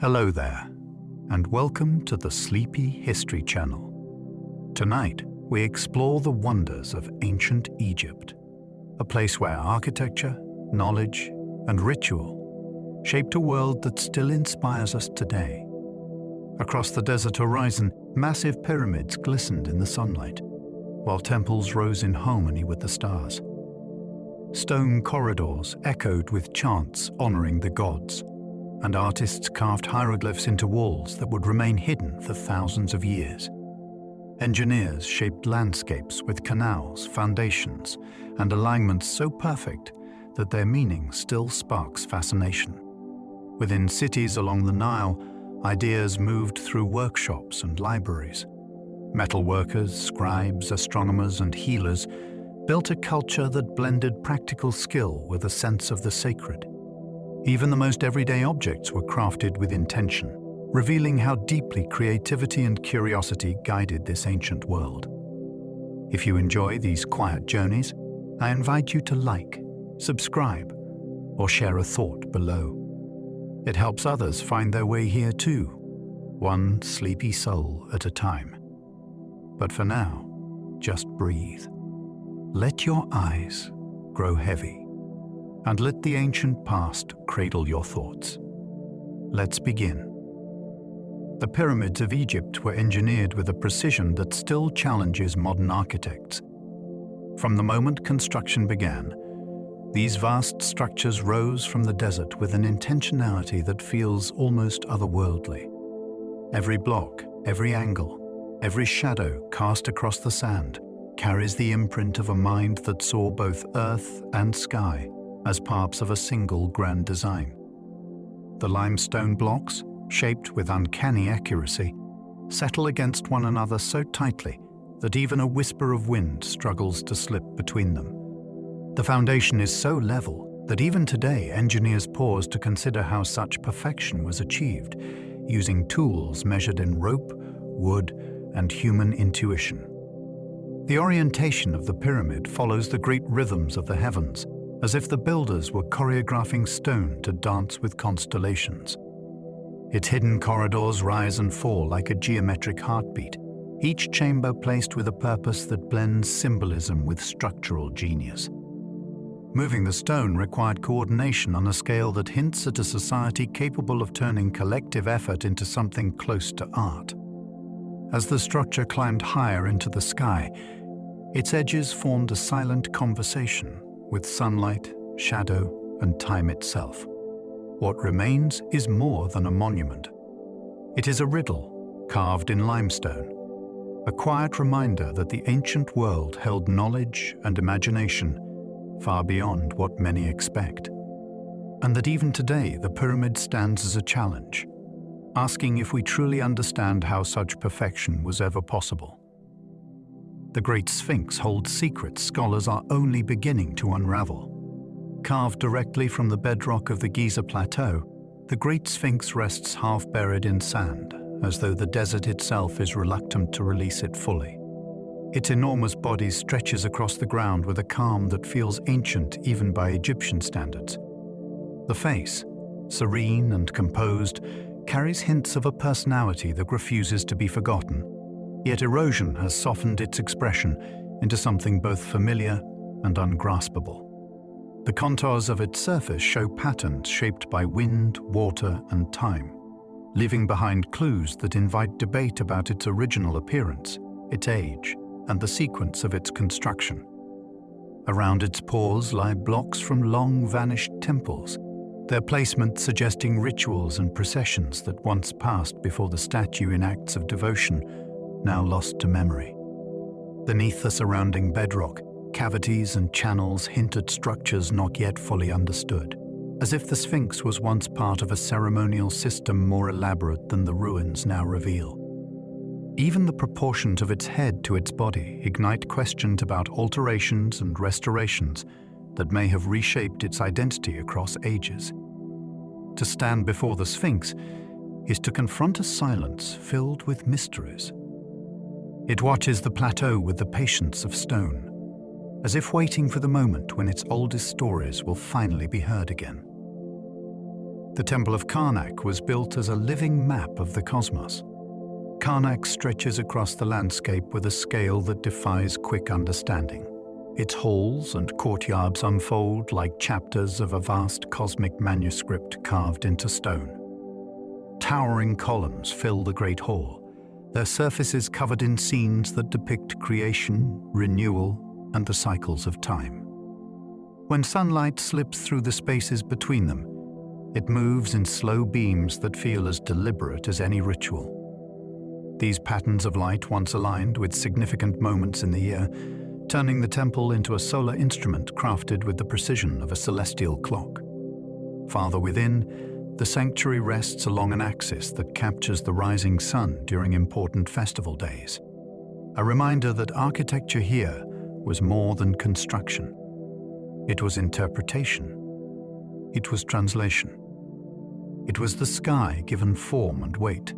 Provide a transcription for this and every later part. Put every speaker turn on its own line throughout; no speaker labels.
Hello there, and welcome to the Sleepy History Channel. Tonight, we explore the wonders of ancient Egypt, a place where architecture, knowledge, and ritual shaped a world that still inspires us today. Across the desert horizon, massive pyramids glistened in the sunlight, while temples rose in harmony with the stars. Stone corridors echoed with chants honoring the gods, and artists carved hieroglyphs into walls that would remain hidden for thousands of years. Engineers shaped landscapes with canals, foundations, and alignments so perfect that their meaning still sparks fascination. Within cities along the Nile, ideas moved through workshops and libraries. Metalworkers, scribes, astronomers, and healers built a culture that blended practical skill with a sense of the sacred. Even the most everyday objects were crafted with intention, revealing how deeply creativity and curiosity guided this ancient world. If you enjoy these quiet journeys, I invite you to like, subscribe, or share a thought below. It helps others find their way here too, one sleepy soul at a time. But for now, just breathe. Let your eyes grow heavy, and let the ancient past cradle your thoughts. Let's begin. The pyramids of Egypt were engineered with a precision that still challenges modern architects. From the moment construction began, these vast structures rose from the desert with an intentionality that feels almost otherworldly. Every block, every angle, every shadow cast across the sand carries the imprint of a mind that saw both earth and sky as parts of a single grand design. The limestone blocks, shaped with uncanny accuracy, settle against one another so tightly that even a whisper of wind struggles to slip between them. The foundation is so level that even today engineers pause to consider how such perfection was achieved, using tools measured in rope, wood, and human intuition. The orientation of the pyramid follows the great rhythms of the heavens, as if the builders were choreographing stone to dance with constellations. Its hidden corridors rise and fall like a geometric heartbeat, each chamber placed with a purpose that blends symbolism with structural genius. Moving the stone required coordination on a scale that hints at a society capable of turning collective effort into something close to art. As the structure climbed higher into the sky, its edges formed a silent conversation with sunlight, shadow, and time itself. What remains is more than a monument. It is a riddle carved in limestone, a quiet reminder that the ancient world held knowledge and imagination far beyond what many expect, and that even today the pyramid stands as a challenge, asking if we truly understand how such perfection was ever possible. The Great Sphinx holds secrets scholars are only beginning to unravel. Carved directly from the bedrock of the Giza Plateau, the Great Sphinx rests half buried in sand, as though the desert itself is reluctant to release it fully. Its enormous body stretches across the ground with a calm that feels ancient even by Egyptian standards. The face, serene and composed, carries hints of a personality that refuses to be forgotten. Yet erosion has softened its expression into something both familiar and ungraspable. The contours of its surface show patterns shaped by wind, water, and time, leaving behind clues that invite debate about its original appearance, its age, and the sequence of its construction. Around its pores lie blocks from long-vanished temples, their placement suggesting rituals and processions that once passed before the statue in acts of devotion, now lost to memory. Beneath the surrounding bedrock, cavities and channels hint at structures not yet fully understood, as if the Sphinx was once part of a ceremonial system more elaborate than the ruins now reveal. Even the proportions of its head to its body ignite questions about alterations and restorations that may have reshaped its identity across ages. To stand before the Sphinx is to confront a silence filled with mysteries. It watches the plateau with the patience of stone, as if waiting for the moment when its oldest stories will finally be heard again. The Temple of Karnak was built as a living map of the cosmos. Karnak stretches across the landscape with a scale that defies quick understanding. Its halls and courtyards unfold like chapters of a vast cosmic manuscript carved into stone. Towering columns fill the Great Hall, their surfaces covered in scenes that depict creation, renewal, and the cycles of time. When sunlight slips through the spaces between them, it moves in slow beams that feel as deliberate as any ritual. These patterns of light once aligned with significant moments in the year, turning the temple into a solar instrument crafted with the precision of a celestial clock. Farther within, the sanctuary rests along an axis that captures the rising sun during important festival days. A reminder that architecture here was more than construction. It was interpretation. It was translation. It was the sky given form and weight.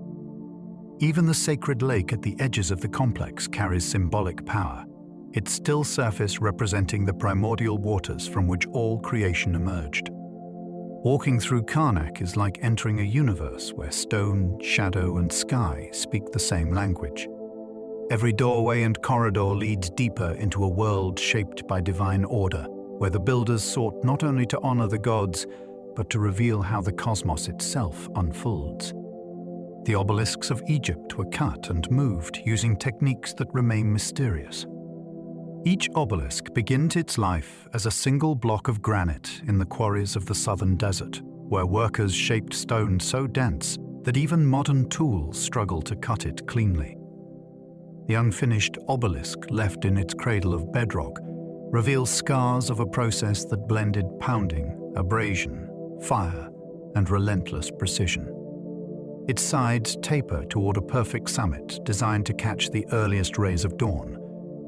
Even the sacred lake at the edges of the complex carries symbolic power, its still surface representing the primordial waters from which all creation emerged. Walking through Karnak is like entering a universe where stone, shadow, and sky speak the same language. Every doorway and corridor leads deeper into a world shaped by divine order, where the builders sought not only to honor the gods, but to reveal how the cosmos itself unfolds. The obelisks of Egypt were cut and moved using techniques that remain mysterious. Each obelisk begins its life as a single block of granite in the quarries of the southern desert, where workers shaped stone so dense that even modern tools struggle to cut it cleanly. The unfinished obelisk left in its cradle of bedrock reveals scars of a process that blended pounding, abrasion, fire, and relentless precision. Its sides taper toward a perfect summit designed to catch the earliest rays of dawn,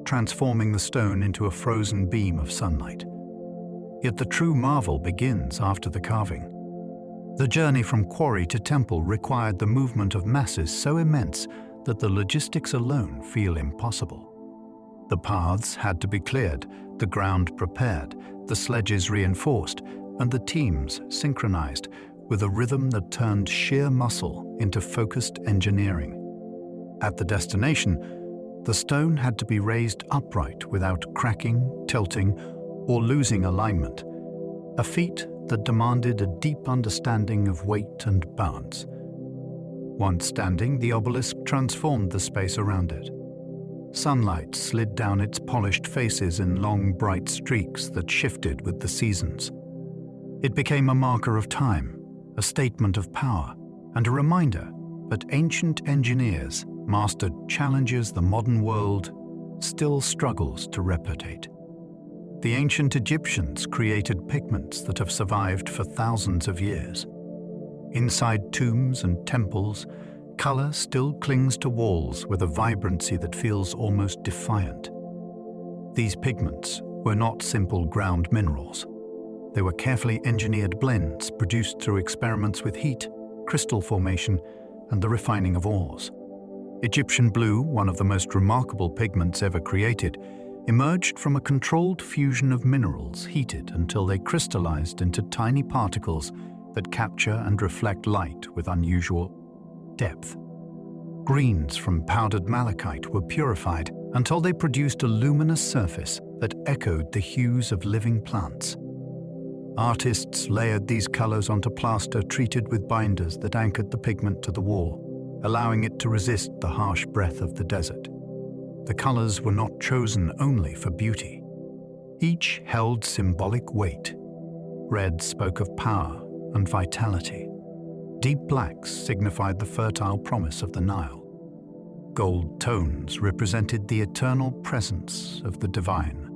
transforming the stone into a frozen beam of sunlight. Yet the true marvel begins after the carving. The journey from quarry to temple required the movement of masses so immense that the logistics alone feel impossible. The paths had to be cleared, the ground prepared, the sledges reinforced, and the teams synchronized with a rhythm that turned sheer muscle into focused engineering. At the destination, the stone had to be raised upright without cracking, tilting, or losing alignment, a feat that demanded a deep understanding of weight and balance. Once standing, the obelisk transformed the space around it. Sunlight slid down its polished faces in long, bright streaks that shifted with the seasons. It became a marker of time, a statement of power, and a reminder that ancient engineers mastered challenges the modern world still struggles to replicate. The ancient Egyptians created pigments that have survived for thousands of years. Inside tombs and temples, color still clings to walls with a vibrancy that feels almost defiant. These pigments were not simple ground minerals. They were carefully engineered blends produced through experiments with heat, crystal formation, and the refining of ores. Egyptian blue, one of the most remarkable pigments ever created, emerged from a controlled fusion of minerals heated until they crystallized into tiny particles that capture and reflect light with unusual depth. Greens from powdered malachite were purified until they produced a luminous surface that echoed the hues of living plants. Artists layered these colors onto plaster treated with binders that anchored the pigment to the wall, allowing it to resist the harsh breath of the desert. The colors were not chosen only for beauty. Each held symbolic weight. Red spoke of power and vitality. Deep blacks signified the fertile promise of the Nile. Gold tones represented the eternal presence of the divine.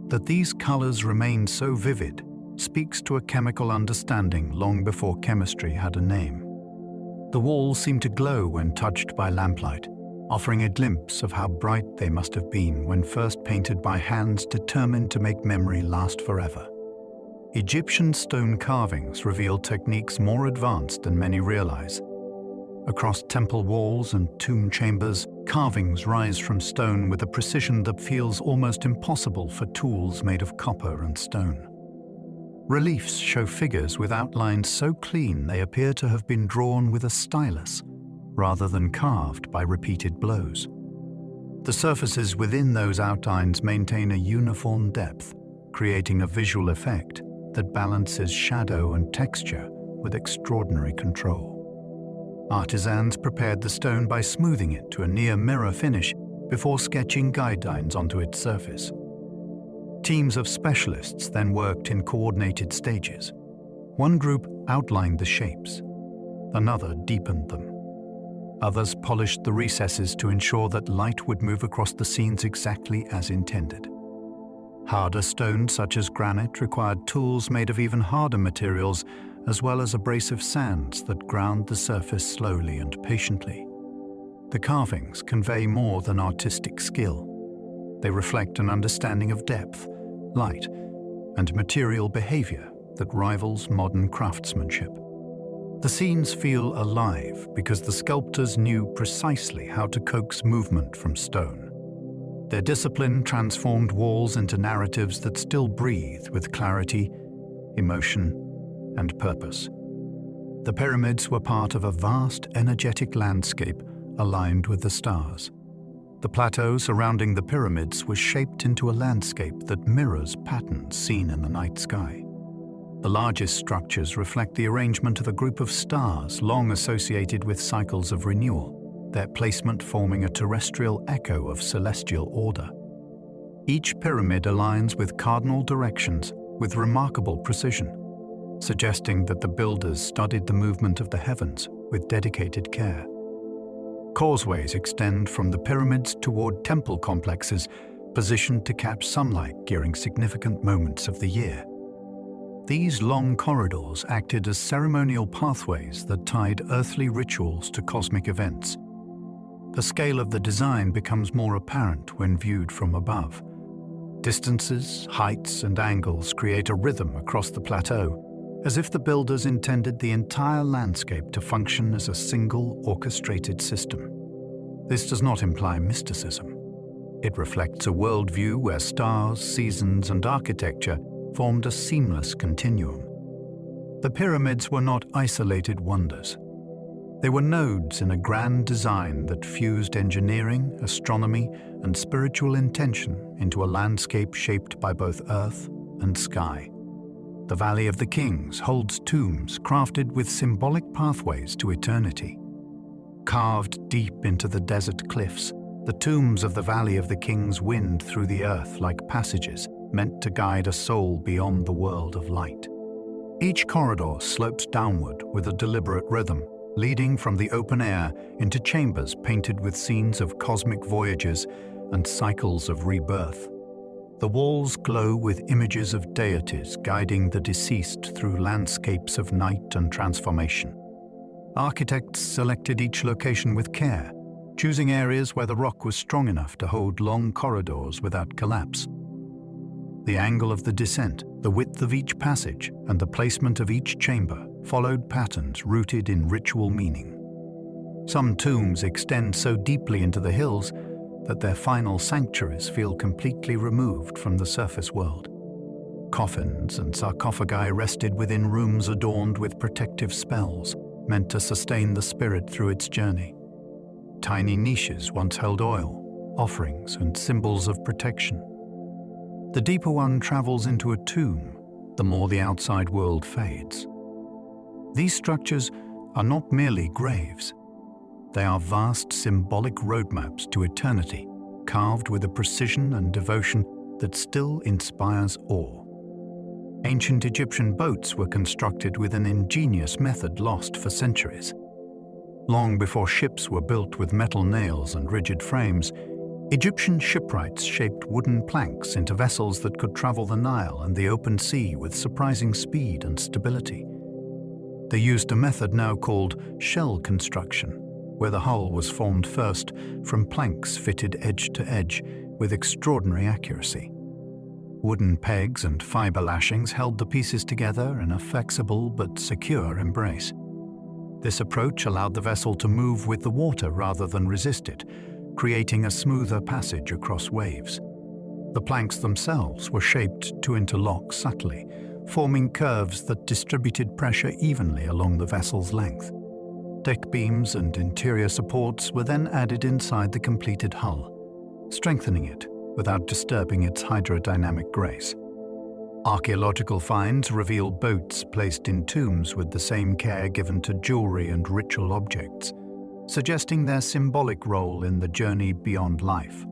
That these colors remained so vivid speaks to a chemical understanding long before chemistry had a name. The walls seemed to glow when touched by lamplight, offering a glimpse of how bright they must have been when first painted by hands determined to make memory last forever. Egyptian stone carvings reveal techniques more advanced than many realize. Across temple walls and tomb chambers, carvings rise from stone with a precision that feels almost impossible for tools made of copper and stone. Reliefs show figures with outlines so clean they appear to have been drawn with a stylus, rather than carved by repeated blows. The surfaces within those outlines maintain a uniform depth, creating a visual effect that balances shadow and texture with extraordinary control. Artisans prepared the stone by smoothing it to a near-mirror finish before sketching guidelines onto its surface. Teams of specialists then worked in coordinated stages. One group outlined the shapes, another deepened them. Others polished the recesses to ensure that light would move across the scenes exactly as intended. Harder stones such as granite required tools made of even harder materials, as well as abrasive sands that ground the surface slowly and patiently. The carvings convey more than artistic skill. They reflect an understanding of depth, light, and material behavior that rivals modern craftsmanship. The scenes feel alive because the sculptors knew precisely how to coax movement from stone. Their discipline transformed walls into narratives that still breathe with clarity, emotion, and purpose. The pyramids were part of a vast, energetic landscape aligned with the stars. The plateau surrounding the pyramids was shaped into a landscape that mirrors patterns seen in the night sky. The largest structures reflect the arrangement of a group of stars long associated with cycles of renewal, their placement forming a terrestrial echo of celestial order. Each pyramid aligns with cardinal directions with remarkable precision, suggesting that the builders studied the movement of the heavens with dedicated care. Causeways extend from the pyramids toward temple complexes positioned to catch sunlight during significant moments of the year. These long corridors acted as ceremonial pathways that tied earthly rituals to cosmic events. The scale of the design becomes more apparent when viewed from above. Distances, heights, and angles create a rhythm across the plateau, as if the builders intended the entire landscape to function as a single orchestrated system. This does not imply mysticism. It reflects a worldview where stars, seasons, and architecture formed a seamless continuum. The pyramids were not isolated wonders. They were nodes in a grand design that fused engineering, astronomy, and spiritual intention into a landscape shaped by both earth and sky. The Valley of the Kings holds tombs crafted with symbolic pathways to eternity. Carved deep into the desert cliffs, the tombs of the Valley of the Kings wind through the earth like passages meant to guide a soul beyond the world of light. Each corridor slopes downward with a deliberate rhythm, leading from the open air into chambers painted with scenes of cosmic voyages and cycles of rebirth. The walls glow with images of deities guiding the deceased through landscapes of night and transformation. Architects selected each location with care, choosing areas where the rock was strong enough to hold long corridors without collapse. The angle of the descent, the width of each passage, and the placement of each chamber followed patterns rooted in ritual meaning. Some tombs extend so deeply into the hills that their final sanctuaries feel completely removed from the surface world. Coffins and sarcophagi rested within rooms adorned with protective spells, meant to sustain the spirit through its journey. Tiny niches once held oil, offerings, and symbols of protection. The deeper one travels into a tomb, the more the outside world fades. These structures are not merely graves. They are vast symbolic roadmaps to eternity, carved with a precision and devotion that still inspires awe. Ancient Egyptian boats were constructed with an ingenious method lost for centuries. Long before ships were built with metal nails and rigid frames, Egyptian shipwrights shaped wooden planks into vessels that could travel the Nile and the open sea with surprising speed and stability. They used a method now called shell construction, where the hull was formed first from planks fitted edge to edge with extraordinary accuracy. Wooden pegs and fiber lashings held the pieces together in a flexible but secure embrace. This approach allowed the vessel to move with the water rather than resist it, creating a smoother passage across waves. The planks themselves were shaped to interlock subtly, forming curves that distributed pressure evenly along the vessel's length. Deck beams and interior supports were then added inside the completed hull, strengthening it without disturbing its hydrodynamic grace. Archaeological finds reveal boats placed in tombs with the same care given to jewelry and ritual objects, suggesting their symbolic role in the journey beyond life.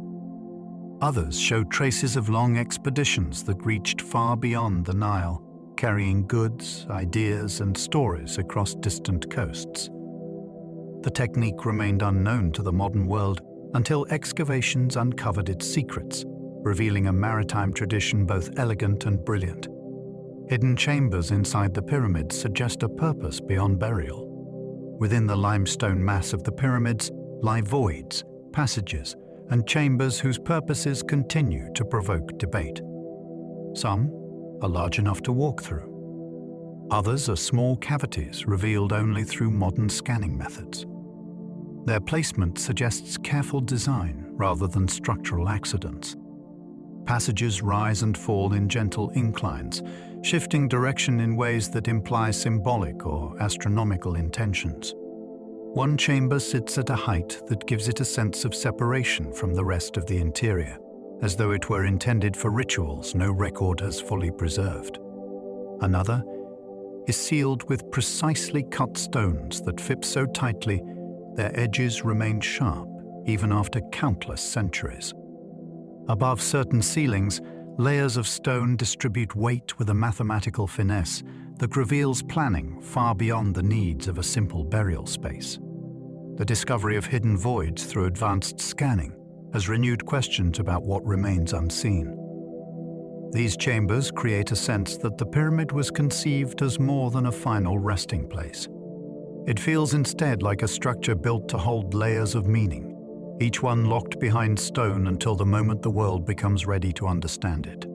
Others show traces of long expeditions that reached far beyond the Nile, carrying goods, ideas, and stories across distant coasts. The technique remained unknown to the modern world until excavations uncovered its secrets, revealing a maritime tradition both elegant and brilliant. Hidden chambers inside the pyramids suggest a purpose beyond burial. Within the limestone mass of the pyramids lie voids, passages, and chambers whose purposes continue to provoke debate. Some are large enough to walk through. Others are small cavities revealed only through modern scanning methods. Their placement suggests careful design rather than structural accidents. Passages rise and fall in gentle inclines, shifting direction in ways that imply symbolic or astronomical intentions. One chamber sits at a height that gives it a sense of separation from the rest of the interior, as though it were intended for rituals no record has fully preserved. Another is sealed with precisely cut stones that fit so tightly their edges remain sharp even after countless centuries. Above certain ceilings, layers of stone distribute weight with a mathematical finesse that reveals planning far beyond the needs of a simple burial space. The discovery of hidden voids through advanced scanning has renewed questions about what remains unseen. These chambers create a sense that the pyramid was conceived as more than a final resting place. It feels instead like a structure built to hold layers of meaning, each one locked behind stone until the moment the world becomes ready to understand it.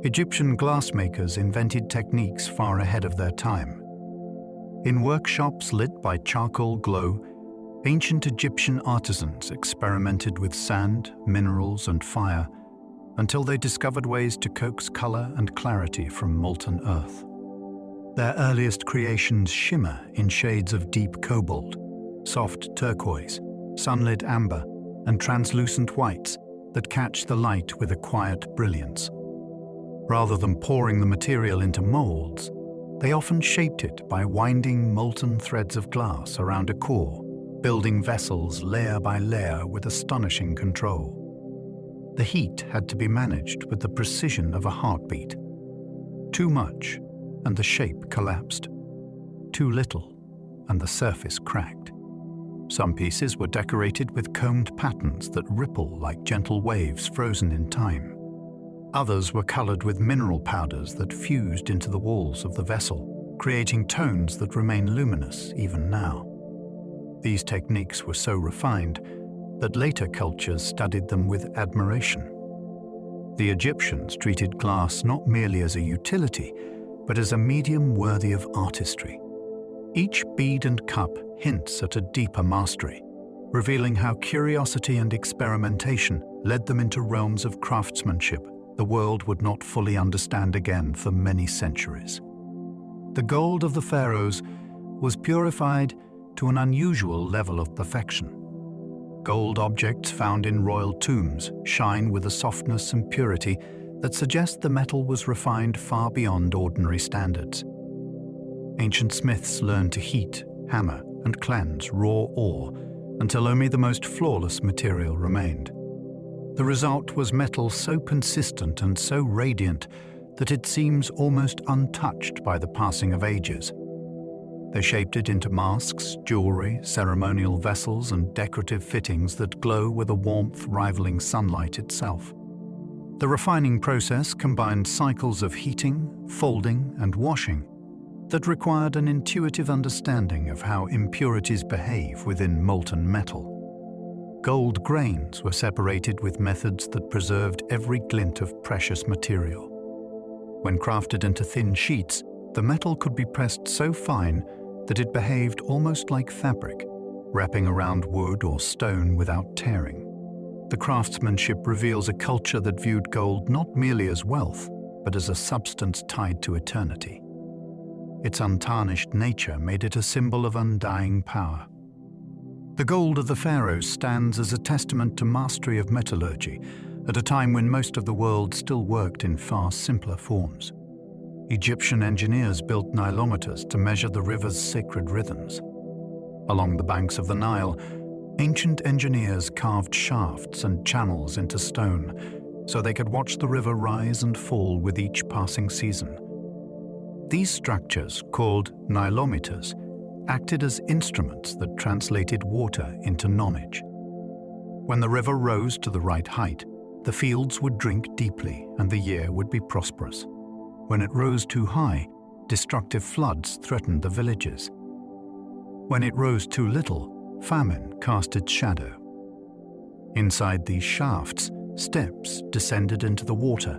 Egyptian glassmakers invented techniques far ahead of their time. In workshops lit by charcoal glow, ancient Egyptian artisans experimented with sand, minerals, and fire until they discovered ways to coax color and clarity from molten earth. Their earliest creations shimmer in shades of deep cobalt, soft turquoise, sunlit amber, and translucent whites that catch the light with a quiet brilliance. Rather than pouring the material into molds, they often shaped it by winding molten threads of glass around a core, building vessels layer by layer with astonishing control. The heat had to be managed with the precision of a heartbeat. Too much, and the shape collapsed. Too little, and the surface cracked. Some pieces were decorated with combed patterns that ripple like gentle waves frozen in time. Others were colored with mineral powders that fused into the walls of the vessel, creating tones that remain luminous even now. These techniques were so refined that later cultures studied them with admiration. The Egyptians treated glass not merely as a utility, but as a medium worthy of artistry. Each bead and cup hints at a deeper mastery, revealing how curiosity and experimentation led them into realms of craftsmanship the world would not fully understand again for many centuries. The gold of the pharaohs was purified to an unusual level of perfection. Gold objects found in royal tombs shine with a softness and purity that suggest the metal was refined far beyond ordinary standards. Ancient smiths learned to heat, hammer, and cleanse raw ore until only the most flawless material remained. The result was metal so consistent and so radiant that it seems almost untouched by the passing of ages. They shaped it into masks, jewelry, ceremonial vessels, and decorative fittings that glow with a warmth rivaling sunlight itself. The refining process combined cycles of heating, folding, and washing that required an intuitive understanding of how impurities behave within molten metal. Gold grains were separated with methods that preserved every glint of precious material. When crafted into thin sheets, the metal could be pressed so fine that it behaved almost like fabric, wrapping around wood or stone without tearing. The craftsmanship reveals a culture that viewed gold not merely as wealth, but as a substance tied to eternity. Its untarnished nature made it a symbol of undying power. The gold of the pharaohs stands as a testament to mastery of metallurgy at a time when most of the world still worked in far simpler forms. Egyptian engineers built nilometers to measure the river's sacred rhythms. Along the banks of the Nile, ancient engineers carved shafts and channels into stone so they could watch the river rise and fall with each passing season. These structures, called nilometers, acted as instruments that translated water into knowledge. When the river rose to the right height, the fields would drink deeply and the year would be prosperous. When it rose too high, destructive floods threatened the villages. When it rose too little, famine cast its shadow. Inside these shafts, steps descended into the water,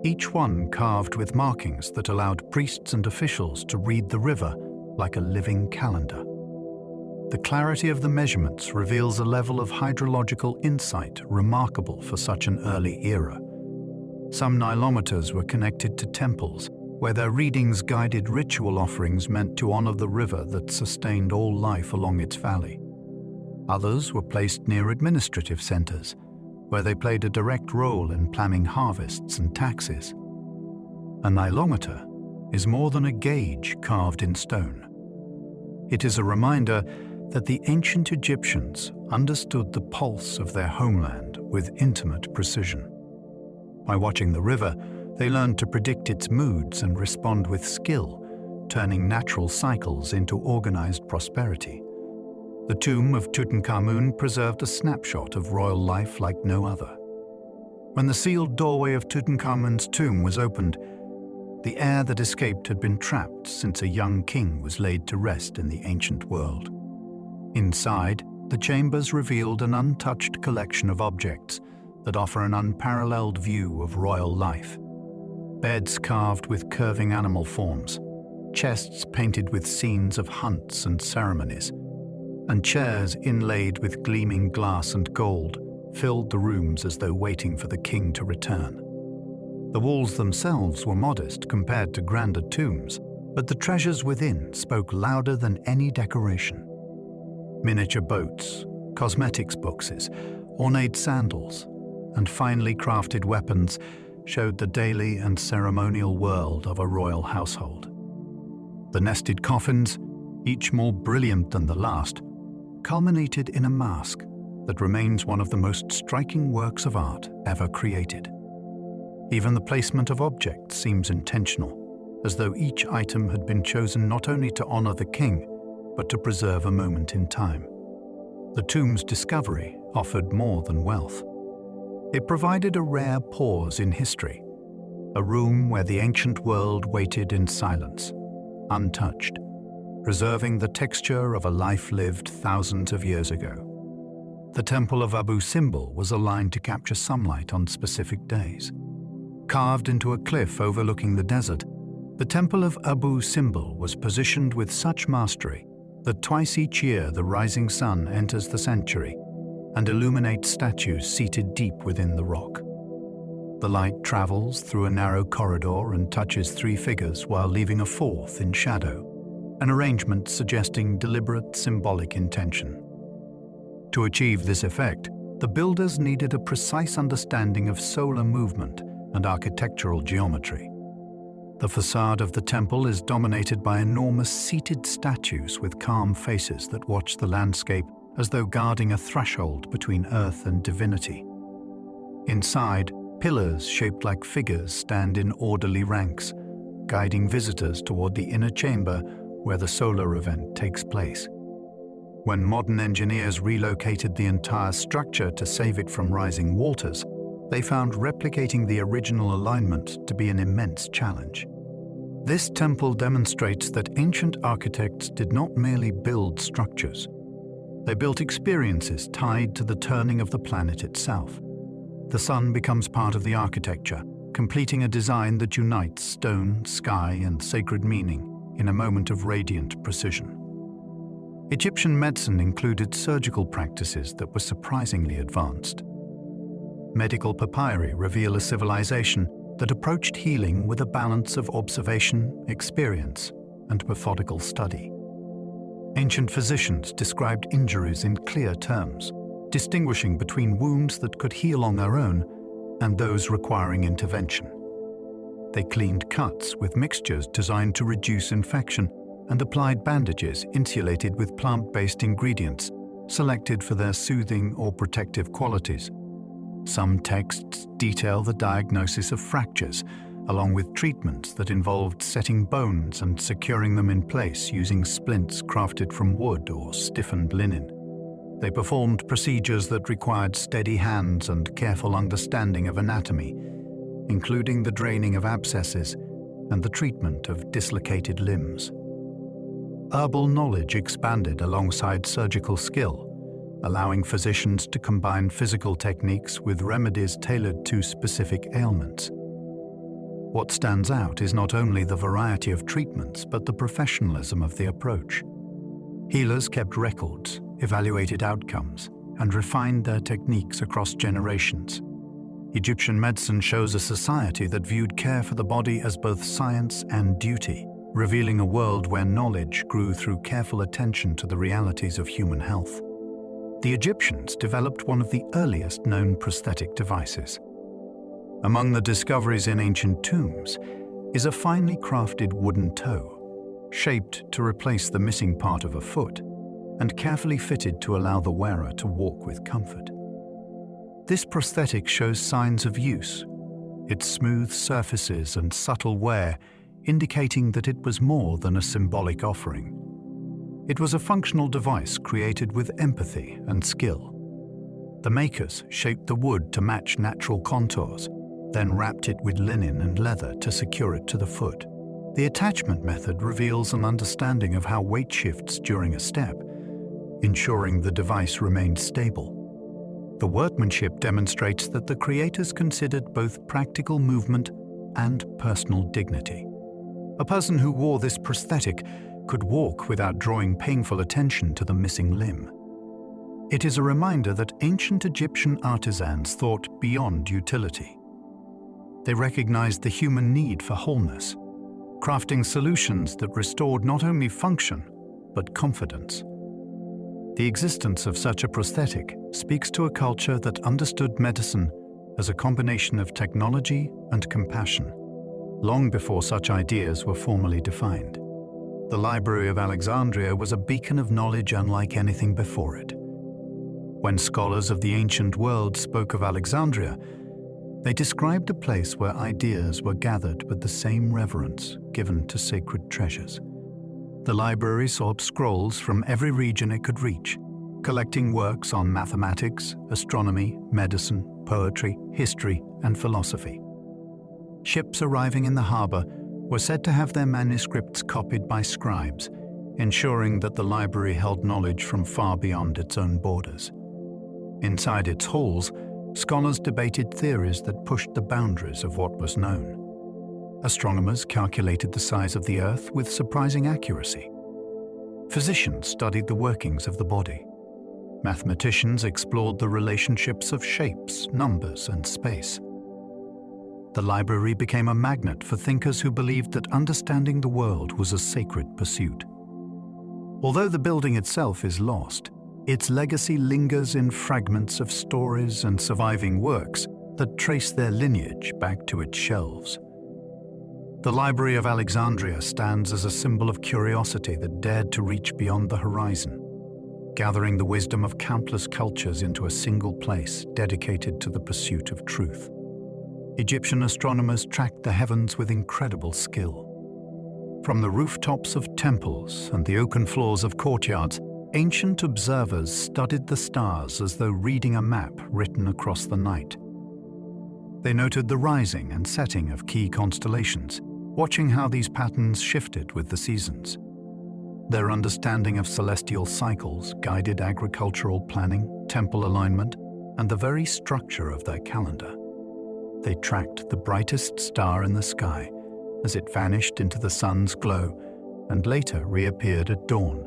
each one carved with markings that allowed priests and officials to read the river like a living calendar. The clarity of the measurements reveals a level of hydrological insight remarkable for such an early era. Some nilometers were connected to temples, where their readings guided ritual offerings meant to honor the river that sustained all life along its valley. Others were placed near administrative centers, where they played a direct role in planning harvests and taxes. A nilometer is more than a gauge carved in stone. It is a reminder that the ancient Egyptians understood the pulse of their homeland with intimate precision. By watching the river, they learned to predict its moods and respond with skill, turning natural cycles into organized prosperity. The tomb of Tutankhamun preserved a snapshot of royal life like no other. When the sealed doorway of Tutankhamun's tomb was opened, the air that escaped had been trapped since a young king was laid to rest in the ancient world. Inside, the chambers revealed an untouched collection of objects that offer an unparalleled view of royal life. Beds carved with curving animal forms, chests painted with scenes of hunts and ceremonies, and chairs inlaid with gleaming glass and gold filled the rooms as though waiting for the king to return. The walls themselves were modest compared to grander tombs, but the treasures within spoke louder than any decoration. Miniature boats, cosmetics boxes, ornate sandals, and finely crafted weapons showed the daily and ceremonial world of a royal household. The nested coffins, each more brilliant than the last, culminated in a mask that remains one of the most striking works of art ever created. Even the placement of objects seems intentional, as though each item had been chosen not only to honor the king, but to preserve a moment in time. The tomb's discovery offered more than wealth. It provided a rare pause in history, a room where the ancient world waited in silence, untouched, preserving the texture of a life lived thousands of years ago. The Temple of Abu Simbel was aligned to capture sunlight on specific days. Carved into a cliff overlooking the desert, the Temple of Abu Simbel was positioned with such mastery that twice each year the rising sun enters the sanctuary and illuminates statues seated deep within the rock. The light travels through a narrow corridor and touches three figures while leaving a fourth in shadow, an arrangement suggesting deliberate symbolic intention. To achieve this effect, the builders needed a precise understanding of solar movement and architectural geometry. The facade of the temple is dominated by enormous seated statues with calm faces that watch the landscape as though guarding a threshold between earth and divinity. Inside, pillars shaped like figures stand in orderly ranks, guiding visitors toward the inner chamber where the solar event takes place. When modern engineers relocated the entire structure to save it from rising waters, they found replicating the original alignment to be an immense challenge. This temple demonstrates that ancient architects did not merely build structures. They built experiences tied to the turning of the planet itself. The sun becomes part of the architecture, completing a design that unites stone, sky, and sacred meaning in a moment of radiant precision. Egyptian medicine included surgical practices that were surprisingly advanced. Medical papyri reveal a civilization that approached healing with a balance of observation, experience, and methodical study. Ancient physicians described injuries in clear terms, distinguishing between wounds that could heal on their own and those requiring intervention. They cleaned cuts with mixtures designed to reduce infection and applied bandages insulated with plant-based ingredients selected for their soothing or protective qualities. Some texts detail the diagnosis of fractures, along with treatments that involved setting bones and securing them in place using splints crafted from wood or stiffened linen. They performed procedures that required steady hands and careful understanding of anatomy, including the draining of abscesses and the treatment of dislocated limbs. Herbal knowledge expanded alongside surgical skill, allowing physicians to combine physical techniques with remedies tailored to specific ailments. What stands out is not only the variety of treatments, but the professionalism of the approach. Healers kept records, evaluated outcomes, and refined their techniques across generations. Egyptian medicine shows a society that viewed care for the body as both science and duty, revealing a world where knowledge grew through careful attention to the realities of human health. The Egyptians developed one of the earliest known prosthetic devices. Among the discoveries in ancient tombs is a finely crafted wooden toe, shaped to replace the missing part of a foot and carefully fitted to allow the wearer to walk with comfort. This prosthetic shows signs of use, its smooth surfaces and subtle wear indicating that it was more than a symbolic offering. It was a functional device created with empathy and skill. The makers shaped the wood to match natural contours, then wrapped it with linen and leather to secure it to the foot. The attachment method reveals an understanding of how weight shifts during a step, ensuring the device remained stable. The workmanship demonstrates that the creators considered both practical movement and personal dignity. A person who wore this prosthetic could walk without drawing painful attention to the missing limb. It is a reminder that ancient Egyptian artisans thought beyond utility. They recognized the human need for wholeness, crafting solutions that restored not only function, but confidence. The existence of such a prosthetic speaks to a culture that understood medicine as a combination of technology and compassion, long before such ideas were formally defined. The Library of Alexandria was a beacon of knowledge unlike anything before it. When scholars of the ancient world spoke of Alexandria, they described a place where ideas were gathered with the same reverence given to sacred treasures. The library sought scrolls from every region it could reach, collecting works on mathematics, astronomy, medicine, poetry, history, and philosophy. Ships arriving in the harbor were said to have their manuscripts copied by scribes, ensuring that the library held knowledge from far beyond its own borders. Inside its halls, scholars debated theories that pushed the boundaries of what was known. Astronomers calculated the size of the Earth with surprising accuracy. Physicians studied the workings of the body. Mathematicians explored the relationships of shapes, numbers, and space. The library became a magnet for thinkers who believed that understanding the world was a sacred pursuit. Although the building itself is lost, its legacy lingers in fragments of stories and surviving works that trace their lineage back to its shelves. The Library of Alexandria stands as a symbol of curiosity that dared to reach beyond the horizon, gathering the wisdom of countless cultures into a single place dedicated to the pursuit of truth. Egyptian astronomers tracked the heavens with incredible skill. From the rooftops of temples and the oaken floors of courtyards, ancient observers studied the stars as though reading a map written across the night. They noted the rising and setting of key constellations, watching how these patterns shifted with the seasons. Their understanding of celestial cycles guided agricultural planning, temple alignment, and the very structure of their calendar. They tracked the brightest star in the sky as it vanished into the sun's glow and later reappeared at dawn,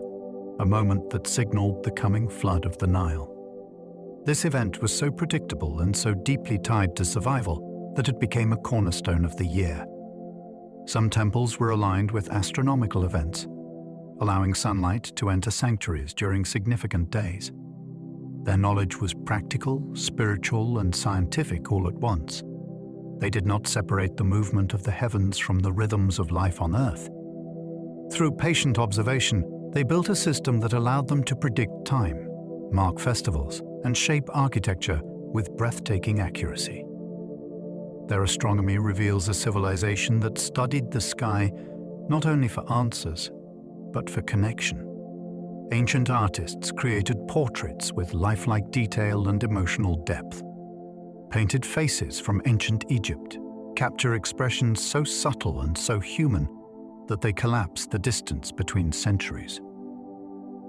a moment that signaled the coming flood of the Nile. This event was so predictable and so deeply tied to survival that it became a cornerstone of the year. Some temples were aligned with astronomical events, allowing sunlight to enter sanctuaries during significant days. Their knowledge was practical, spiritual, and scientific all at once. They did not separate the movement of the heavens from the rhythms of life on Earth. Through patient observation, they built a system that allowed them to predict time, mark festivals, and shape architecture with breathtaking accuracy. Their astronomy reveals a civilization that studied the sky not only for answers, but for connection. Ancient artists created portraits with lifelike detail and emotional depth. Painted faces from ancient Egypt capture expressions so subtle and so human that they collapse the distance between centuries.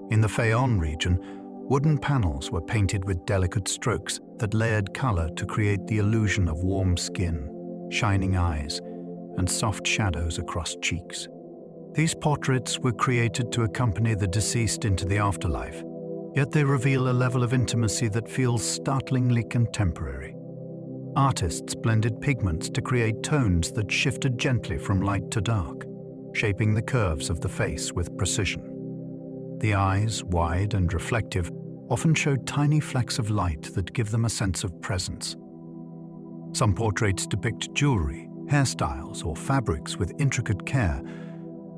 In the Pharaohs region, wooden panels were painted with delicate strokes that layered color to create the illusion of warm skin, shining eyes, and soft shadows across cheeks. These portraits were created to accompany the deceased into the afterlife, yet they reveal a level of intimacy that feels startlingly contemporary. Artists blended pigments to create tones that shifted gently from light to dark, shaping the curves of the face with precision. The eyes, wide and reflective, often showed tiny flecks of light that give them a sense of presence. Some portraits depict jewelry, hairstyles, or fabrics with intricate care,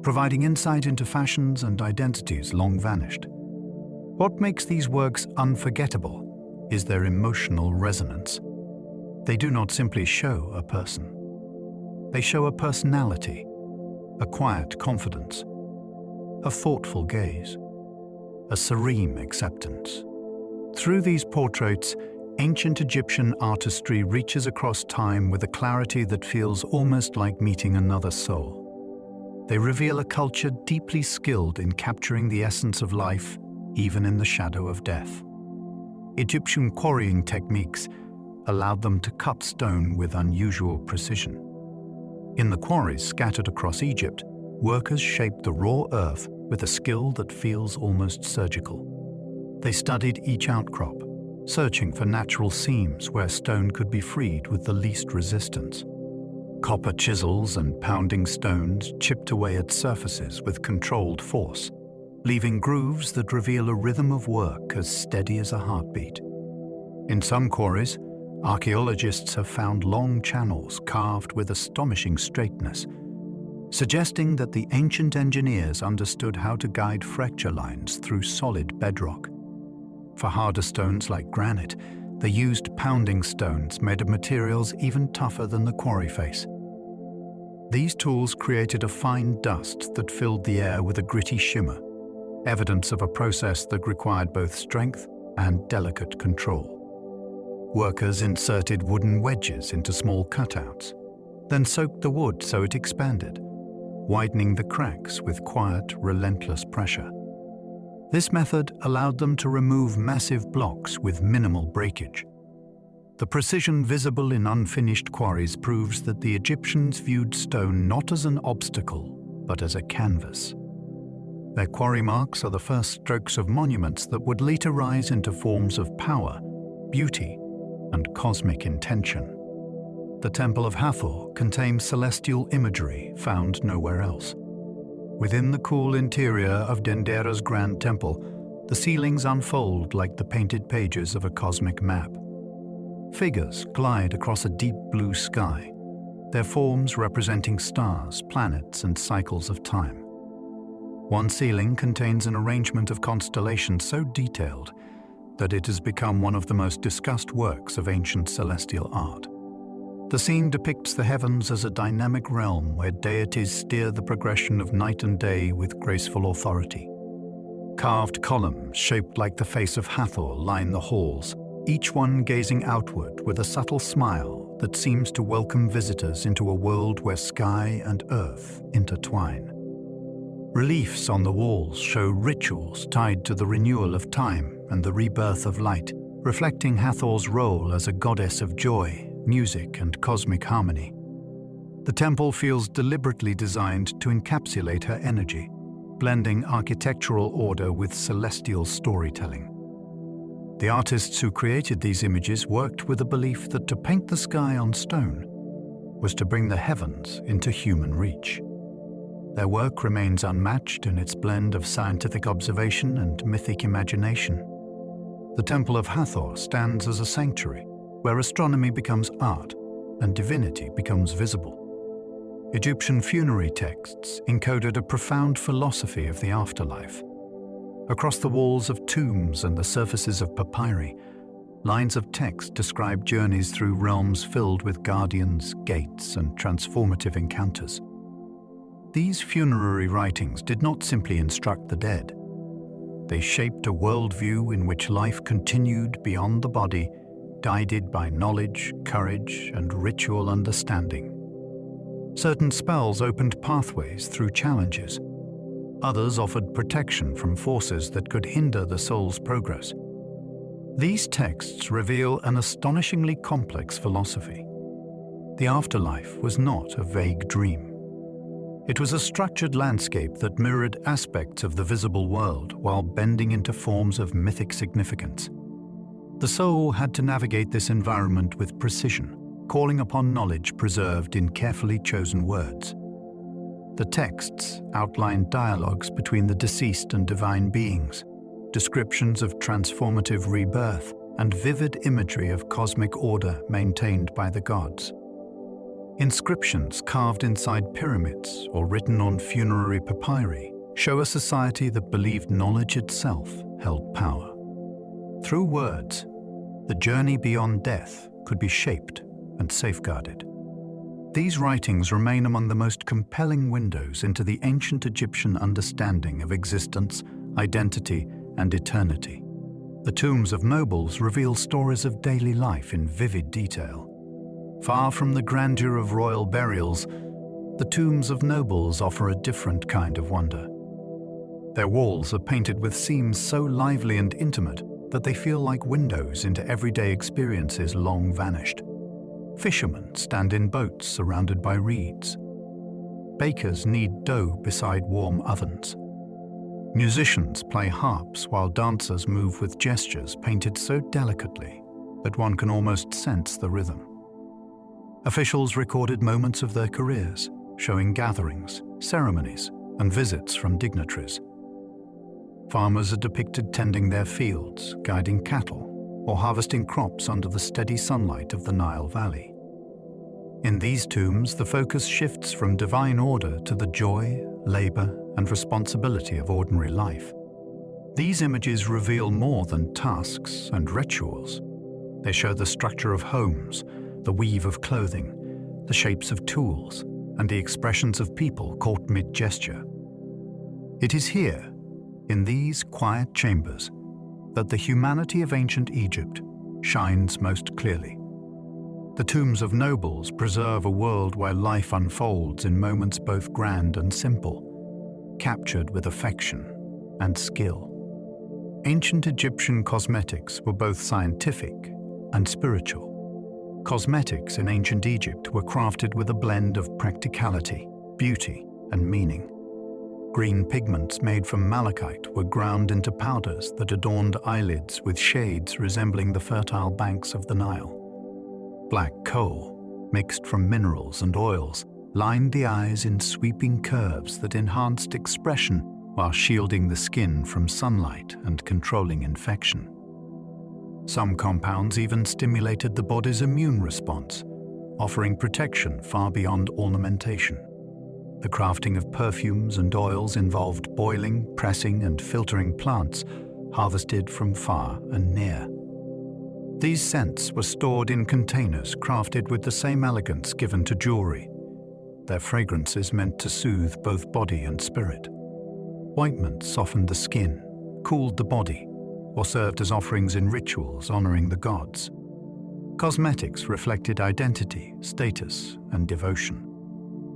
providing insight into fashions and identities long vanished. What makes these works unforgettable is their emotional resonance. They do not simply show a person. They show a personality, a quiet confidence, a thoughtful gaze, a serene acceptance. Through these portraits, ancient Egyptian artistry reaches across time with a clarity that feels almost like meeting another soul. They reveal a culture deeply skilled in capturing the essence of life, even in the shadow of death. Egyptian quarrying techniques allowed them to cut stone with unusual precision. In the quarries scattered across Egypt, workers shaped the raw earth with a skill that feels almost surgical. They studied each outcrop, searching for natural seams where stone could be freed with the least resistance. Copper chisels and pounding stones chipped away at surfaces with controlled force, leaving grooves that reveal a rhythm of work as steady as a heartbeat. In some quarries, archaeologists have found long channels carved with astonishing straightness, suggesting that the ancient engineers understood how to guide fracture lines through solid bedrock. For harder stones like granite, they used pounding stones made of materials even tougher than the quarry face. These tools created a fine dust that filled the air with a gritty shimmer, evidence of a process that required both strength and delicate control. Workers inserted wooden wedges into small cutouts, then soaked the wood so it expanded, widening the cracks with quiet, relentless pressure. This method allowed them to remove massive blocks with minimal breakage. The precision visible in unfinished quarries proves that the Egyptians viewed stone not as an obstacle, but as a canvas. Their quarry marks are the first strokes of monuments that would later rise into forms of power, beauty, and cosmic intention. The Temple of Hathor contains celestial imagery found nowhere else. Within the cool interior of Dendera's Grand Temple, the ceilings unfold like the painted pages of a cosmic map. Figures glide across a deep blue sky, their forms representing stars, planets, and cycles of time. One ceiling contains an arrangement of constellations so detailed that it has become one of the most discussed works of ancient celestial art. The scene depicts the heavens as a dynamic realm where deities steer the progression of night and day with graceful authority. Carved columns shaped like the face of Hathor line the halls, each one gazing outward with a subtle smile that seems to welcome visitors into a world where sky and earth intertwine. Reliefs on the walls show rituals tied to the renewal of time and the rebirth of light, reflecting Hathor's role as a goddess of joy, music, and cosmic harmony. The temple feels deliberately designed to encapsulate her energy, blending architectural order with celestial storytelling. The artists who created these images worked with a belief that to paint the sky on stone was to bring the heavens into human reach. Their work remains unmatched in its blend of scientific observation and mythic imagination. The Temple of Hathor stands as a sanctuary where astronomy becomes art and divinity becomes visible. Egyptian funerary texts encoded a profound philosophy of the afterlife. Across the walls of tombs and the surfaces of papyri, lines of text describe journeys through realms filled with guardians, gates, and transformative encounters. These funerary writings did not simply instruct the dead. They shaped a worldview in which life continued beyond the body, guided by knowledge, courage, and ritual understanding. Certain spells opened pathways through challenges. Others offered protection from forces that could hinder the soul's progress. These texts reveal an astonishingly complex philosophy. The afterlife was not a vague dream. It was a structured landscape that mirrored aspects of the visible world while bending into forms of mythic significance. The soul had to navigate this environment with precision, calling upon knowledge preserved in carefully chosen words. The texts outlined dialogues between the deceased and divine beings, descriptions of transformative rebirth, and vivid imagery of cosmic order maintained by the gods. Inscriptions carved inside pyramids or written on funerary papyri show a society that believed knowledge itself held power. Through words, the journey beyond death could be shaped and safeguarded. These writings remain among the most compelling windows into the ancient Egyptian understanding of existence, identity, and eternity. The tombs of nobles reveal stories of daily life in vivid detail. Far from the grandeur of royal burials, the tombs of nobles offer a different kind of wonder. Their walls are painted with scenes so lively and intimate that they feel like windows into everyday experiences long vanished. Fishermen stand in boats surrounded by reeds. Bakers knead dough beside warm ovens. Musicians play harps while dancers move with gestures painted so delicately that one can almost sense the rhythm. Officials recorded moments of their careers, showing gatherings, ceremonies, and visits from dignitaries. Farmers are depicted tending their fields, guiding cattle, or harvesting crops under the steady sunlight of the Nile Valley. In these tombs, the focus shifts from divine order to the joy, labor, and responsibility of ordinary life. These images reveal more than tasks and rituals. They show the structure of homes, the weave of clothing, the shapes of tools, and the expressions of people caught mid-gesture. It is here, in these quiet chambers, that the humanity of ancient Egypt shines most clearly. The tombs of nobles preserve a world where life unfolds in moments both grand and simple, captured with affection and skill. Ancient Egyptian cosmetics were both scientific and spiritual. Cosmetics in ancient Egypt were crafted with a blend of practicality, beauty, and meaning. Green pigments made from malachite were ground into powders that adorned eyelids with shades resembling the fertile banks of the Nile. Black coal, mixed from minerals and oils, lined the eyes in sweeping curves that enhanced expression while shielding the skin from sunlight and controlling infection. Some compounds even stimulated the body's immune response, offering protection far beyond ornamentation. The crafting of perfumes and oils involved boiling, pressing, and filtering plants harvested from far and near. These scents were stored in containers crafted with the same elegance given to jewelry. Their fragrances meant to soothe both body and spirit. Ointments softened the skin, cooled the body, or served as offerings in rituals honoring the gods. Cosmetics reflected identity, status, and devotion.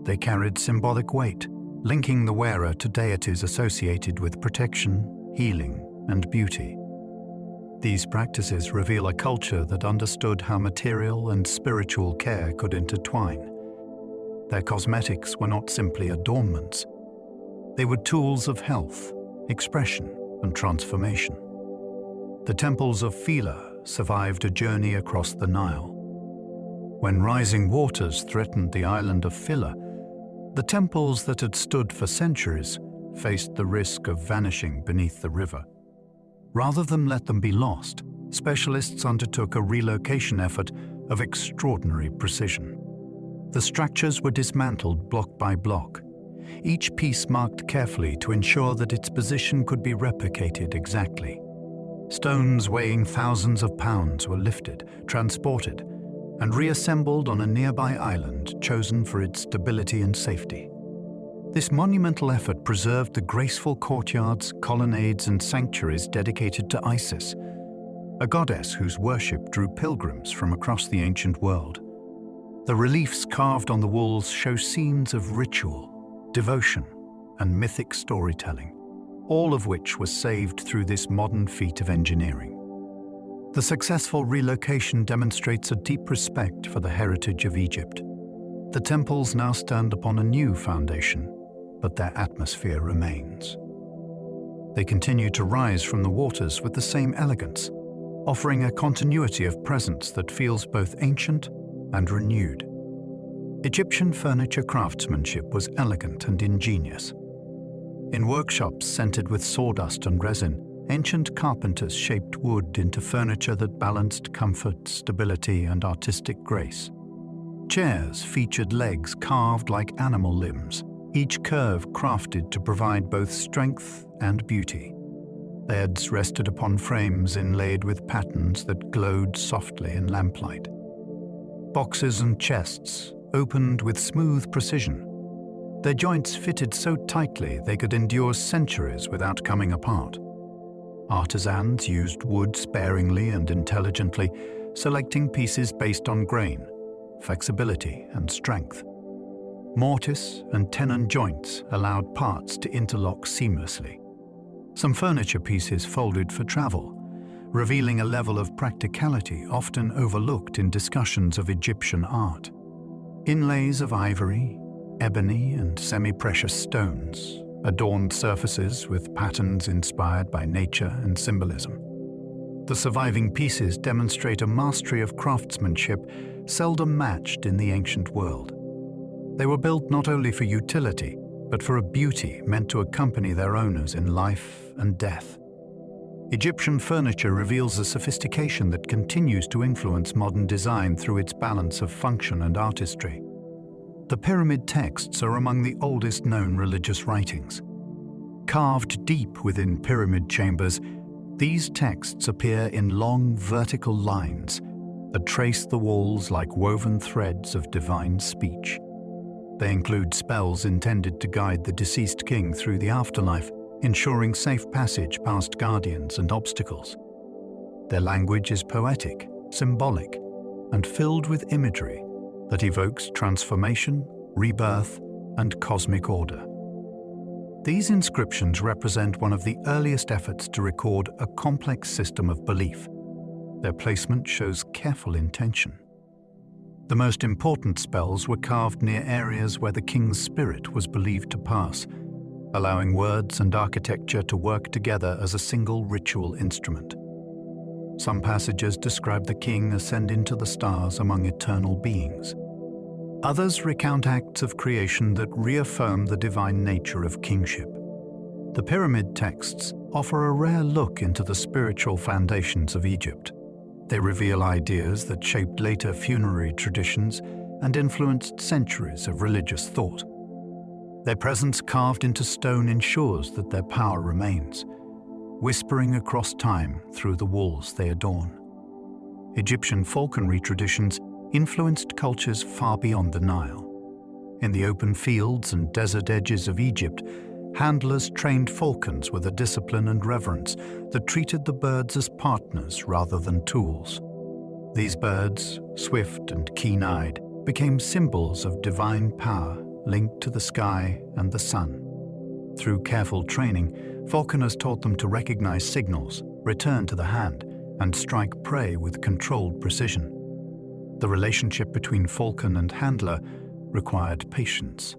They carried symbolic weight, linking the wearer to deities associated with protection, healing, and beauty. These practices reveal a culture that understood how material and spiritual care could intertwine. Their cosmetics were not simply adornments. They were tools of health, expression, and transformation. The temples of Phila survived a journey across the Nile. When rising waters threatened the island of Phila, the temples that had stood for centuries faced the risk of vanishing beneath the river. Rather than let them be lost, specialists undertook a relocation effort of extraordinary precision. The structures were dismantled block by block, each piece marked carefully to ensure that its position could be replicated exactly. Stones weighing thousands of pounds were lifted, transported, and reassembled on a nearby island chosen for its stability and safety. This monumental effort preserved the graceful courtyards, colonnades, and sanctuaries dedicated to Isis, a goddess whose worship drew pilgrims from across the ancient world. The reliefs carved on the walls show scenes of ritual, devotion, and mythic storytelling, all of which was saved through this modern feat of engineering. The successful relocation demonstrates a deep respect for the heritage of Egypt. The temples now stand upon a new foundation, but their atmosphere remains. They continue to rise from the waters with the same elegance, offering a continuity of presence that feels both ancient and renewed. Egyptian furniture craftsmanship was elegant and ingenious. In workshops scented with sawdust and resin, ancient carpenters shaped wood into furniture that balanced comfort, stability, and artistic grace. Chairs featured legs carved like animal limbs, each curve crafted to provide both strength and beauty. Beds rested upon frames inlaid with patterns that glowed softly in lamplight. Boxes and chests opened with smooth precision. Their joints fitted so tightly they could endure centuries without coming apart. Artisans used wood sparingly and intelligently, selecting pieces based on grain, flexibility, and strength. Mortise and tenon joints allowed parts to interlock seamlessly. Some furniture pieces folded for travel, revealing a level of practicality often overlooked in discussions of Egyptian art. Inlays of ivory, ebony, and semi-precious stones adorned surfaces with patterns inspired by nature and symbolism. The surviving pieces demonstrate a mastery of craftsmanship seldom matched in the ancient world. They were built not only for utility, but for a beauty meant to accompany their owners in life and death. Egyptian furniture reveals a sophistication that continues to influence modern design through its balance of function and artistry. The pyramid texts are among the oldest known religious writings. Carved deep within pyramid chambers, these texts appear in long vertical lines that trace the walls like woven threads of divine speech. They include spells intended to guide the deceased king through the afterlife, ensuring safe passage past guardians and obstacles. Their language is poetic, symbolic, and filled with imagery that evokes transformation, rebirth, and cosmic order. These inscriptions represent one of the earliest efforts to record a complex system of belief. Their placement shows careful intention. The most important spells were carved near areas where the king's spirit was believed to pass, allowing words and architecture to work together as a single ritual instrument. Some passages describe the king ascend into the stars among eternal beings. Others recount acts of creation that reaffirm the divine nature of kingship. The pyramid texts offer a rare look into the spiritual foundations of Egypt. They reveal ideas that shaped later funerary traditions and influenced centuries of religious thought. Their presence carved into stone ensures that their power remains, whispering across time through the walls they adorn. Egyptian falconry traditions influenced cultures far beyond the Nile. In the open fields and desert edges of Egypt, handlers trained falcons with a discipline and reverence that treated the birds as partners rather than tools. These birds, swift and keen-eyed, became symbols of divine power linked to the sky and the sun. Through careful training, falconers taught them to recognize signals, return to the hand, and strike prey with controlled precision. The relationship between falcon and handler required patience.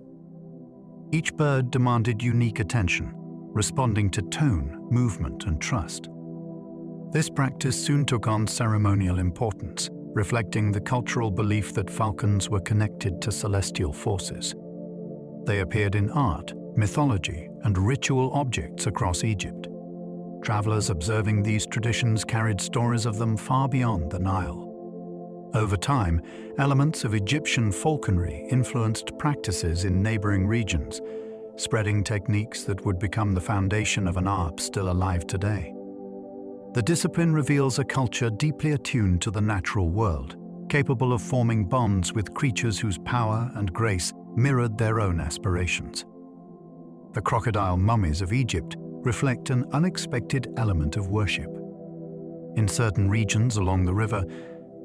Each bird demanded unique attention, responding to tone, movement, and trust. This practice soon took on ceremonial importance, reflecting the cultural belief that falcons were connected to celestial forces. They appeared in art, mythology, and ritual objects across Egypt. Travelers observing these traditions carried stories of them far beyond the Nile. Over time, elements of Egyptian falconry influenced practices in neighboring regions, spreading techniques that would become the foundation of an art still alive today. The discipline reveals a culture deeply attuned to the natural world, capable of forming bonds with creatures whose power and grace mirrored their own aspirations. The crocodile mummies of Egypt reflect an unexpected element of worship. In certain regions along the river,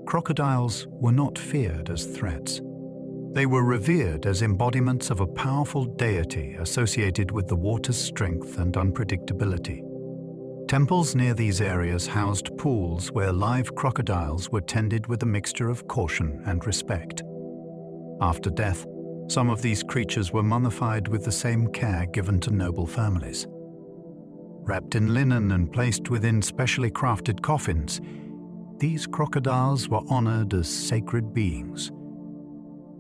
crocodiles were not feared as threats. They were revered as embodiments of a powerful deity associated with the water's strength and unpredictability. Temples near these areas housed pools where live crocodiles were tended with a mixture of caution and respect. After death, some of these creatures were mummified with the same care given to noble families. Wrapped in linen and placed within specially crafted coffins, these crocodiles were honored as sacred beings.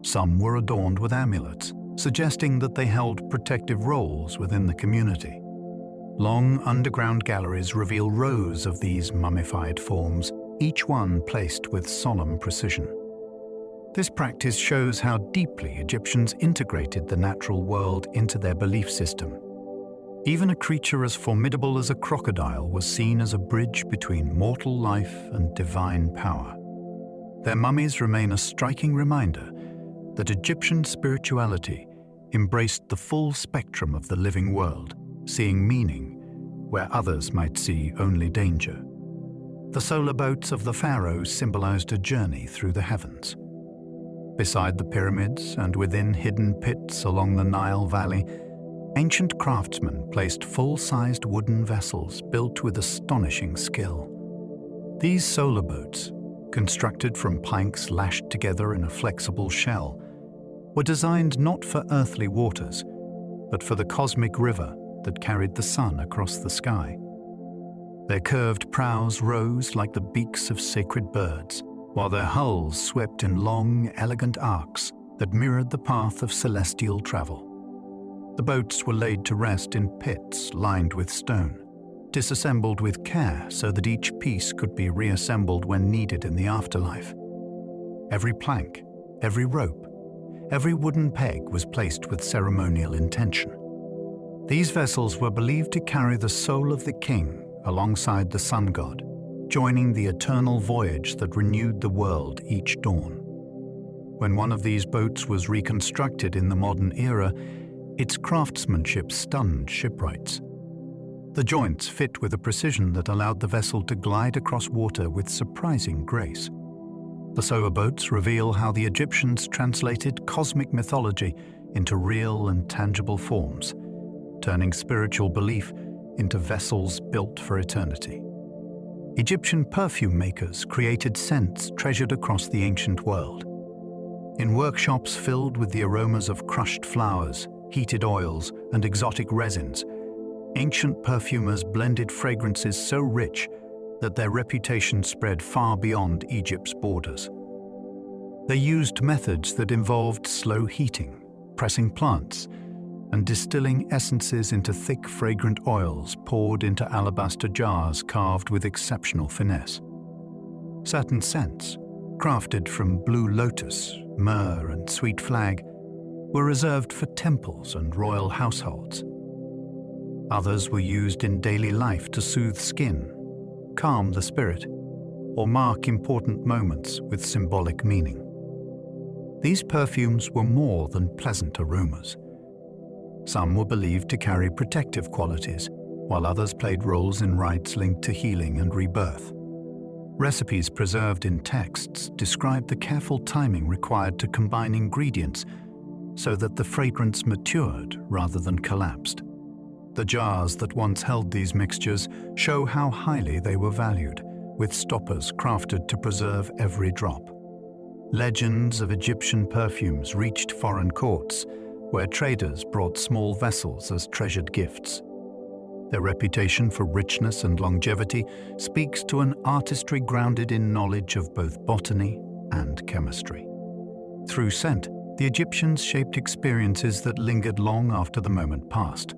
Some were adorned with amulets, suggesting that they held protective roles within the community. Long underground galleries reveal rows of these mummified forms, each one placed with solemn precision. This practice shows how deeply Egyptians integrated the natural world into their belief system. Even a creature as formidable as a crocodile was seen as a bridge between mortal life and divine power. Their mummies remain a striking reminder that Egyptian spirituality embraced the full spectrum of the living world, seeing meaning where others might see only danger. The solar boats of the pharaohs symbolized a journey through the heavens. Beside the pyramids and within hidden pits along the Nile Valley, ancient craftsmen placed full-sized wooden vessels built with astonishing skill. These solar boats, constructed from planks lashed together in a flexible shell, were designed not for earthly waters, but for the cosmic river that carried the sun across the sky. Their curved prows rose like the beaks of sacred birds, while their hulls swept in long, elegant arcs that mirrored the path of celestial travel. The boats were laid to rest in pits lined with stone, disassembled with care so that each piece could be reassembled when needed in the afterlife. Every plank, every rope, every wooden peg was placed with ceremonial intention. These vessels were believed to carry the soul of the king alongside the sun god, joining the eternal voyage that renewed the world each dawn. When one of these boats was reconstructed in the modern era, its craftsmanship stunned shipwrights. The joints fit with a precision that allowed the vessel to glide across water with surprising grace. The solar boats reveal how the Egyptians translated cosmic mythology into real and tangible forms, turning spiritual belief into vessels built for eternity. Egyptian perfume makers created scents treasured across the ancient world. In workshops filled with the aromas of crushed flowers, heated oils, and exotic resins, ancient perfumers blended fragrances so rich that their reputation spread far beyond Egypt's borders. They used methods that involved slow heating, pressing plants, and distilling essences into thick, fragrant oils poured into alabaster jars carved with exceptional finesse. Certain scents, crafted from blue lotus, myrrh, and sweet flag, were reserved for temples and royal households. Others were used in daily life to soothe skin, calm the spirit, or mark important moments with symbolic meaning. These perfumes were more than pleasant aromas. Some were believed to carry protective qualities, while others played roles in rites linked to healing and rebirth. Recipes preserved in texts describe the careful timing required to combine ingredients so that the fragrance matured rather than collapsed. The jars that once held these mixtures show how highly they were valued, with stoppers crafted to preserve every drop. Legends of Egyptian perfumes reached foreign courts, where traders brought small vessels as treasured gifts. Their reputation for richness and longevity speaks to an artistry grounded in knowledge of both botany and chemistry. Through scent, the Egyptians shaped experiences that lingered long after the moment passed.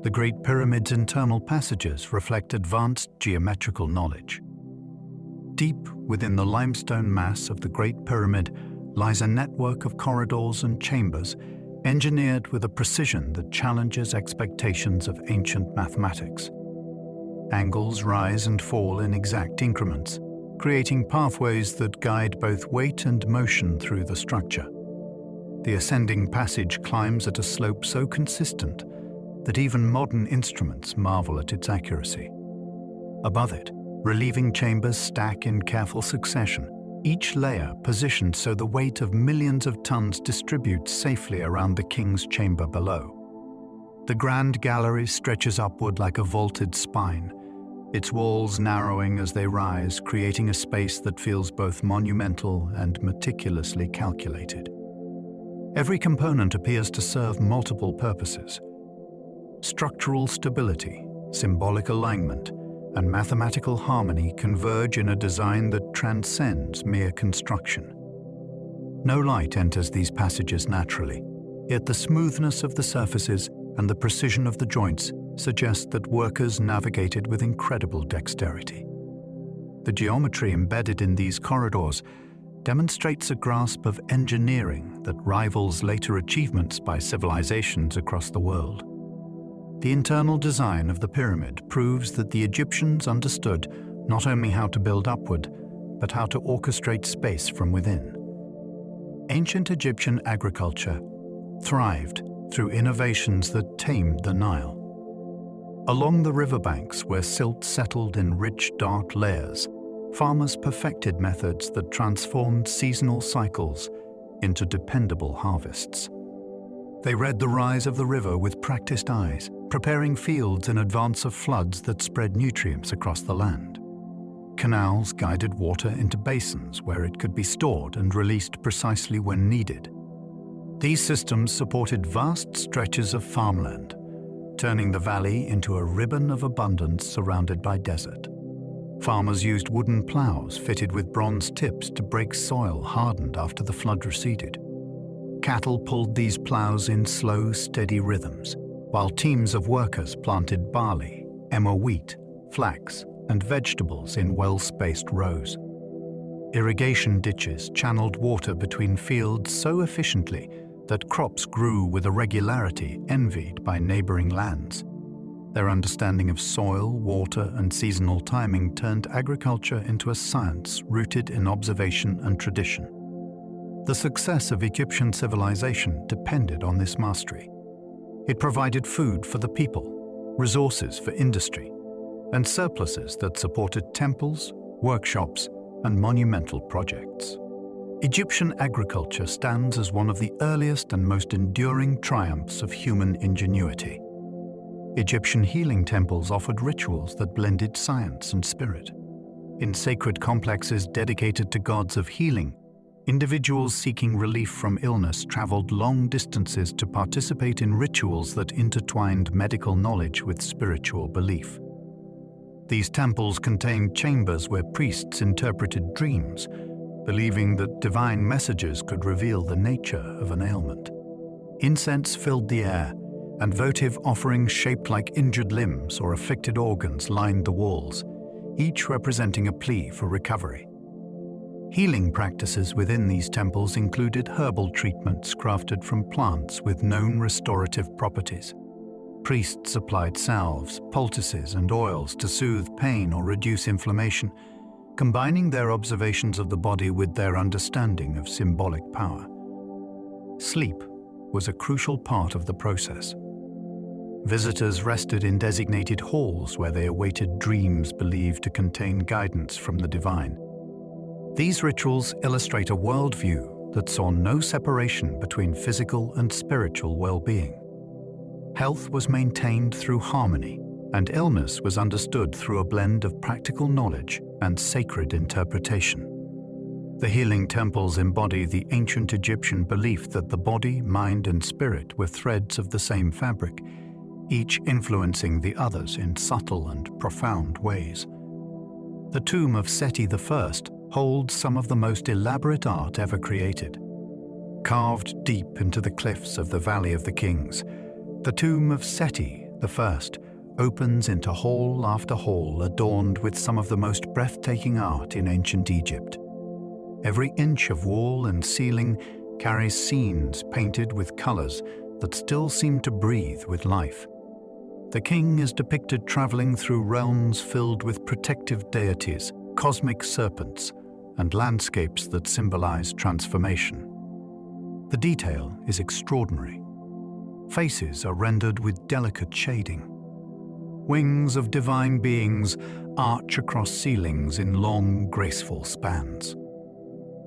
The Great Pyramid's internal passages reflect advanced geometrical knowledge. Deep within the limestone mass of the Great Pyramid lies a network of corridors and chambers engineered with a precision that challenges expectations of ancient mathematics. Angles rise and fall in exact increments, creating pathways that guide both weight and motion through the structure. The ascending passage climbs at a slope so consistent that even modern instruments marvel at its accuracy. Above it, relieving chambers stack in careful succession, each layer positioned so the weight of millions of tons distributes safely around the king's chamber below. The grand gallery stretches upward like a vaulted spine, its walls narrowing as they rise, creating a space that feels both monumental and meticulously calculated. Every component appears to serve multiple purposes. Structural stability, symbolic alignment, and mathematical harmony converge in a design that transcends mere construction. No light enters these passages naturally, yet the smoothness of the surfaces and the precision of the joints suggest that workers navigated with incredible dexterity. The geometry embedded in these corridors demonstrates a grasp of engineering that rivals later achievements by civilizations across the world. The internal design of the pyramid proves that the Egyptians understood not only how to build upward, but how to orchestrate space from within. Ancient Egyptian agriculture thrived through innovations that tamed the Nile. Along the riverbanks where silt settled in rich, dark layers, farmers perfected methods that transformed seasonal cycles into dependable harvests. They read the rise of the river with practiced eyes, preparing fields in advance of floods that spread nutrients across the land. Canals guided water into basins where it could be stored and released precisely when needed. These systems supported vast stretches of farmland, turning the valley into a ribbon of abundance surrounded by desert. Farmers used wooden plows fitted with bronze tips to break soil hardened after the flood receded. Cattle pulled these plows in slow, steady rhythms, while teams of workers planted barley, emmer wheat, flax, and vegetables in well-spaced rows. Irrigation ditches channeled water between fields so efficiently that crops grew with a regularity envied by neighboring lands. Their understanding of soil, water, and seasonal timing turned agriculture into a science rooted in observation and tradition. The success of Egyptian civilization depended on this mastery. It provided food for the people, resources for industry, and surpluses that supported temples, workshops, and monumental projects. Egyptian agriculture stands as one of the earliest and most enduring triumphs of human ingenuity. Egyptian healing temples offered rituals that blended science and spirit. In sacred complexes dedicated to gods of healing, individuals seeking relief from illness traveled long distances to participate in rituals that intertwined medical knowledge with spiritual belief. These temples contained chambers where priests interpreted dreams, believing that divine messages could reveal the nature of an ailment. Incense filled the air, and votive offerings shaped like injured limbs or afflicted organs lined the walls, each representing a plea for recovery. Healing practices within these temples included herbal treatments crafted from plants with known restorative properties. Priests applied salves, poultices, and oils to soothe pain or reduce inflammation, combining their observations of the body with their understanding of symbolic power. Sleep was a crucial part of the process. Visitors rested in designated halls where they awaited dreams believed to contain guidance from the divine. These rituals illustrate a worldview that saw no separation between physical and spiritual well-being. Health was maintained through harmony, and illness was understood through a blend of practical knowledge and sacred interpretation. The healing temples embody the ancient Egyptian belief that the body, mind, and spirit were threads of the same fabric, each influencing the others in subtle and profound ways. The tomb of Seti I holds some of the most elaborate art ever created. Carved deep into the cliffs of the Valley of the Kings, the tomb of Seti I opens into hall after hall adorned with some of the most breathtaking art in ancient Egypt. Every inch of wall and ceiling carries scenes painted with colors that still seem to breathe with life. The king is depicted traveling through realms filled with protective deities, cosmic serpents, and landscapes that symbolize transformation. The detail is extraordinary. Faces are rendered with delicate shading. Wings of divine beings arch across ceilings in long, graceful spans.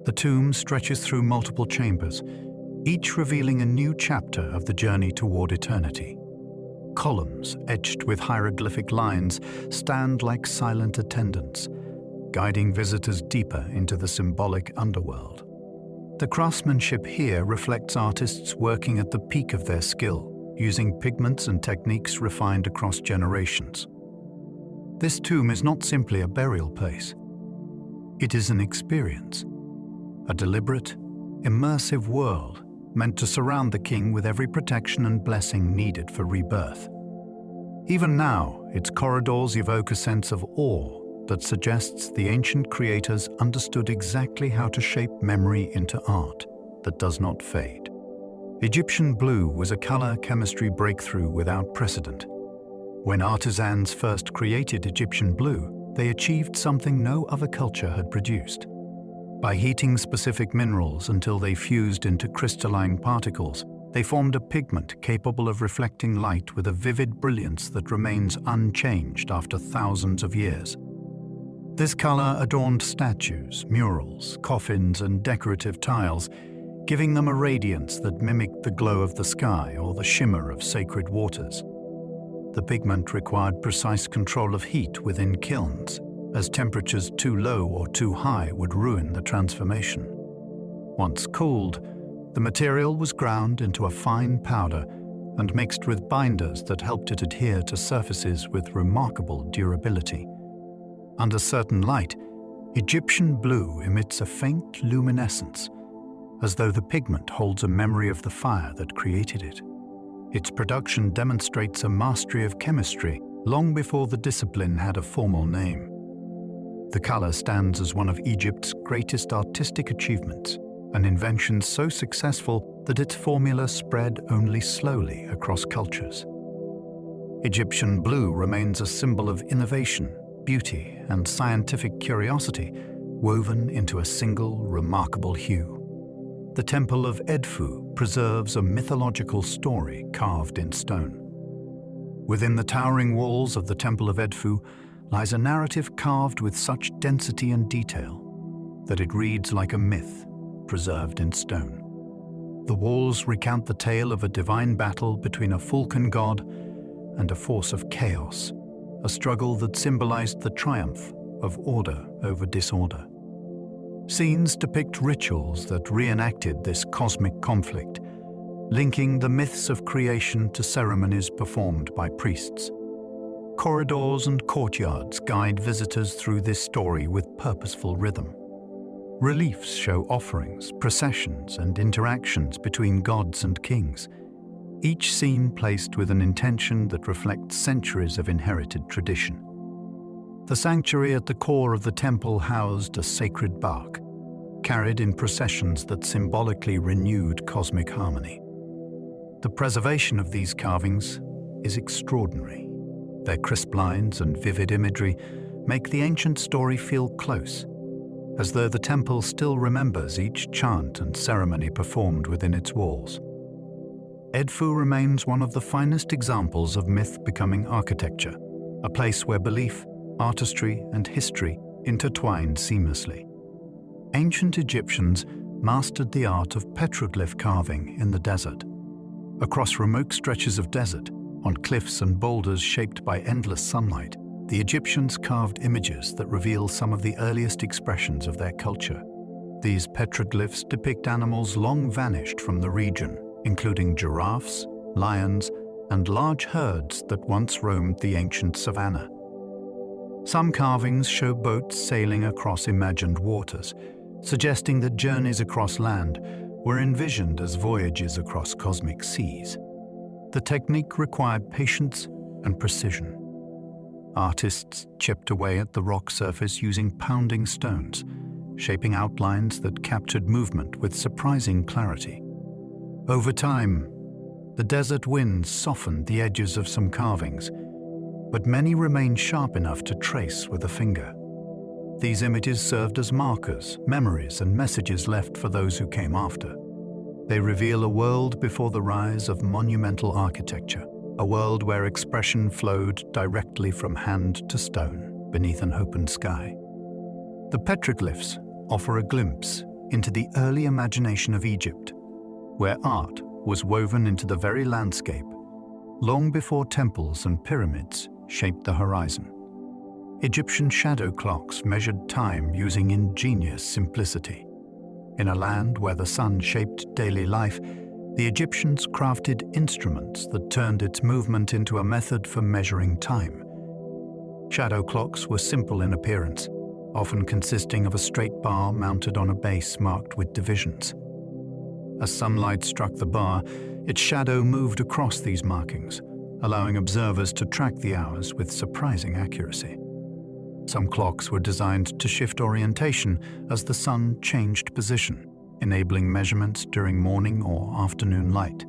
The tomb stretches through multiple chambers, each revealing a new chapter of the journey toward eternity. Columns etched with hieroglyphic lines stand like silent attendants, guiding visitors deeper into the symbolic underworld. The craftsmanship here reflects artists working at the peak of their skill, using pigments and techniques refined across generations. This tomb is not simply a burial place. It is an experience, a deliberate, immersive world meant to surround the king with every protection and blessing needed for rebirth. Even now, its corridors evoke a sense of awe that suggests the ancient creators understood exactly how to shape memory into art that does not fade. Egyptian blue was a color chemistry breakthrough without precedent. When artisans first created Egyptian blue, they achieved something no other culture had produced. By heating specific minerals until they fused into crystalline particles, they formed a pigment capable of reflecting light with a vivid brilliance that remains unchanged after thousands of years. This color adorned statues, murals, coffins, and decorative tiles, giving them a radiance that mimicked the glow of the sky or the shimmer of sacred waters. The pigment required precise control of heat within kilns, as temperatures too low or too high would ruin the transformation. Once cooled, the material was ground into a fine powder and mixed with binders that helped it adhere to surfaces with remarkable durability. Under certain light, Egyptian blue emits a faint luminescence, as though the pigment holds a memory of the fire that created it. Its production demonstrates a mastery of chemistry long before the discipline had a formal name. The color stands as one of Egypt's greatest artistic achievements, an invention so successful that its formula spread only slowly across cultures. Egyptian blue remains a symbol of innovation, beauty, and scientific curiosity, woven into a single, remarkable hue. The Temple of Edfu preserves a mythological story carved in stone. Within the towering walls of the Temple of Edfu lies a narrative carved with such density and detail that it reads like a myth preserved in stone. The walls recount the tale of a divine battle between a falcon god and a force of chaos, a struggle that symbolized the triumph of order over disorder. Scenes depict rituals that reenacted this cosmic conflict, linking the myths of creation to ceremonies performed by priests. Corridors and courtyards guide visitors through this story with purposeful rhythm. Reliefs show offerings, processions, and interactions between gods and kings, each scene placed with an intention that reflects centuries of inherited tradition. The sanctuary at the core of the temple housed a sacred bark, carried in processions that symbolically renewed cosmic harmony. The preservation of these carvings is extraordinary. Their crisp lines and vivid imagery make the ancient story feel close, as though the temple still remembers each chant and ceremony performed within its walls. Edfu remains one of the finest examples of myth becoming architecture, a place where belief, artistry, and history intertwined seamlessly. Ancient Egyptians mastered the art of petroglyph carving in the desert. Across remote stretches of desert, on cliffs and boulders shaped by endless sunlight, the Egyptians carved images that reveal some of the earliest expressions of their culture. These petroglyphs depict animals long vanished from the region, including giraffes, lions, and large herds that once roamed the ancient savanna. Some carvings show boats sailing across imagined waters, suggesting that journeys across land were envisioned as voyages across cosmic seas. The technique required patience and precision. Artists chipped away at the rock surface using pounding stones, shaping outlines that captured movement with surprising clarity. Over time, the desert winds softened the edges of some carvings, but many remained sharp enough to trace with a finger. These images served as markers, memories, and messages left for those who came after. They reveal a world before the rise of monumental architecture, a world where expression flowed directly from hand to stone beneath an open sky. The petroglyphs offer a glimpse into the early imagination of Egypt, where art was woven into the very landscape, long before temples and pyramids shaped the horizon. Egyptian shadow clocks measured time using ingenious simplicity. In a land where the sun shaped daily life, the Egyptians crafted instruments that turned its movement into a method for measuring time. Shadow clocks were simple in appearance, often consisting of a straight bar mounted on a base marked with divisions. As sunlight struck the bar, its shadow moved across these markings, allowing observers to track the hours with surprising accuracy. Some clocks were designed to shift orientation as the sun changed position, enabling measurements during morning or afternoon light.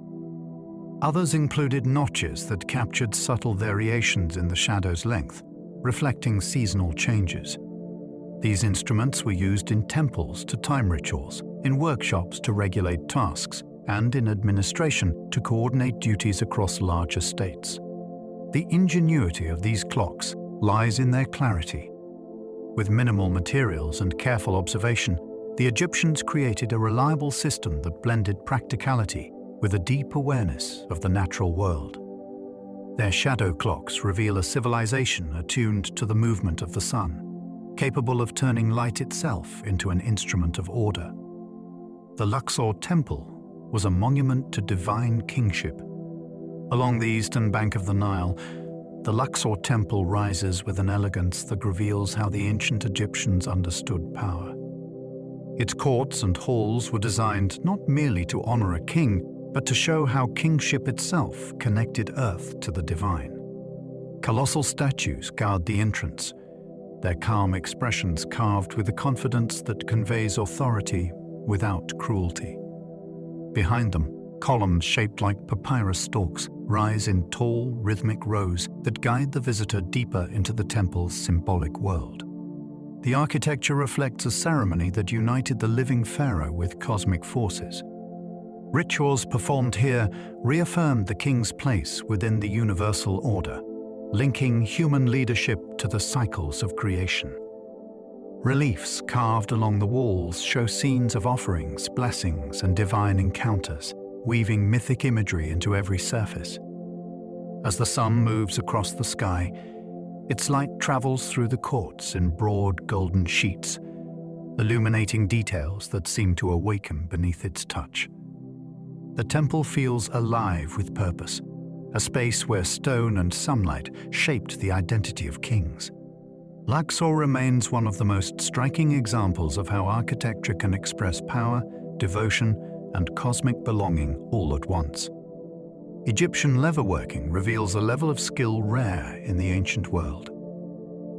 Others included notches that captured subtle variations in the shadow's length, reflecting seasonal changes. These instruments were used in temples to time rituals, in workshops to regulate tasks, and in administration to coordinate duties across large estates. The ingenuity of these clocks lies in their clarity. With minimal materials and careful observation, the Egyptians created a reliable system that blended practicality with a deep awareness of the natural world. Their shadow clocks reveal a civilization attuned to the movement of the sun, capable of turning light itself into an instrument of order. The Luxor Temple was a monument to divine kingship. Along the eastern bank of the Nile, the Luxor Temple rises with an elegance that reveals how the ancient Egyptians understood power. Its courts and halls were designed not merely to honor a king, but to show how kingship itself connected earth to the divine. Colossal statues guard the entrance, their calm expressions carved with a confidence that conveys authority without cruelty. Behind them, columns shaped like papyrus stalks rise in tall, rhythmic rows that guide the visitor deeper into the temple's symbolic world. The architecture reflects a ceremony that united the living pharaoh with cosmic forces. Rituals performed here reaffirmed the king's place within the universal order, linking human leadership to the cycles of creation. Reliefs carved along the walls show scenes of offerings, blessings, and divine encounters, weaving mythic imagery into every surface. As the sun moves across the sky, its light travels through the courts in broad golden sheets, illuminating details that seem to awaken beneath its touch. The temple feels alive with purpose, a space where stone and sunlight shaped the identity of kings. Luxor remains one of the most striking examples of how architecture can express power, devotion, and cosmic belonging all at once. Egyptian leatherworking reveals a level of skill rare in the ancient world.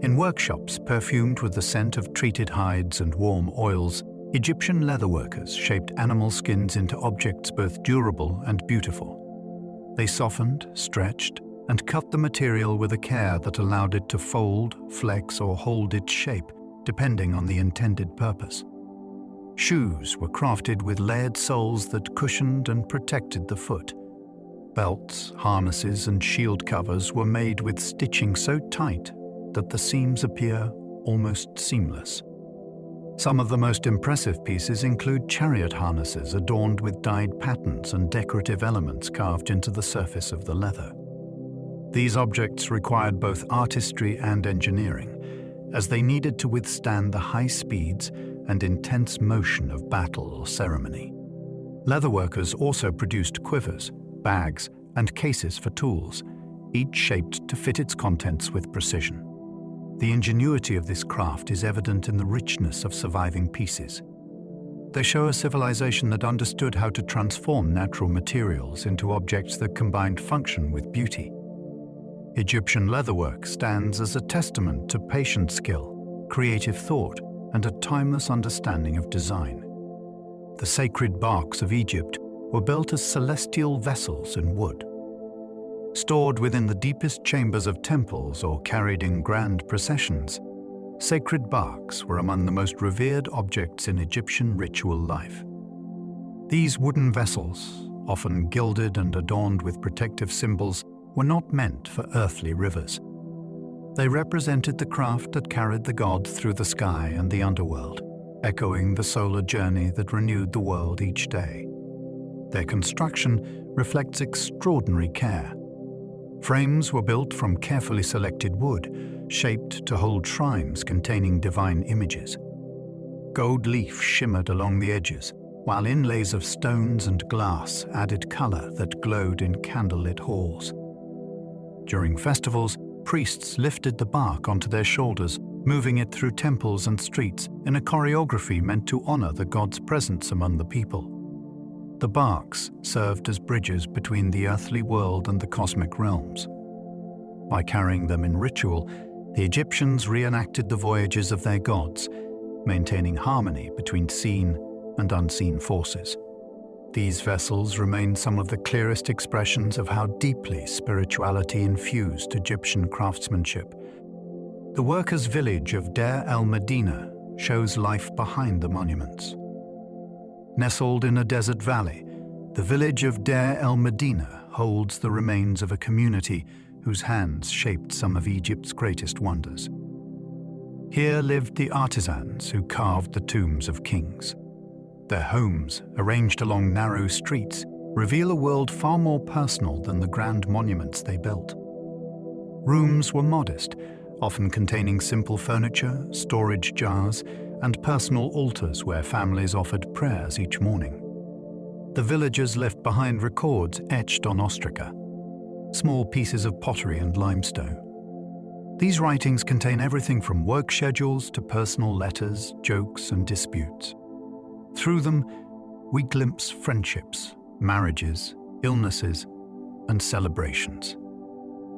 In workshops perfumed with the scent of treated hides and warm oils, Egyptian leatherworkers shaped animal skins into objects both durable and beautiful. They softened, stretched, and cut the material with a care that allowed it to fold, flex, or hold its shape, depending on the intended purpose. Shoes were crafted with layered soles that cushioned and protected the foot. Belts, harnesses, and shield covers were made with stitching so tight that the seams appear almost seamless. Some of the most impressive pieces include chariot harnesses adorned with dyed patterns and decorative elements carved into the surface of the leather. These objects required both artistry and engineering, as they needed to withstand the high speeds and intense motion of battle or ceremony. Leatherworkers also produced quivers, bags, and cases for tools, each shaped to fit its contents with precision. The ingenuity of this craft is evident in the richness of surviving pieces. They show a civilization that understood how to transform natural materials into objects that combined function with beauty. Egyptian leatherwork stands as a testament to patient skill, creative thought, and a timeless understanding of design. The sacred barks of Egypt were built as celestial vessels in wood. Stored within the deepest chambers of temples or carried in grand processions, sacred barks were among the most revered objects in Egyptian ritual life. These wooden vessels, often gilded and adorned with protective symbols, were not meant for earthly rivers. They represented the craft that carried the god through the sky and the underworld, echoing the solar journey that renewed the world each day. Their construction reflects extraordinary care. Frames were built from carefully selected wood, shaped to hold shrines containing divine images. Gold leaf shimmered along the edges, while inlays of stones and glass added color that glowed in candlelit halls. During festivals, priests lifted the bark onto their shoulders, moving it through temples and streets in a choreography meant to honor the god's presence among the people. The barks served as bridges between the earthly world and the cosmic realms. By carrying them in ritual, the Egyptians reenacted the voyages of their gods, maintaining harmony between seen and unseen forces. These vessels remain some of the clearest expressions of how deeply spirituality infused Egyptian craftsmanship. The workers' village of Deir el-Medina shows life behind the monuments. Nestled in a desert valley, the village of Deir el-Medina holds the remains of a community whose hands shaped some of Egypt's greatest wonders. Here lived the artisans who carved the tombs of kings. Their homes, arranged along narrow streets, reveal a world far more personal than the grand monuments they built. Rooms were modest, often containing simple furniture, storage jars, and personal altars where families offered prayers each morning. The villagers left behind records etched on ostraca, small pieces of pottery and limestone. These writings contain everything from work schedules to personal letters, jokes, and disputes. Through them, we glimpse friendships, marriages, illnesses, and celebrations.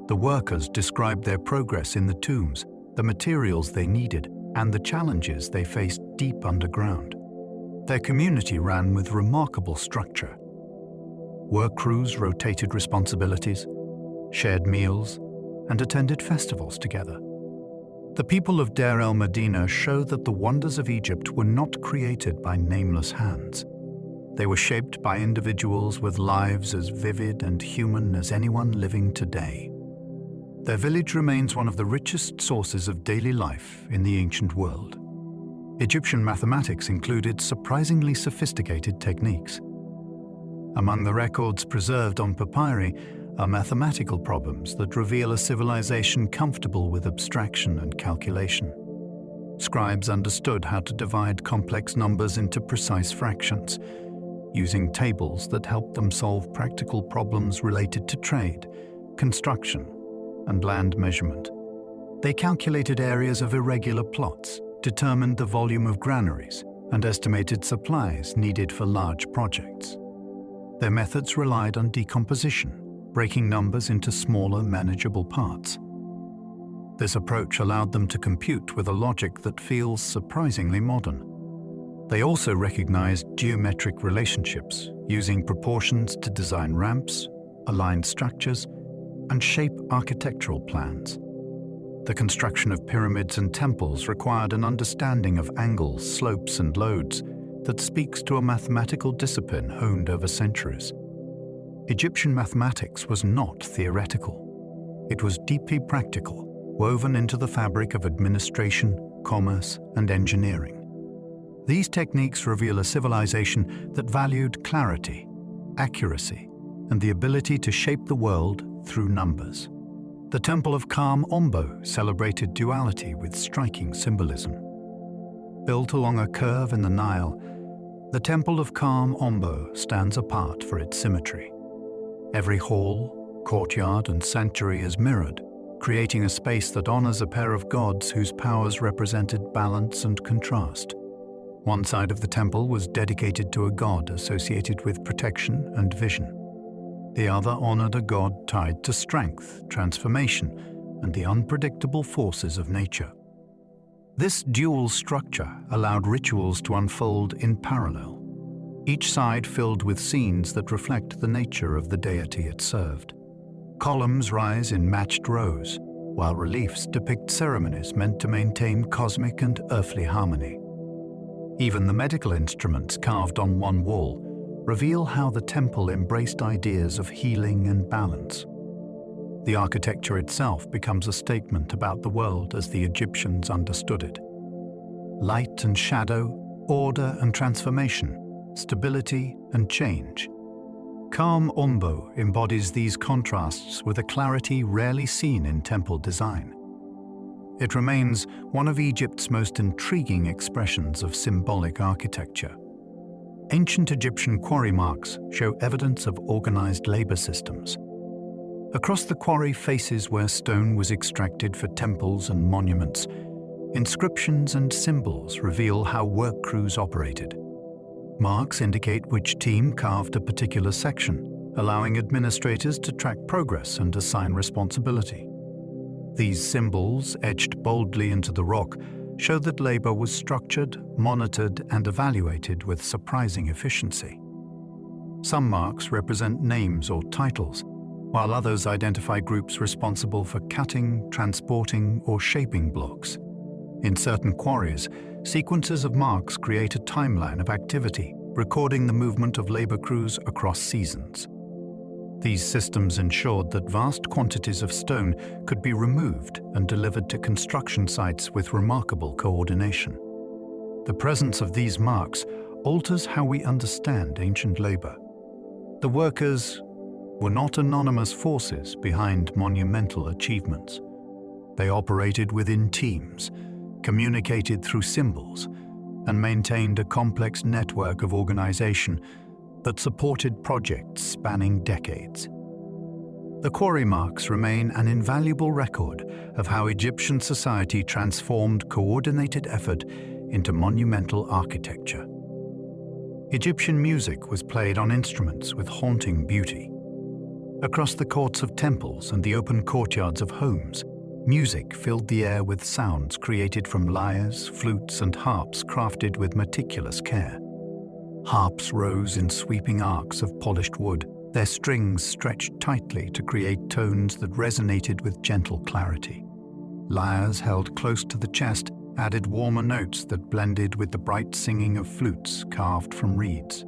The workers described their progress in the tombs, the materials they needed, and the challenges they faced deep underground. Their community ran with remarkable structure. Work crews rotated responsibilities, shared meals, and attended festivals together. The people of Deir el-Medina show that the wonders of Egypt were not created by nameless hands. They were shaped by individuals with lives as vivid and human as anyone living today. Their village remains one of the richest sources of daily life in the ancient world. Egyptian mathematics included surprisingly sophisticated techniques. Among the records preserved on papyri are mathematical problems that reveal a civilization comfortable with abstraction and calculation. Scribes understood how to divide complex numbers into precise fractions, using tables that helped them solve practical problems related to trade, construction, and land measurement. They calculated areas of irregular plots, determined the volume of granaries, and estimated supplies needed for large projects. Their methods relied on decomposition, breaking numbers into smaller, manageable parts. This approach allowed them to compute with a logic that feels surprisingly modern. They also recognized geometric relationships, using proportions to design ramps, align structures, and shape architectural plans. The construction of pyramids and temples required an understanding of angles, slopes, and loads that speaks to a mathematical discipline honed over centuries. Egyptian mathematics was not theoretical. It was deeply practical, woven into the fabric of administration, commerce, and engineering. These techniques reveal a civilization that valued clarity, accuracy, and the ability to shape the world through numbers. The Temple of Ombo celebrated duality with striking symbolism. Built along a curve in the Nile, the Temple of Ombo stands apart for its symmetry. Every hall, courtyard, and sanctuary is mirrored, creating a space that honors a pair of gods whose powers represented balance and contrast. One side of the temple was dedicated to a god associated with protection and vision. The other honored a god tied to strength, transformation, and the unpredictable forces of nature. This dual structure allowed rituals to unfold in parallel, each side filled with scenes that reflect the nature of the deity it served. Columns rise in matched rows, while reliefs depict ceremonies meant to maintain cosmic and earthly harmony. Even the medical instruments carved on one wall reveal how the temple embraced ideas of healing and balance. The architecture itself becomes a statement about the world as the Egyptians understood it. Light and shadow, order and transformation, stability and change. Calm Ombo embodies these contrasts with a clarity rarely seen in temple design. It remains one of Egypt's most intriguing expressions of symbolic architecture. Ancient Egyptian quarry marks show evidence of organized labor systems. Across the quarry faces where stone was extracted for temples and monuments, inscriptions and symbols reveal how work crews operated. Marks indicate which team carved a particular section, allowing administrators to track progress and assign responsibility. These symbols, etched boldly into the rock, show that labor was structured, monitored, and evaluated with surprising efficiency. Some marks represent names or titles, while others identify groups responsible for cutting, transporting, or shaping blocks. In certain quarries, sequences of marks create a timeline of activity, recording the movement of labor crews across seasons. These systems ensured that vast quantities of stone could be removed and delivered to construction sites with remarkable coordination. The presence of these marks alters how we understand ancient labor. The workers were not anonymous forces behind monumental achievements. They operated within teams, communicated through symbols, and maintained a complex network of organization that supported projects spanning decades. The quarry marks remain an invaluable record of how Egyptian society transformed coordinated effort into monumental architecture. Egyptian music was played on instruments with haunting beauty. Across the courts of temples and the open courtyards of homes, music filled the air with sounds created from lyres, flutes, and harps crafted with meticulous care. Harps rose in sweeping arcs of polished wood, their strings stretched tightly to create tones that resonated with gentle clarity. Lyres held close to the chest added warmer notes that blended with the bright singing of flutes carved from reeds.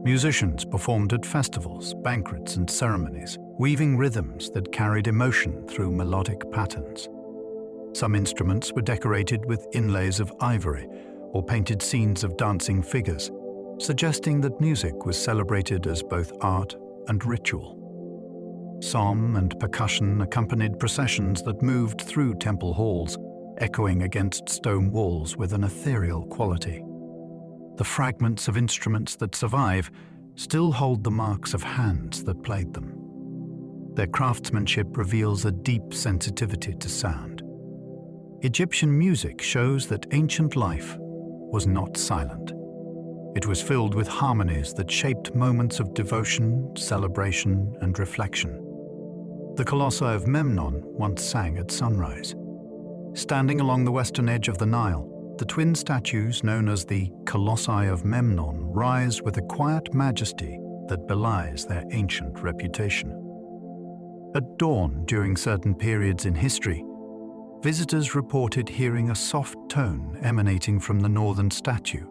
Musicians performed at festivals, banquets, and ceremonies, weaving rhythms that carried emotion through melodic patterns. Some instruments were decorated with inlays of ivory or painted scenes of dancing figures, suggesting that music was celebrated as both art and ritual. Psalm and percussion accompanied processions that moved through temple halls, echoing against stone walls with an ethereal quality. The fragments of instruments that survive still hold the marks of hands that played them. Their craftsmanship reveals a deep sensitivity to sound. Egyptian music shows that ancient life was not silent. It was filled with harmonies that shaped moments of devotion, celebration, and reflection. The Colossi of Memnon once sang at sunrise. Standing along the western edge of the Nile, the twin statues known as the Colossi of Memnon rise with a quiet majesty that belies their ancient reputation. At dawn during certain periods in history, visitors reported hearing a soft tone emanating from the northern statue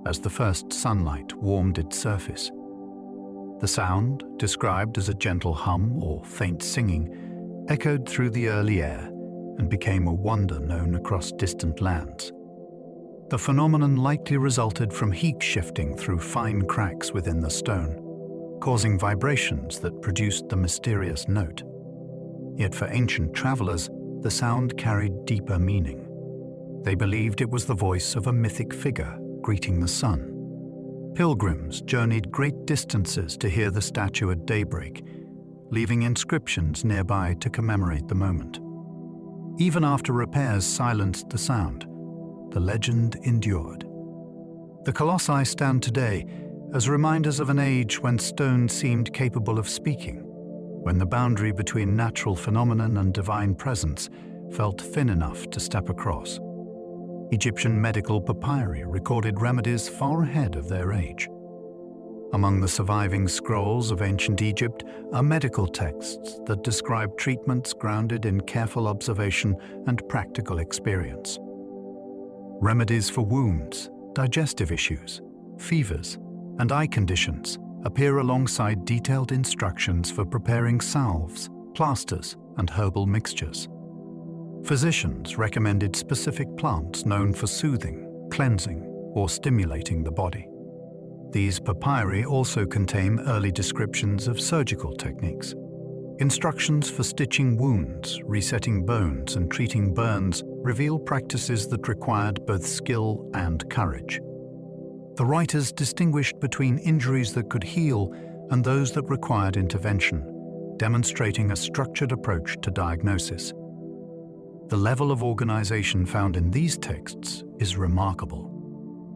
as the first sunlight warmed its surface. The sound, described as a gentle hum or faint singing, echoed through the early air and became a wonder known across distant lands. The phenomenon likely resulted from heat shifting through fine cracks within the stone, causing vibrations that produced the mysterious note. Yet for ancient travelers, the sound carried deeper meaning. They believed it was the voice of a mythic figure greeting the sun. Pilgrims journeyed great distances to hear the statue at daybreak, leaving inscriptions nearby to commemorate the moment. Even after repairs silenced the sound, the legend endured. The colossi stand today as reminders of an age when stone seemed capable of speaking, when the boundary between natural phenomenon and divine presence felt thin enough to step across. Egyptian medical papyri recorded remedies far ahead of their age. Among the surviving scrolls of ancient Egypt are medical texts that describe treatments grounded in careful observation and practical experience. Remedies for wounds, digestive issues, fevers, and eye conditions appear alongside detailed instructions for preparing salves, plasters, and herbal mixtures. Physicians recommended specific plants known for soothing, cleansing, or stimulating the body. These papyri also contain early descriptions of surgical techniques. Instructions for stitching wounds, resetting bones, and treating burns reveal practices that required both skill and courage. The writers distinguished between injuries that could heal and those that required intervention, demonstrating a structured approach to diagnosis. The level of organization found in these texts is remarkable.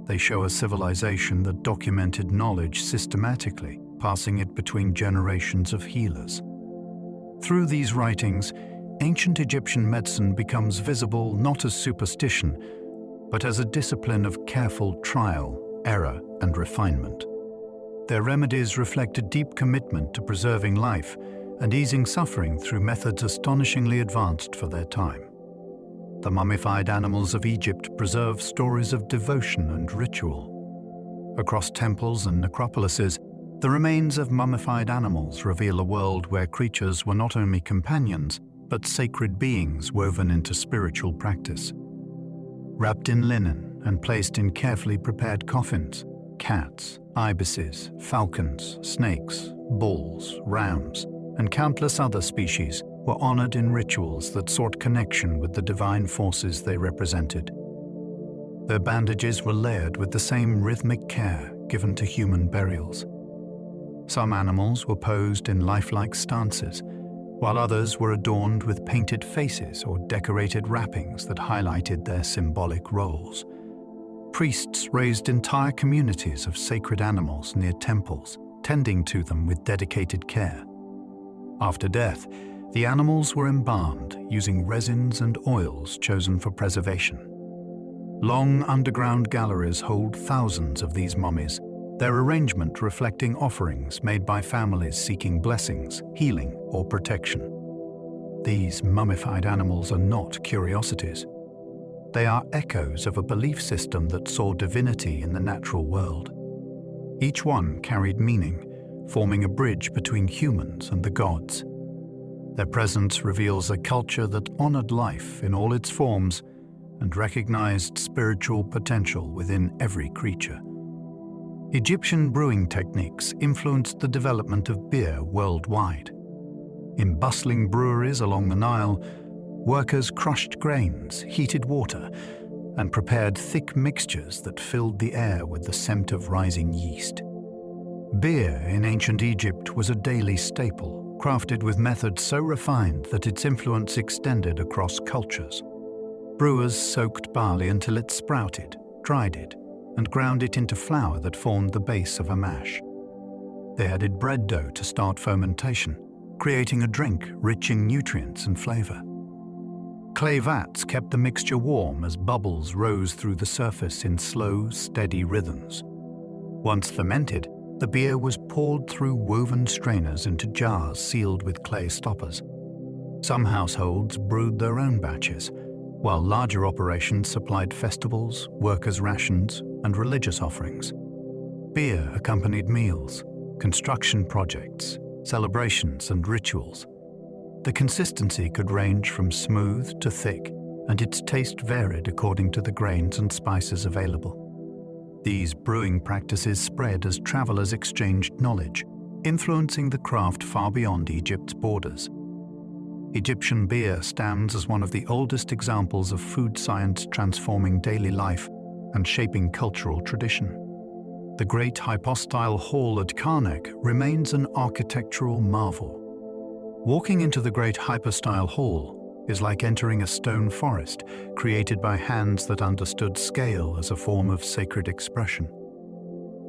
They show a civilization that documented knowledge systematically, passing it between generations of healers. Through these writings, ancient Egyptian medicine becomes visible not as superstition, but as a discipline of careful trial, error, and refinement. Their remedies reflect a deep commitment to preserving life and easing suffering through methods astonishingly advanced for their time. The mummified animals of Egypt preserve stories of devotion and ritual. Across temples and necropolises, the remains of mummified animals reveal a world where creatures were not only companions, but sacred beings woven into spiritual practice. Wrapped in linen and placed in carefully prepared coffins, cats, ibises, falcons, snakes, bulls, rams, and countless other species were honored in rituals that sought connection with the divine forces they represented. Their bandages were layered with the same rhythmic care given to human burials. Some animals were posed in lifelike stances, while others were adorned with painted faces or decorated wrappings that highlighted their symbolic roles. Priests raised entire communities of sacred animals near temples, tending to them with dedicated care. After death, the animals were embalmed using resins and oils chosen for preservation. Long underground galleries hold thousands of these mummies, their arrangement reflecting offerings made by families seeking blessings, healing, or protection. These mummified animals are not curiosities. They are echoes of a belief system that saw divinity in the natural world. Each one carried meaning, forming a bridge between humans and the gods. Their presence reveals a culture that honored life in all its forms and recognized spiritual potential within every creature. Egyptian brewing techniques influenced the development of beer worldwide. In bustling breweries along the Nile, workers crushed grains, heated water, and prepared thick mixtures that filled the air with the scent of rising yeast. Beer in ancient Egypt was a daily staple, crafted with methods so refined that its influence extended across cultures. Brewers soaked barley until it sprouted, dried it, and ground it into flour that formed the base of a mash. They added bread dough to start fermentation, creating a drink rich in nutrients and flavor. Clay vats kept the mixture warm as bubbles rose through the surface in slow, steady rhythms. Once fermented, the beer was poured through woven strainers into jars sealed with clay stoppers. Some households brewed their own batches, while larger operations supplied festivals, workers' rations, and religious offerings. Beer accompanied meals, construction projects, celebrations, and rituals. The consistency could range from smooth to thick, and its taste varied according to the grains and spices available. These brewing practices spread as travelers exchanged knowledge, influencing the craft far beyond Egypt's borders. Egyptian beer stands as one of the oldest examples of food science transforming daily life and shaping cultural tradition. The great hypostyle hall at Karnak remains an architectural marvel. Walking into the great hypostyle hall is like entering a stone forest created by hands that understood scale as a form of sacred expression.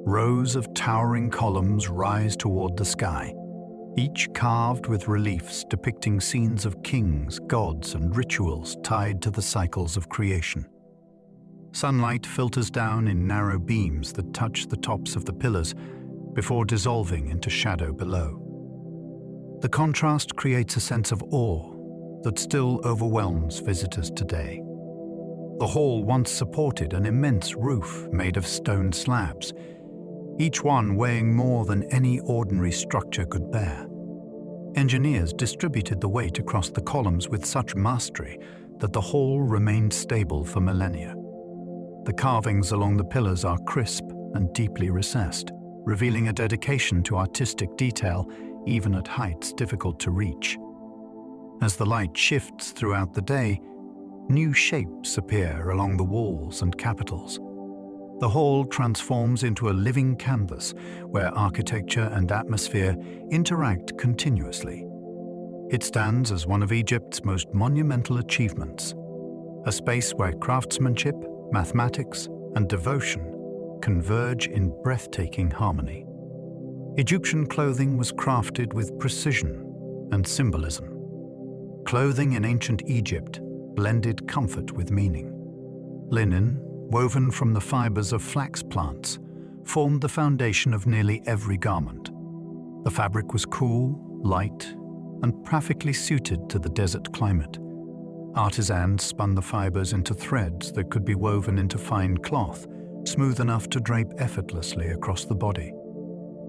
Rows of towering columns rise toward the sky, each carved with reliefs depicting scenes of kings, gods, and rituals tied to the cycles of creation. Sunlight filters down in narrow beams that touch the tops of the pillars before dissolving into shadow below. The contrast creates a sense of awe that still overwhelms visitors today. The hall once supported an immense roof made of stone slabs, each one weighing more than any ordinary structure could bear. Engineers distributed the weight across the columns with such mastery that the hall remained stable for millennia. The carvings along the pillars are crisp and deeply recessed, revealing a dedication to artistic detail even at heights difficult to reach. As the light shifts throughout the day, new shapes appear along the walls and capitals. The hall transforms into a living canvas where architecture and atmosphere interact continuously. It stands as one of Egypt's most monumental achievements, a space where craftsmanship, mathematics, and devotion converge in breathtaking harmony. Egyptian clothing was crafted with precision and symbolism. Clothing in ancient Egypt blended comfort with meaning. Linen, woven from the fibers of flax plants, formed the foundation of nearly every garment. The fabric was cool, light, and perfectly suited to the desert climate. Artisans spun the fibers into threads that could be woven into fine cloth, smooth enough to drape effortlessly across the body.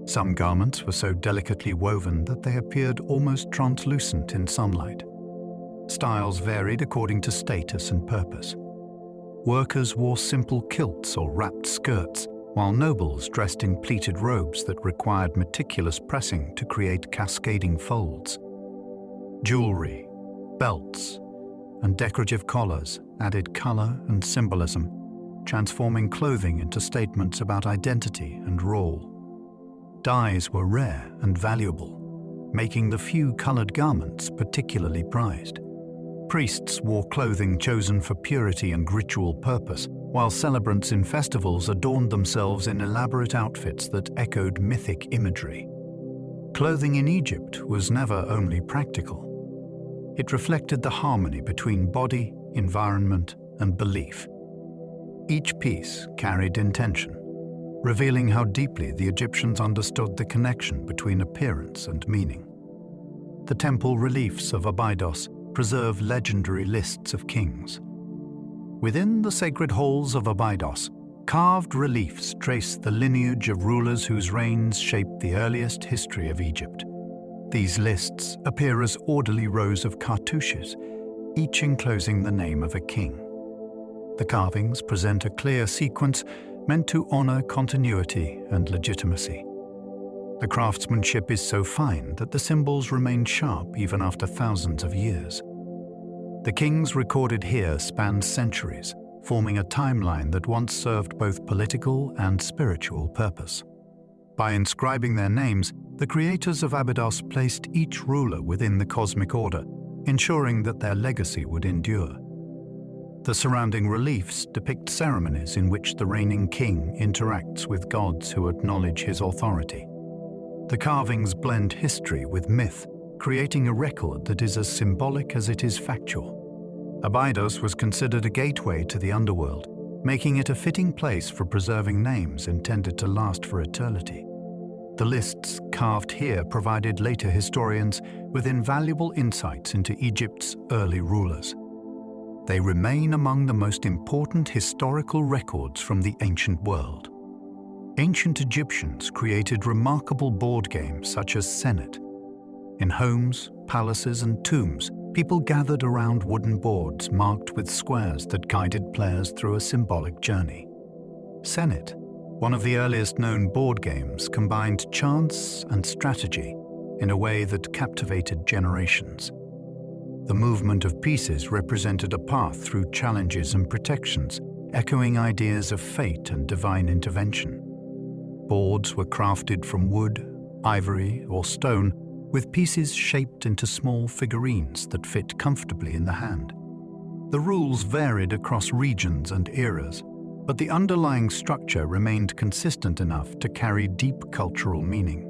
Some garments were so delicately woven that they appeared almost translucent in sunlight. Styles varied according to status and purpose. Workers wore simple kilts or wrapped skirts, while nobles dressed in pleated robes that required meticulous pressing to create cascading folds. Jewelry, belts, and decorative collars added color and symbolism, transforming clothing into statements about identity and role. Dyes were rare and valuable, making the few colored garments particularly prized. Priests wore clothing chosen for purity and ritual purpose, while celebrants in festivals adorned themselves in elaborate outfits that echoed mythic imagery. Clothing in Egypt was never only practical. It reflected the harmony between body, environment, and belief. Each piece carried intention, revealing how deeply the Egyptians understood the connection between appearance and meaning. The temple reliefs of Abydos preserve legendary lists of kings. Within the sacred halls of Abydos, carved reliefs trace the lineage of rulers whose reigns shaped the earliest history of Egypt. These lists appear as orderly rows of cartouches, each enclosing the name of a king. The carvings present a clear sequence meant to honor continuity and legitimacy. The craftsmanship is so fine that the symbols remain sharp even after thousands of years. The kings recorded here span centuries, forming a timeline that once served both political and spiritual purpose. By inscribing their names, the creators of Abydos placed each ruler within the cosmic order, ensuring that their legacy would endure. The surrounding reliefs depict ceremonies in which the reigning king interacts with gods who acknowledge his authority. The carvings blend history with myth, creating a record that is as symbolic as it is factual. Abydos was considered a gateway to the underworld, making it a fitting place for preserving names intended to last for eternity. The lists carved here provided later historians with invaluable insights into Egypt's early rulers. They remain among the most important historical records from the ancient world. Ancient Egyptians created remarkable board games such as Senet. In homes, palaces, and tombs, people gathered around wooden boards marked with squares that guided players through a symbolic journey. Senet, one of the earliest known board games, combined chance and strategy in a way that captivated generations. The movement of pieces represented a path through challenges and protections, echoing ideas of fate and divine intervention. Boards were crafted from wood, ivory, or stone, with pieces shaped into small figurines that fit comfortably in the hand. The rules varied across regions and eras, but the underlying structure remained consistent enough to carry deep cultural meaning.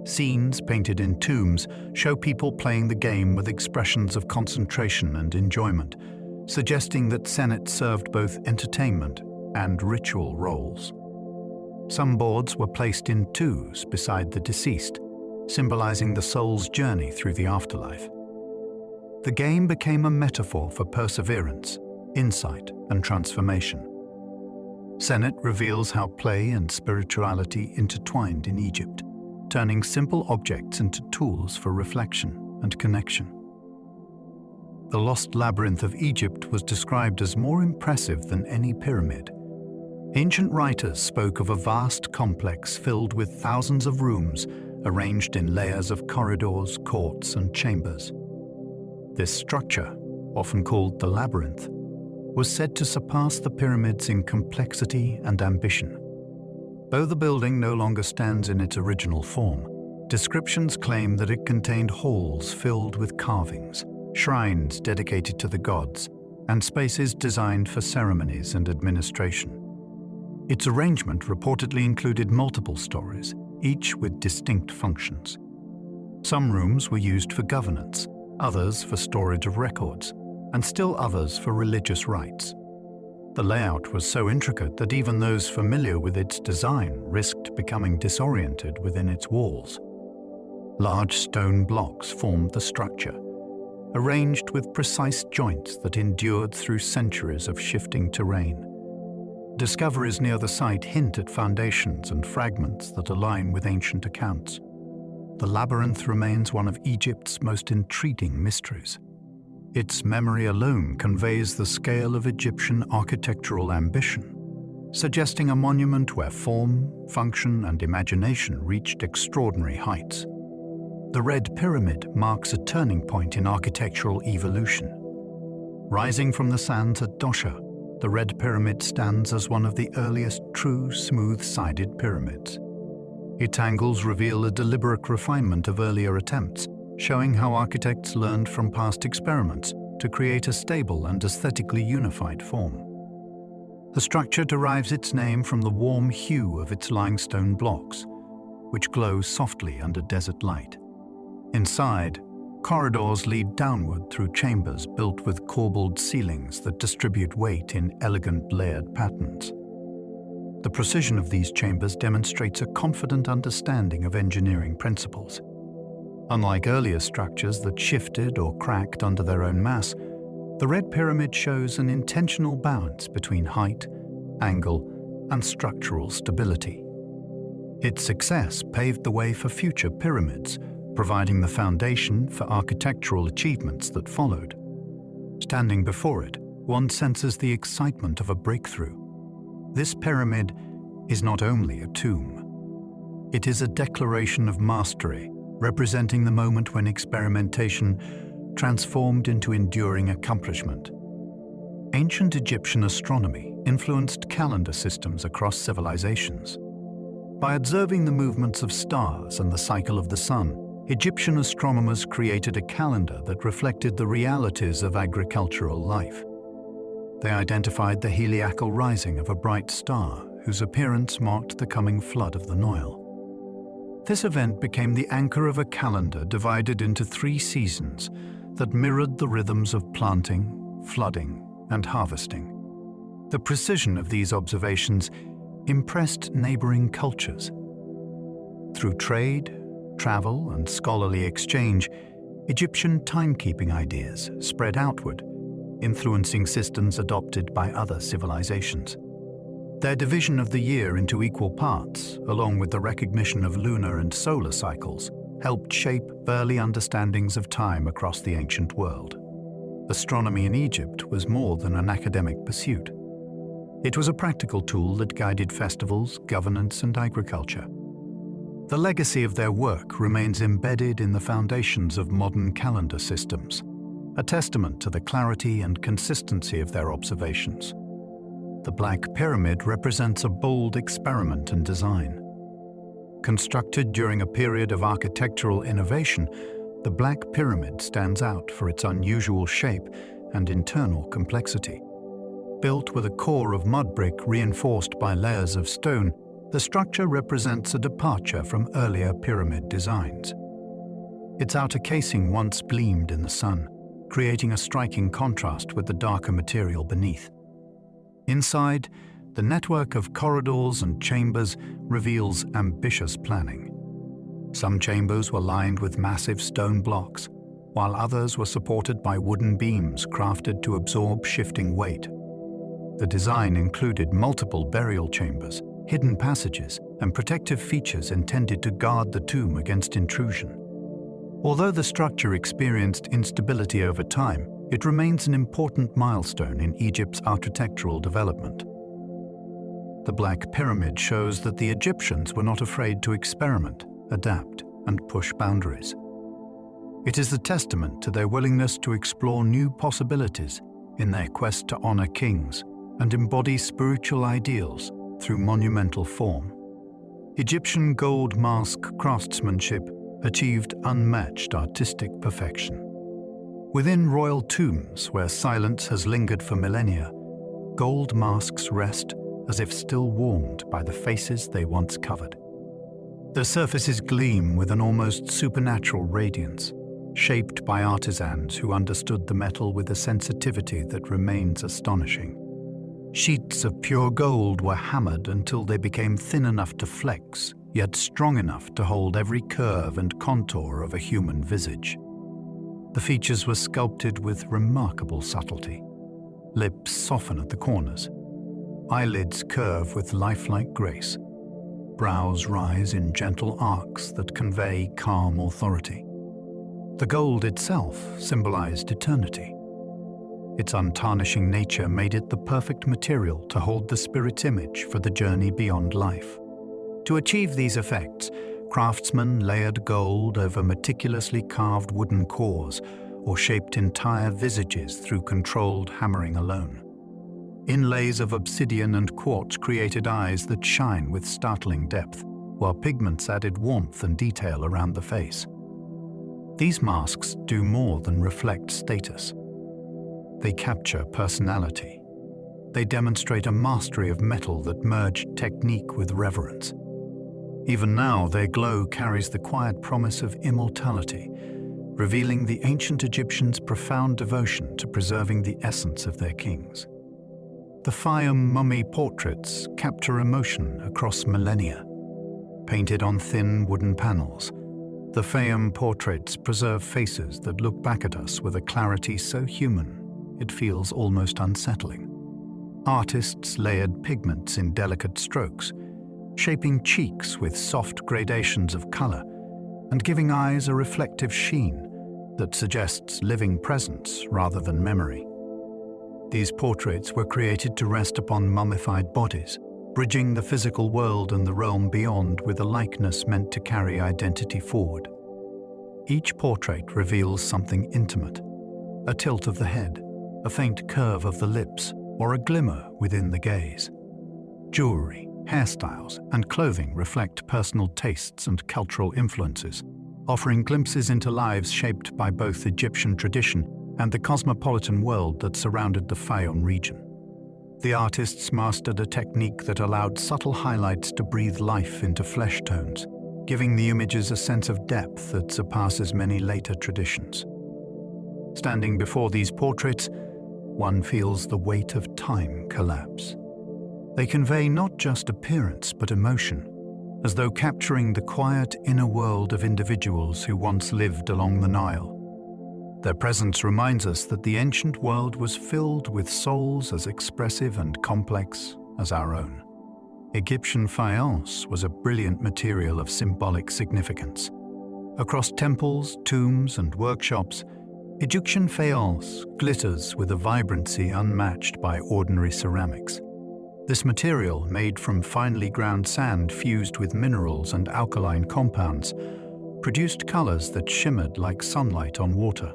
Scenes painted in tombs show people playing the game with expressions of concentration and enjoyment, suggesting that Senet served both entertainment and ritual roles. Some boards were placed in twos beside the deceased, symbolizing the soul's journey through the afterlife. The game became a metaphor for perseverance, insight, and transformation. Senet reveals how play and spirituality intertwined in Egypt, turning simple objects into tools for reflection and connection. The lost labyrinth of Egypt was described as more impressive than any pyramid. Ancient writers spoke of a vast complex filled with thousands of rooms arranged in layers of corridors, courts, and chambers. This structure, often called the labyrinth, was said to surpass the pyramids in complexity and ambition. Though the building no longer stands in its original form, descriptions claim that it contained halls filled with carvings, shrines dedicated to the gods, and spaces designed for ceremonies and administration. Its arrangement reportedly included multiple stories, each with distinct functions. Some rooms were used for governance, others for storage of records, and still others for religious rites. The layout was so intricate that even those familiar with its design risked becoming disoriented within its walls. Large stone blocks formed the structure, arranged with precise joints that endured through centuries of shifting terrain. Discoveries near the site hint at foundations and fragments that align with ancient accounts. The labyrinth remains one of Egypt's most intriguing mysteries. Its memory alone conveys the scale of Egyptian architectural ambition, suggesting a monument where form, function, and imagination reached extraordinary heights. The Red Pyramid marks a turning point in architectural evolution. Rising from the sands at Dosha, the Red Pyramid stands as one of the earliest true smooth-sided pyramids. Its angles reveal a deliberate refinement of earlier attempts, showing how architects learned from past experiments to create a stable and aesthetically unified form. The structure derives its name from the warm hue of its limestone blocks, which glow softly under desert light. Inside, corridors lead downward through chambers built with corbelled ceilings that distribute weight in elegant layered patterns. The precision of these chambers demonstrates a confident understanding of engineering principles. Unlike earlier structures that shifted or cracked under their own mass, the Red Pyramid shows an intentional balance between height, angle, and structural stability. Its success paved the way for future pyramids, providing the foundation for architectural achievements that followed. Standing before it, one senses the excitement of a breakthrough. This pyramid is not only a tomb. It is a declaration of mastery, representing the moment when experimentation transformed into enduring accomplishment. Ancient Egyptian astronomy influenced calendar systems across civilizations. By observing the movements of stars and the cycle of the sun, Egyptian astronomers created a calendar that reflected the realities of agricultural life. They identified the heliacal rising of a bright star, whose appearance marked the coming flood of the Nile. This event became the anchor of a calendar divided into 3 seasons that mirrored the rhythms of planting, flooding, and harvesting. The precision of these observations impressed neighboring cultures. Through trade, travel, and scholarly exchange, Egyptian timekeeping ideas spread outward, influencing systems adopted by other civilizations. Their division of the year into equal parts, along with the recognition of lunar and solar cycles, helped shape early understandings of time across the ancient world. Astronomy in Egypt was more than an academic pursuit. It was a practical tool that guided festivals, governance, and agriculture. The legacy of their work remains embedded in the foundations of modern calendar systems, a testament to the clarity and consistency of their observations. The Black Pyramid represents a bold experiment in design. Constructed during a period of architectural innovation, the Black Pyramid stands out for its unusual shape and internal complexity. Built with a core of mud brick reinforced by layers of stone, the structure represents a departure from earlier pyramid designs. Its outer casing once gleamed in the sun, creating a striking contrast with the darker material beneath. Inside, the network of corridors and chambers reveals ambitious planning. Some chambers were lined with massive stone blocks, while others were supported by wooden beams crafted to absorb shifting weight. The design included multiple burial chambers, hidden passages, and protective features intended to guard the tomb against intrusion. Although the structure experienced instability over time, it remains an important milestone in Egypt's architectural development. The Black Pyramid shows that the Egyptians were not afraid to experiment, adapt, and push boundaries. It is a testament to their willingness to explore new possibilities in their quest to honor kings and embody spiritual ideals through monumental form. Egyptian gold mask craftsmanship achieved unmatched artistic perfection. Within royal tombs where silence has lingered for millennia, gold masks rest as if still warmed by the faces they once covered. Their surfaces gleam with an almost supernatural radiance, shaped by artisans who understood the metal with a sensitivity that remains astonishing. Sheets of pure gold were hammered until they became thin enough to flex, yet strong enough to hold every curve and contour of a human visage. The features were sculpted with remarkable subtlety. Lips soften at the corners. Eyelids curve with lifelike grace. Brows rise in gentle arcs that convey calm authority. The gold itself symbolized eternity. Its untarnishing nature made it the perfect material to hold the spirit's image for the journey beyond life. To achieve these effects, craftsmen layered gold over meticulously carved wooden cores or shaped entire visages through controlled hammering alone. Inlays of obsidian and quartz created eyes that shine with startling depth, while pigments added warmth and detail around the face. These masks do more than reflect status. They capture personality. They demonstrate a mastery of metal that merged technique with reverence. Even now, their glow carries the quiet promise of immortality, revealing the ancient Egyptians' profound devotion to preserving the essence of their kings. The Fayum mummy portraits capture emotion across millennia. Painted on thin wooden panels, the Fayum portraits preserve faces that look back at us with a clarity so human it feels almost unsettling. Artists layered pigments in delicate strokes, shaping cheeks with soft gradations of color and giving eyes a reflective sheen that suggests living presence rather than memory. These portraits were created to rest upon mummified bodies, bridging the physical world and the realm beyond with a likeness meant to carry identity forward. Each portrait reveals something intimate, a tilt of the head, a faint curve of the lips, or a glimmer within the gaze. Jewelry, hairstyles, and clothing reflect personal tastes and cultural influences, offering glimpses into lives shaped by both Egyptian tradition and the cosmopolitan world that surrounded the Fayum region. The artists mastered a technique that allowed subtle highlights to breathe life into flesh tones, giving the images a sense of depth that surpasses many later traditions. Standing before these portraits, one feels the weight of time collapse. They convey not just appearance but emotion, as though capturing the quiet inner world of individuals who once lived along the Nile. Their presence reminds us that the ancient world was filled with souls as expressive and complex as our own. Egyptian faience was a brilliant material of symbolic significance. Across temples, tombs, and workshops, Egyptian faience glitters with a vibrancy unmatched by ordinary ceramics. This material, made from finely ground sand fused with minerals and alkaline compounds, produced colors that shimmered like sunlight on water.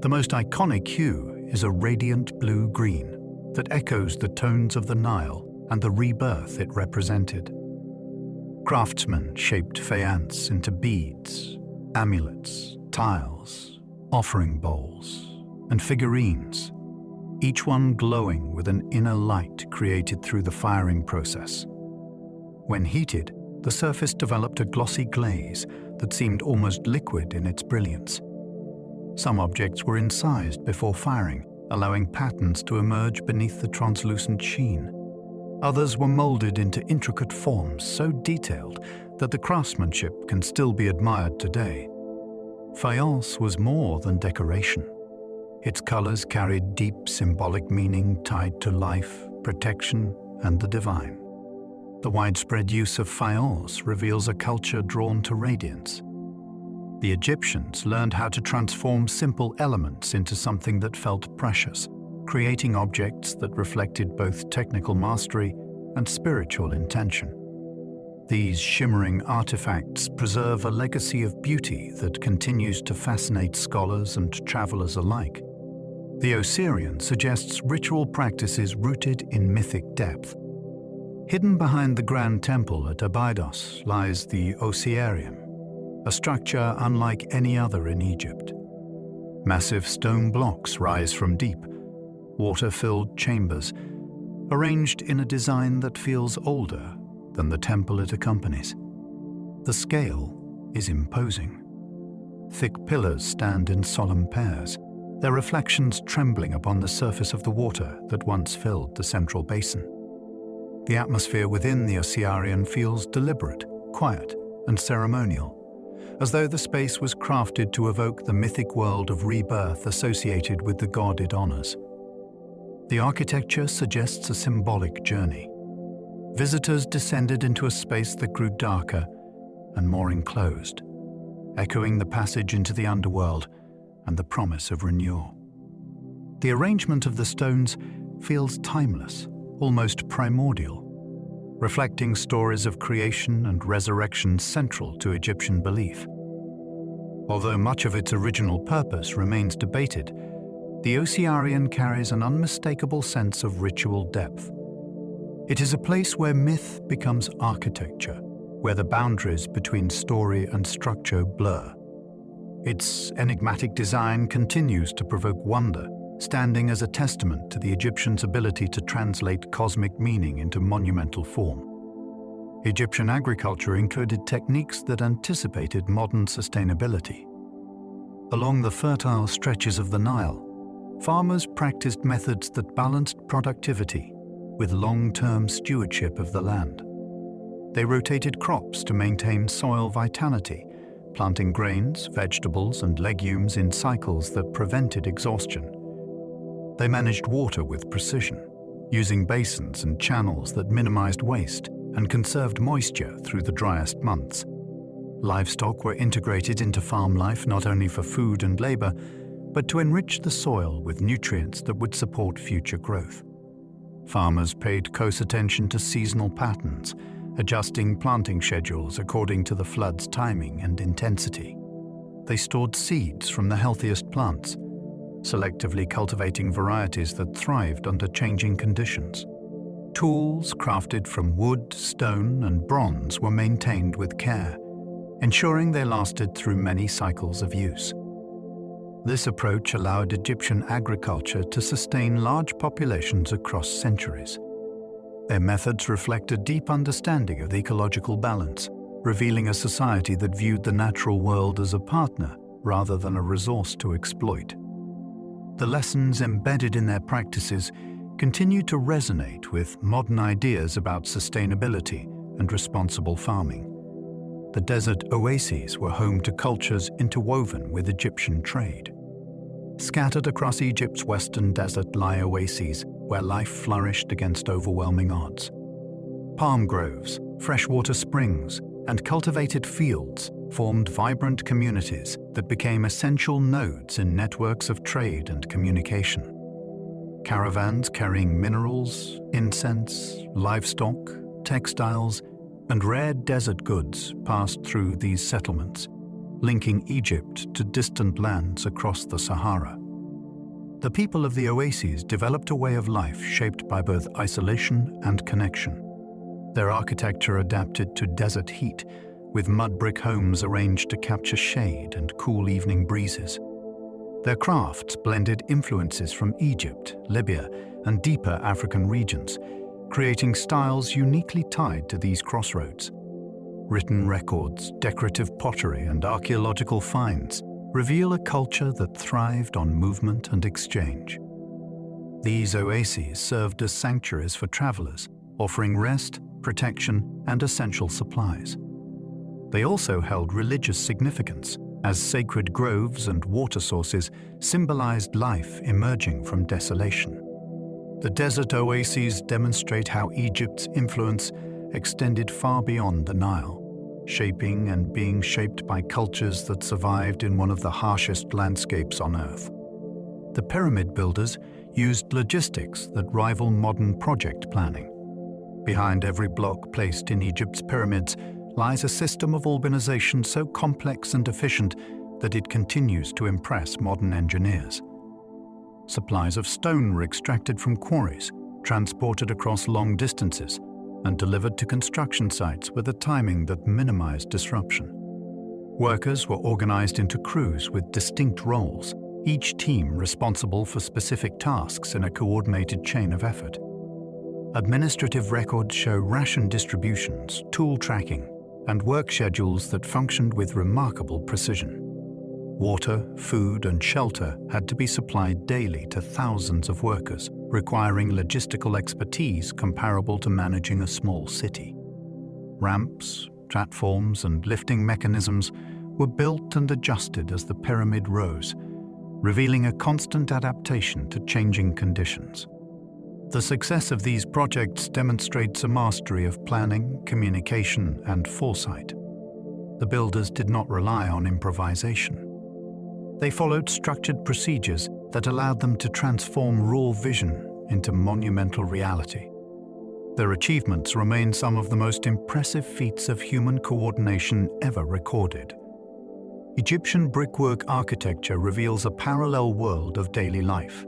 The most iconic hue is a radiant blue-green that echoes the tones of the Nile and the rebirth it represented. Craftsmen shaped faience into beads, amulets, tiles, offering bowls, and figurines, each one glowing with an inner light created through the firing process. When heated, the surface developed a glossy glaze that seemed almost liquid in its brilliance. Some objects were incised before firing, allowing patterns to emerge beneath the translucent sheen. Others were molded into intricate forms so detailed that the craftsmanship can still be admired today. Faience was more than decoration. Its colors carried deep symbolic meaning tied to life, protection, and the divine. The widespread use of faience reveals a culture drawn to radiance. The Egyptians learned how to transform simple elements into something that felt precious, creating objects that reflected both technical mastery and spiritual intention. These shimmering artifacts preserve a legacy of beauty that continues to fascinate scholars and travelers alike. The Osirian suggests ritual practices rooted in mythic depth. Hidden behind the Grand Temple at Abydos lies the Osirian, a structure unlike any other in Egypt. Massive stone blocks rise from deep, water-filled chambers, arranged in a design that feels older than the temple it accompanies. The scale is imposing. Thick pillars stand in solemn pairs, their reflections trembling upon the surface of the water that once filled the central basin. The atmosphere within the Osirian feels deliberate, quiet, and ceremonial, as though the space was crafted to evoke the mythic world of rebirth associated with the god it honors. The architecture suggests a symbolic journey. Visitors descended into a space that grew darker and more enclosed, echoing the passage into the underworld and the promise of renewal. The arrangement of the stones feels timeless, almost primordial, reflecting stories of creation and resurrection central to Egyptian belief. Although much of its original purpose remains debated, the Osirian carries an unmistakable sense of ritual depth. It is a place where myth becomes architecture, where the boundaries between story and structure blur. Its enigmatic design continues to provoke wonder, standing as a testament to the Egyptians' ability to translate cosmic meaning into monumental form. Egyptian agriculture included techniques that anticipated modern sustainability. Along the fertile stretches of the Nile, farmers practiced methods that balanced productivity with long-term stewardship of the land. They rotated crops to maintain soil vitality, planting grains, vegetables, and legumes in cycles that prevented exhaustion. They managed water with precision, using basins and channels that minimized waste and conserved moisture through the driest months. Livestock were integrated into farm life not only for food and labor, but to enrich the soil with nutrients that would support future growth. Farmers paid close attention to seasonal patterns, adjusting planting schedules according to the flood's timing and intensity. They stored seeds from the healthiest plants, selectively cultivating varieties that thrived under changing conditions. Tools crafted from wood, stone, and bronze were maintained with care, ensuring they lasted through many cycles of use. This approach allowed Egyptian agriculture to sustain large populations across centuries. Their methods reflect a deep understanding of ecological balance, revealing a society that viewed the natural world as a partner rather than a resource to exploit. The lessons embedded in their practices continue to resonate with modern ideas about sustainability and responsible farming. The desert oases were home to cultures interwoven with Egyptian trade. Scattered across Egypt's western desert lie oases where life flourished against overwhelming odds. Palm groves, freshwater springs, and cultivated fields formed vibrant communities that became essential nodes in networks of trade and communication. Caravans carrying minerals, incense, livestock, textiles, and rare desert goods passed through these settlements, linking Egypt to distant lands across the Sahara. The people of the oases developed a way of life shaped by both isolation and connection. Their architecture adapted to desert heat, with mud brick homes arranged to capture shade and cool evening breezes. Their crafts blended influences from Egypt, Libya, and deeper African regions, creating styles uniquely tied to these crossroads. Written records, decorative pottery, and archaeological finds reveal a culture that thrived on movement and exchange. These oases served as sanctuaries for travelers, offering rest, protection, and essential supplies. They also held religious significance, as sacred groves and water sources symbolized life emerging from desolation. The desert oases demonstrate how Egypt's influence extended far beyond the Nile, shaping and being shaped by cultures that survived in one of the harshest landscapes on Earth. The pyramid builders used logistics that rival modern project planning. Behind every block placed in Egypt's pyramids lies a system of organization so complex and efficient that it continues to impress modern engineers. Supplies of stone were extracted from quarries, transported across long distances, and delivered to construction sites with a timing that minimized disruption. Workers were organized into crews with distinct roles, each team responsible for specific tasks in a coordinated chain of effort. Administrative records show ration distributions, tool tracking, and work schedules that functioned with remarkable precision. Water, food, and shelter had to be supplied daily to thousands of workers, requiring logistical expertise comparable to managing a small city. Ramps, platforms, and lifting mechanisms were built and adjusted as the pyramid rose, revealing a constant adaptation to changing conditions. The success of these projects demonstrates a mastery of planning, communication, and foresight. The builders did not rely on improvisation. They followed structured procedures that allowed them to transform raw vision into monumental reality. Their achievements remain some of the most impressive feats of human coordination ever recorded. Egyptian brickwork architecture reveals a parallel world of daily life.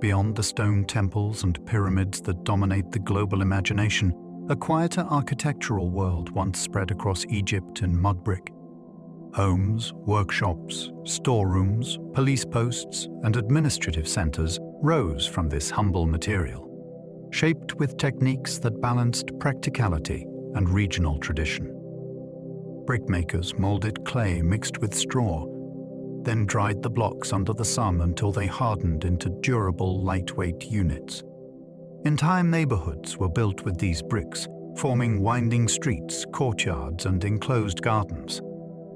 Beyond the stone temples and pyramids that dominate the global imagination, a quieter architectural world once spread across Egypt in mud brick. Homes, workshops, storerooms, police posts, and administrative centers rose from this humble material, shaped with techniques that balanced practicality and regional tradition. Brickmakers molded clay mixed with straw, then dried the blocks under the sun until they hardened into durable, lightweight units. Entire neighborhoods were built with these bricks, forming winding streets, courtyards, and enclosed gardens.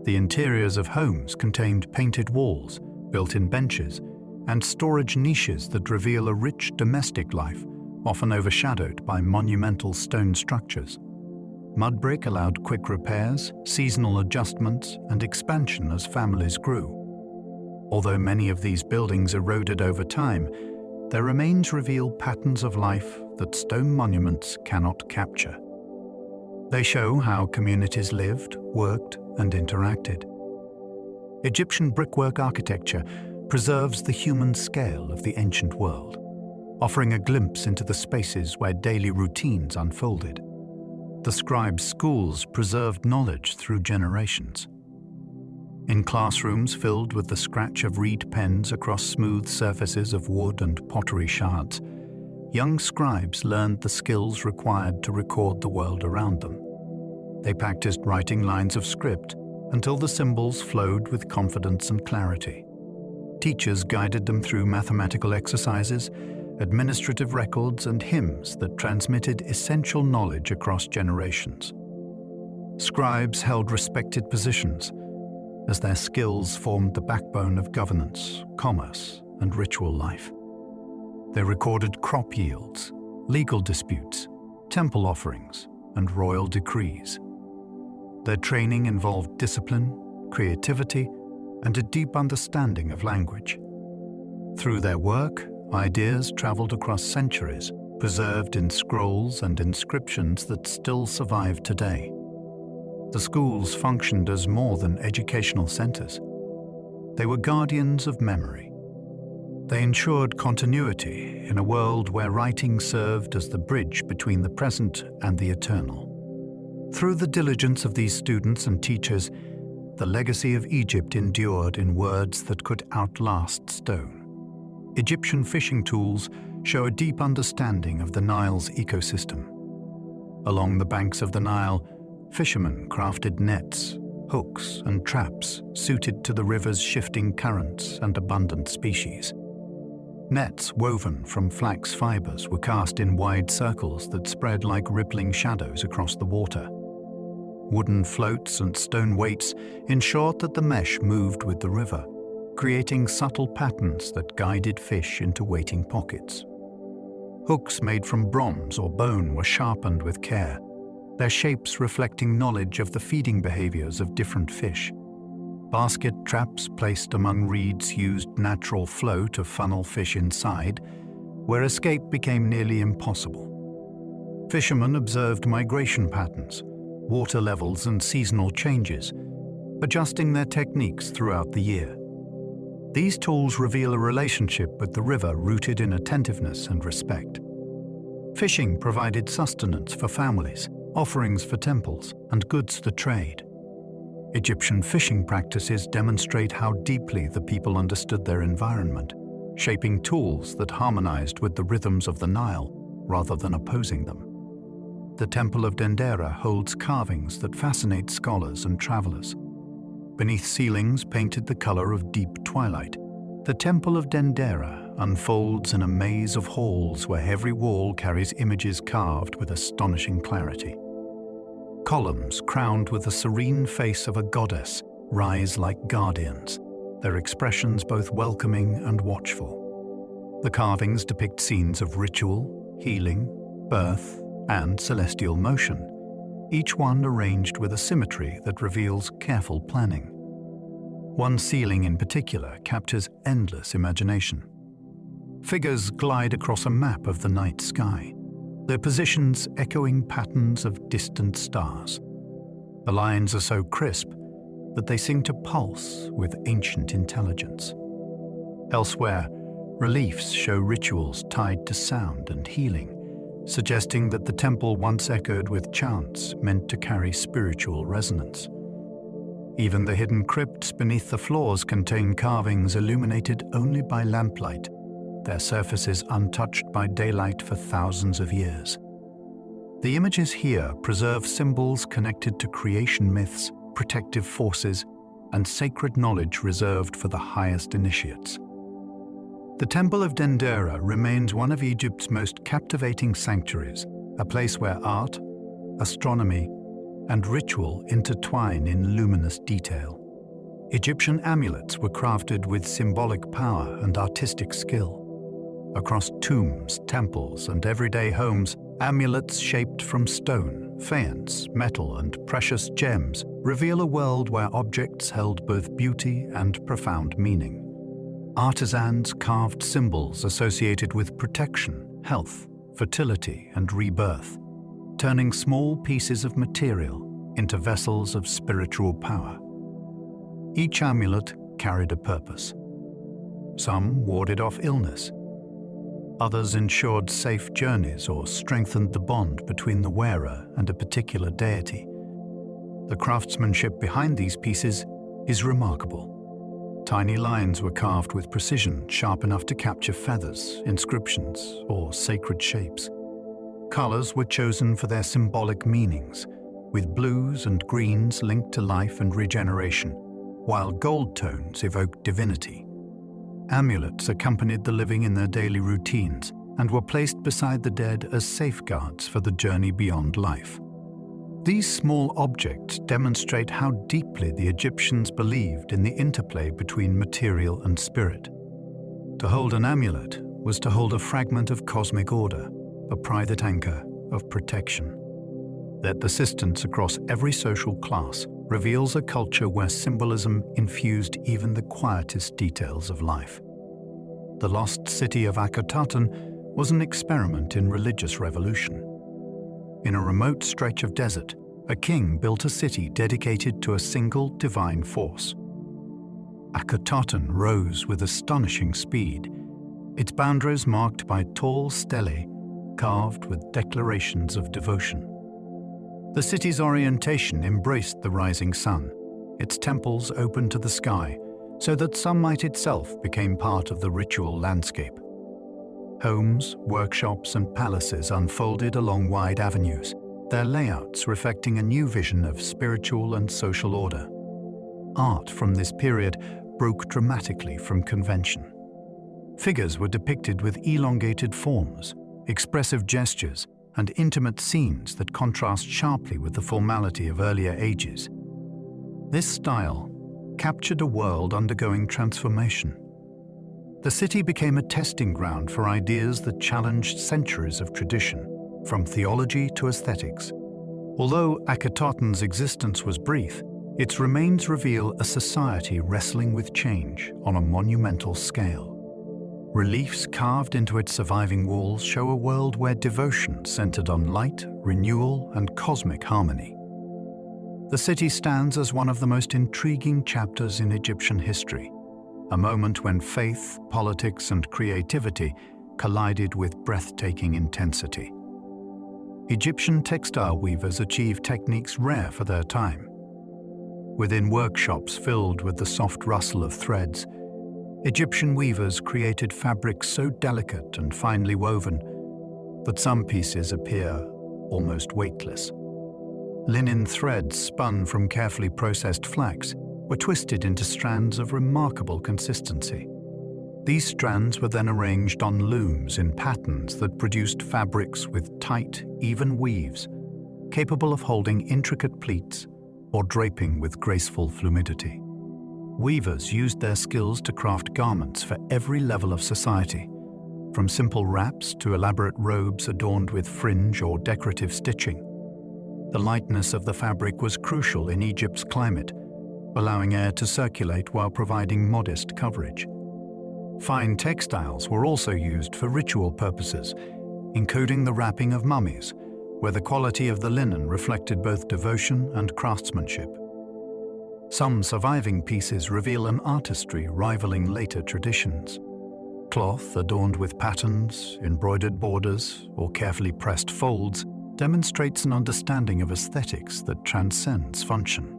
The interiors of homes contained painted walls, built-in benches, and storage niches that reveal a rich domestic life, often overshadowed by monumental stone structures. Mud brick allowed quick repairs, seasonal adjustments, and expansion as families grew. Although many of these buildings eroded over time, their remains reveal patterns of life that stone monuments cannot capture. They show how communities lived, worked, and interacted. Egyptian brickwork architecture preserves the human scale of the ancient world, offering a glimpse into the spaces where daily routines unfolded. The scribes' schools preserved knowledge through generations. In classrooms filled with the scratch of reed pens across smooth surfaces of wood and pottery shards, young scribes learned the skills required to record the world around them. They practiced writing lines of script until the symbols flowed with confidence and clarity. Teachers guided them through mathematical exercises, administrative records, and hymns that transmitted essential knowledge across generations. Scribes held respected positions, as their skills formed the backbone of governance, commerce, and ritual life. They recorded crop yields, legal disputes, temple offerings, and royal decrees. Their training involved discipline, creativity, and a deep understanding of language. Through their work, ideas traveled across centuries, preserved in scrolls and inscriptions that still survive today. The schools functioned as more than educational centers. They were guardians of memory. They ensured continuity in a world where writing served as the bridge between the present and the eternal. Through the diligence of these students and teachers, the legacy of Egypt endured in words that could outlast stone. Egyptian fishing tools show a deep understanding of the Nile's ecosystem. Along the banks of the Nile, fishermen crafted nets, hooks, and traps suited to the river's shifting currents and abundant species. Nets woven from flax fibers were cast in wide circles that spread like rippling shadows across the water. Wooden floats and stone weights ensured that the mesh moved with the river, creating subtle patterns that guided fish into waiting pockets. Hooks made from bronze or bone were sharpened with care, their shapes reflecting knowledge of the feeding behaviors of different fish. Basket traps placed among reeds used natural flow to funnel fish inside, where escape became nearly impossible. Fishermen observed migration patterns, water levels, and seasonal changes, adjusting their techniques throughout the year. These tools reveal a relationship with the river rooted in attentiveness and respect. Fishing provided sustenance for families, offerings for temples, and goods for trade. Egyptian fishing practices demonstrate how deeply the people understood their environment, shaping tools that harmonized with the rhythms of the Nile rather than opposing them. The Temple of Dendera holds carvings that fascinate scholars and travelers. Beneath ceilings painted the color of deep twilight, the Temple of Dendera unfolds in a maze of halls where every wall carries images carved with astonishing clarity. Columns crowned with the serene face of a goddess rise like guardians, their expressions both welcoming and watchful. The carvings depict scenes of ritual, healing, birth, and celestial motion, each one arranged with a symmetry that reveals careful planning. One ceiling in particular captures endless imagination. Figures glide across a map of the night sky, their positions echoing patterns of distant stars. The lines are so crisp that they seem to pulse with ancient intelligence. Elsewhere, reliefs show rituals tied to sound and healing, suggesting that the temple once echoed with chants meant to carry spiritual resonance. Even the hidden crypts beneath the floors contain carvings illuminated only by lamplight, their surfaces untouched by daylight for thousands of years. The images here preserve symbols connected to creation myths, protective forces, and sacred knowledge reserved for the highest initiates. The Temple of Dendera remains one of Egypt's most captivating sanctuaries, a place where art, astronomy, and ritual intertwine in luminous detail. Egyptian amulets were crafted with symbolic power and artistic skill. Across tombs, temples, and everyday homes, amulets shaped from stone, faience, metal, and precious gems reveal a world where objects held both beauty and profound meaning. Artisans carved symbols associated with protection, health, fertility, and rebirth, turning small pieces of material into vessels of spiritual power. Each amulet carried a purpose. Some warded off illness. Others ensured safe journeys or strengthened the bond between the wearer and a particular deity. The craftsmanship behind these pieces is remarkable. Tiny lines were carved with precision, sharp enough to capture feathers, inscriptions, or sacred shapes. Colors were chosen for their symbolic meanings, with blues and greens linked to life and regeneration, while gold tones evoked divinity. Amulets accompanied the living in their daily routines and were placed beside the dead as safeguards for the journey beyond life. These small objects demonstrate how deeply the Egyptians believed in the interplay between material and spirit. To hold an amulet was to hold a fragment of cosmic order, a private anchor of protection. Their persistence across every social class reveals a culture where symbolism infused even the quietest details of life. The lost city of Akhetaten was an experiment in religious revolution. In a remote stretch of desert, a king built a city dedicated to a single divine force. Akhetaten rose with astonishing speed, its boundaries marked by tall stelae carved with declarations of devotion. The city's orientation embraced the rising sun, its temples open to the sky, so that sunlight itself became part of the ritual landscape. Homes, workshops, and palaces unfolded along wide avenues, their layouts reflecting a new vision of spiritual and social order. Art from this period broke dramatically from convention. Figures were depicted with elongated forms, expressive gestures, and intimate scenes that contrast sharply with the formality of earlier ages. This style captured a world undergoing transformation. The city became a testing ground for ideas that challenged centuries of tradition, from theology to aesthetics. Although Akhenaten's existence was brief, its remains reveal a society wrestling with change on a monumental scale. Reliefs carved into its surviving walls show a world where devotion centered on light, renewal, and cosmic harmony. The city stands as one of the most intriguing chapters in Egyptian history, a moment when faith, politics, and creativity collided with breathtaking intensity. Egyptian textile weavers achieved techniques rare for their time. Within workshops filled with the soft rustle of threads, Egyptian weavers created fabrics so delicate and finely woven that some pieces appear almost weightless. Linen threads spun from carefully processed flax were twisted into strands of remarkable consistency. These strands were then arranged on looms in patterns that produced fabrics with tight, even weaves, capable of holding intricate pleats or draping with graceful fluidity. Weavers used their skills to craft garments for every level of society, from simple wraps to elaborate robes adorned with fringe or decorative stitching. The lightness of the fabric was crucial in Egypt's climate, allowing air to circulate while providing modest coverage. Fine textiles were also used for ritual purposes, including the wrapping of mummies, where the quality of the linen reflected both devotion and craftsmanship. Some surviving pieces reveal an artistry rivaling later traditions. Cloth adorned with patterns, embroidered borders, or carefully pressed folds demonstrates an understanding of aesthetics that transcends function.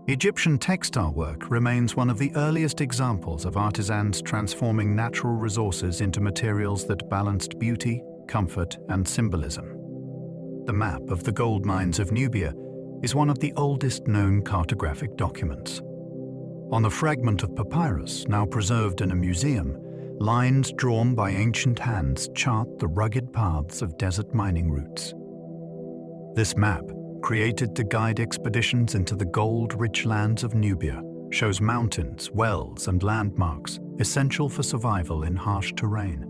Egyptian textile work remains one of the earliest examples of artisans transforming natural resources into materials that balanced beauty, comfort, and symbolism. The map of the gold mines of Nubia is one of the oldest known cartographic documents. On a fragment of papyrus now preserved in a museum, lines drawn by ancient hands chart the rugged paths of desert mining routes. This map, created to guide expeditions into the gold-rich lands of Nubia, shows mountains, wells, and landmarks essential for survival in harsh terrain.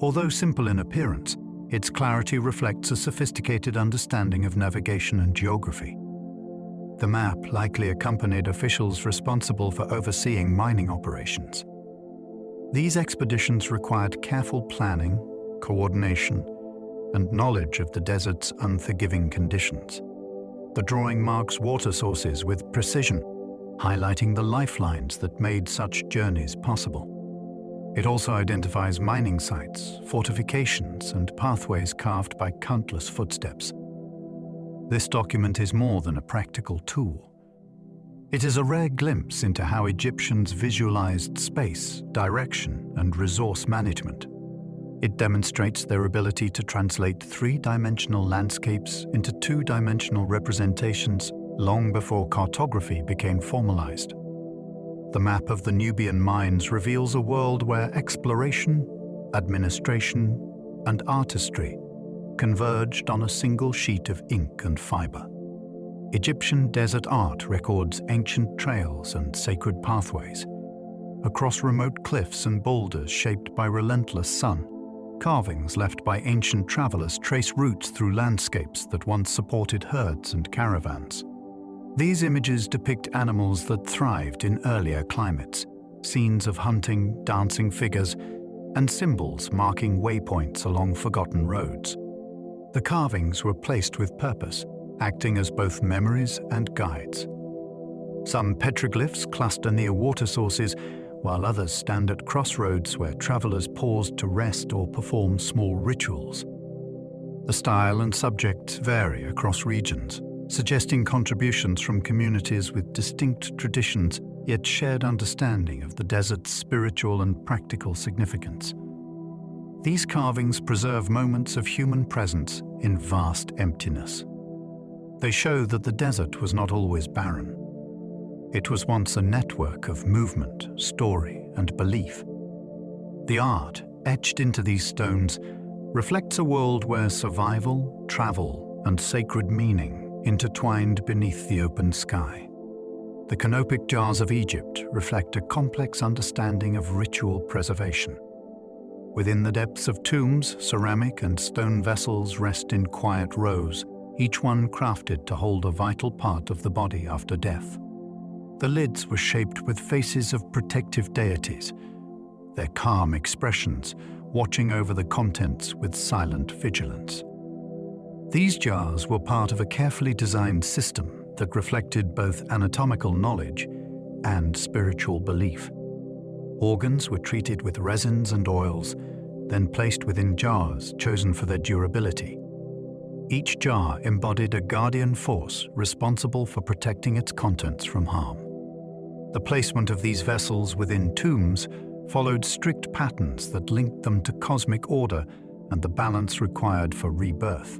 Although simple in appearance, its clarity reflects a sophisticated understanding of navigation and geography. The map likely accompanied officials responsible for overseeing mining operations. These expeditions required careful planning, coordination, and knowledge of the desert's unforgiving conditions. The drawing marks water sources with precision, highlighting the lifelines that made such journeys possible. It also identifies mining sites, fortifications, and pathways carved by countless footsteps. This document is more than a practical tool. It is a rare glimpse into how Egyptians visualized space, direction, and resource management. It demonstrates their ability to translate three-dimensional landscapes into two-dimensional representations long before cartography became formalized. The map of the Nubian mines reveals a world where exploration, administration, and artistry converged on a single sheet of ink and fiber. Egyptian desert art records ancient trails and sacred pathways. Across remote cliffs and boulders shaped by relentless sun, carvings left by ancient travelers trace routes through landscapes that once supported herds and caravans. These images depict animals that thrived in earlier climates, scenes of hunting, dancing figures, and symbols marking waypoints along forgotten roads. The carvings were placed with purpose, acting as both memories and guides. Some petroglyphs cluster near water sources, while others stand at crossroads where travelers pause to rest or perform small rituals. The style and subjects vary across regions, suggesting contributions from communities with distinct traditions yet shared understanding of the desert's spiritual and practical significance. These carvings preserve moments of human presence in vast emptiness. They show that the desert was not always barren. It was once a network of movement, story, and belief. The art, etched into these stones, reflects a world where survival, travel, and sacred meaning intertwined beneath the open sky. The canopic jars of Egypt reflect a complex understanding of ritual preservation. Within the depths of tombs, ceramic and stone vessels rest in quiet rows, each one crafted to hold a vital part of the body after death. The lids were shaped with faces of protective deities, their calm expressions watching over the contents with silent vigilance. These jars were part of a carefully designed system that reflected both anatomical knowledge and spiritual belief. Organs were treated with resins and oils, then placed within jars chosen for their durability. Each jar embodied a guardian force responsible for protecting its contents from harm. The placement of these vessels within tombs followed strict patterns that linked them to cosmic order and the balance required for rebirth.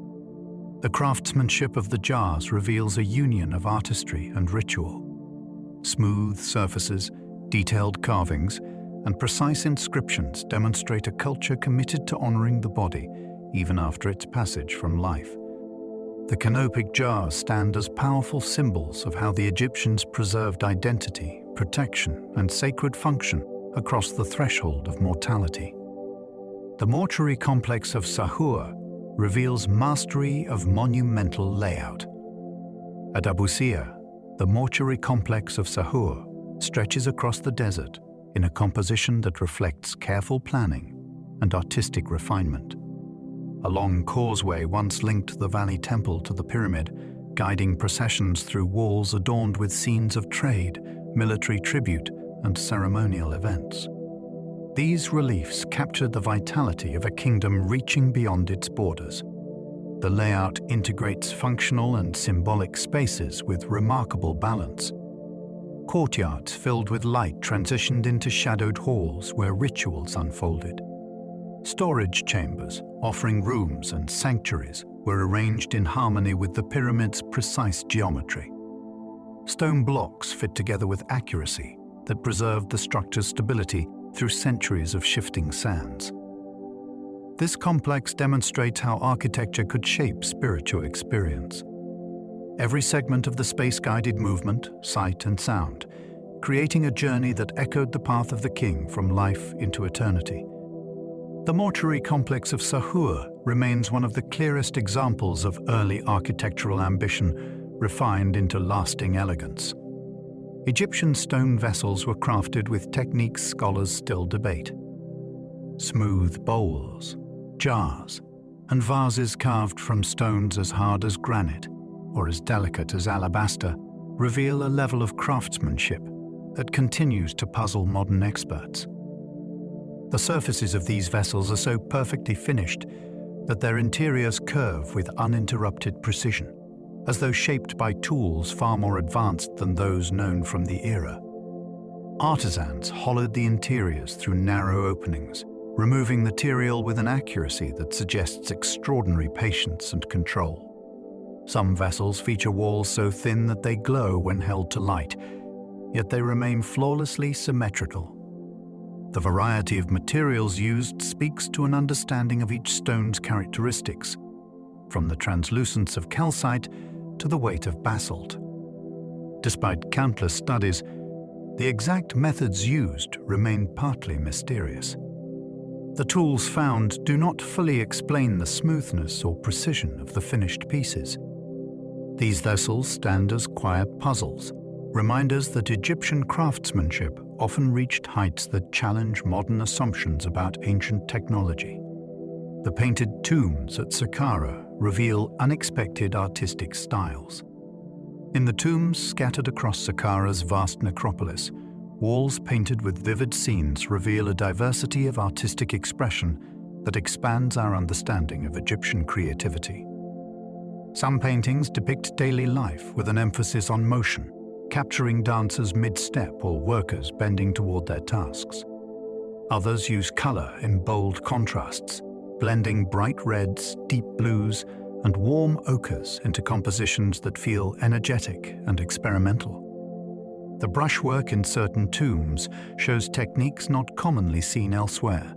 The craftsmanship of the jars reveals a union of artistry and ritual. Smooth surfaces, detailed carvings, and precise inscriptions demonstrate a culture committed to honoring the body even after its passage from life. The canopic jars stand as powerful symbols of how the Egyptians preserved identity, protection, and sacred function across the threshold of mortality. The mortuary complex of Sahur reveals mastery of monumental layout. At Abu Sir, the mortuary complex of Sahur stretches across the desert in a composition that reflects careful planning and artistic refinement. A long causeway once linked the valley temple to the pyramid, guiding processions through walls adorned with scenes of trade, military tribute, and ceremonial events. These reliefs captured the vitality of a kingdom reaching beyond its borders. The layout integrates functional and symbolic spaces with remarkable balance. Courtyards filled with light transitioned into shadowed halls where rituals unfolded. Storage chambers, offering rooms and sanctuaries, were arranged in harmony with the pyramid's precise geometry. Stone blocks fit together with accuracy that preserved the structure's stability through centuries of shifting sands. This complex demonstrates how architecture could shape spiritual experience. Every segment of the space guided movement, sight, and sound, creating a journey that echoed the path of the king from life into eternity. The mortuary complex of Sahur remains one of the clearest examples of early architectural ambition refined into lasting elegance. Egyptian stone vessels were crafted with techniques scholars still debate. Smooth bowls, jars, and vases carved from stones as hard as granite or as delicate as alabaster reveal a level of craftsmanship that continues to puzzle modern experts. The surfaces of these vessels are so perfectly finished that their interiors curve with uninterrupted precision, as though shaped by tools far more advanced than those known from the era. Artisans hollowed the interiors through narrow openings, removing material with an accuracy that suggests extraordinary patience and control. Some vessels feature walls so thin that they glow when held to light, yet they remain flawlessly symmetrical. The variety of materials used speaks to an understanding of each stone's characteristics, from the translucence of calcite to the weight of basalt. Despite countless studies, the exact methods used remain partly mysterious. The tools found do not fully explain the smoothness or precision of the finished pieces. These vessels stand as quiet puzzles, reminders that Egyptian craftsmanship often reached heights that challenge modern assumptions about ancient technology. The painted tombs at Saqqara reveal unexpected artistic styles. In the tombs scattered across Saqqara's vast necropolis, walls painted with vivid scenes reveal a diversity of artistic expression that expands our understanding of Egyptian creativity. Some paintings depict daily life with an emphasis on motion, capturing dancers mid-step or workers bending toward their tasks. Others use color in bold contrasts, blending bright reds, deep blues, and warm ochres into compositions that feel energetic and experimental. The brushwork in certain tombs shows techniques not commonly seen elsewhere.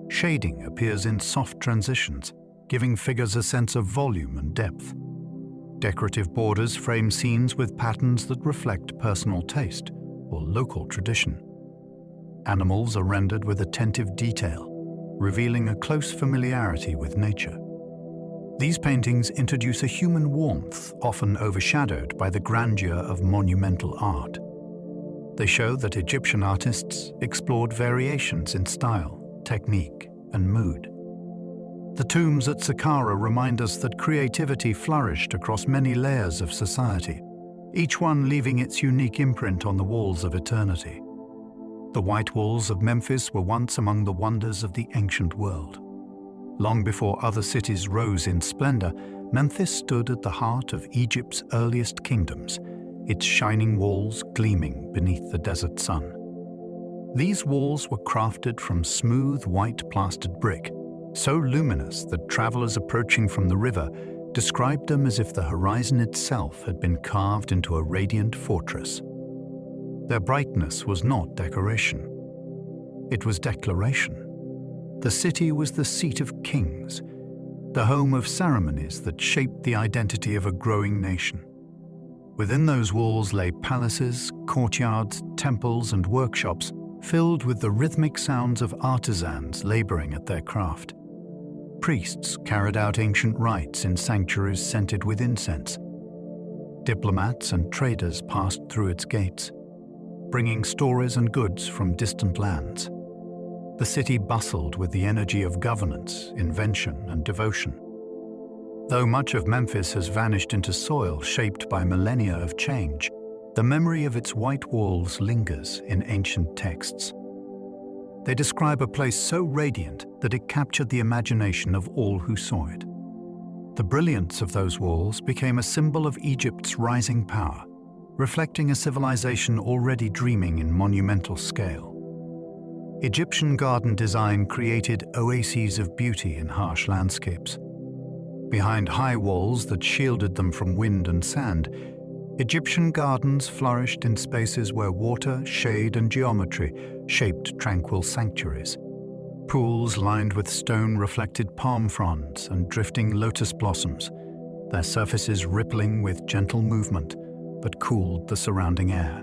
Shading appears in soft transitions, giving figures a sense of volume and depth. Decorative borders frame scenes with patterns that reflect personal taste or local tradition. Animals are rendered with attentive detail, revealing a close familiarity with nature. These paintings introduce a human warmth often overshadowed by the grandeur of monumental art. They show that Egyptian artists explored variations in style, technique, and mood. The tombs at Saqqara remind us that creativity flourished across many layers of society, each one leaving its unique imprint on the walls of eternity. The white walls of Memphis were once among the wonders of the ancient world. Long before other cities rose in splendor, Memphis stood at the heart of Egypt's earliest kingdoms, its shining walls gleaming beneath the desert sun. These walls were crafted from smooth white plastered brick, so luminous that travelers approaching from the river described them as if the horizon itself had been carved into a radiant fortress. Their brightness was not decoration. It was declaration. The city was the seat of kings, the home of ceremonies that shaped the identity of a growing nation. Within those walls lay palaces, courtyards, temples, and workshops filled with the rhythmic sounds of artisans laboring at their craft. Priests carried out ancient rites in sanctuaries scented with incense. Diplomats and traders passed through its gates, bringing stories and goods from distant lands. The city bustled with the energy of governance, invention, and devotion. Though much of Memphis has vanished into soil shaped by millennia of change, the memory of its white walls lingers in ancient texts. They describe a place so radiant that it captured the imagination of all who saw it. The brilliance of those walls became a symbol of Egypt's rising power, reflecting a civilization already dreaming in monumental scale. Egyptian garden design created oases of beauty in harsh landscapes. Behind high walls that shielded them from wind and sand, Egyptian gardens flourished in spaces where water, shade, and geometry shaped tranquil sanctuaries. Pools lined with stone-reflected palm fronds and drifting lotus blossoms, their surfaces rippling with gentle movement, but cooled the surrounding air.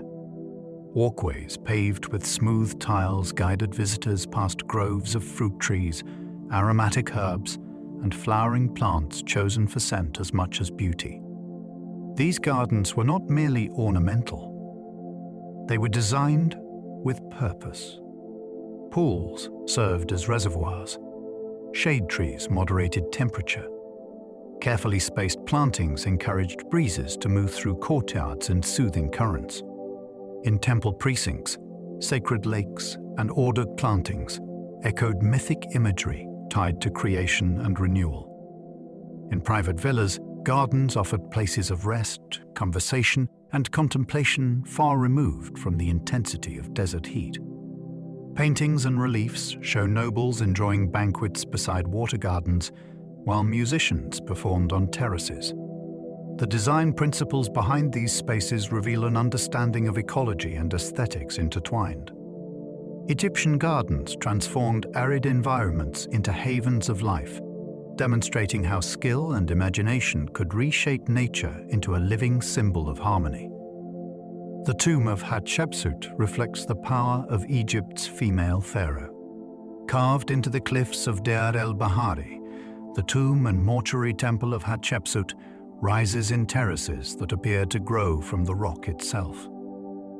Walkways paved with smooth tiles guided visitors past groves of fruit trees, aromatic herbs, and flowering plants chosen for scent as much as beauty. These gardens were not merely ornamental. They were designed with purpose. Pools served as reservoirs. Shade trees moderated temperature. Carefully spaced plantings encouraged breezes to move through courtyards in soothing currents. In temple precincts, sacred lakes and ordered plantings echoed mythic imagery tied to creation and renewal. In private villas, gardens offered places of rest, conversation, and contemplation far removed from the intensity of desert heat. Paintings and reliefs show nobles enjoying banquets beside water gardens, while musicians performed on terraces. The design principles behind these spaces reveal an understanding of ecology and aesthetics intertwined. Egyptian gardens transformed arid environments into havens of life, demonstrating how skill and imagination could reshape nature into a living symbol of harmony. The tomb of Hatshepsut reflects the power of Egypt's female pharaoh. Carved into the cliffs of Deir el-Bahari, the tomb and mortuary temple of Hatshepsut rises in terraces that appear to grow from the rock itself.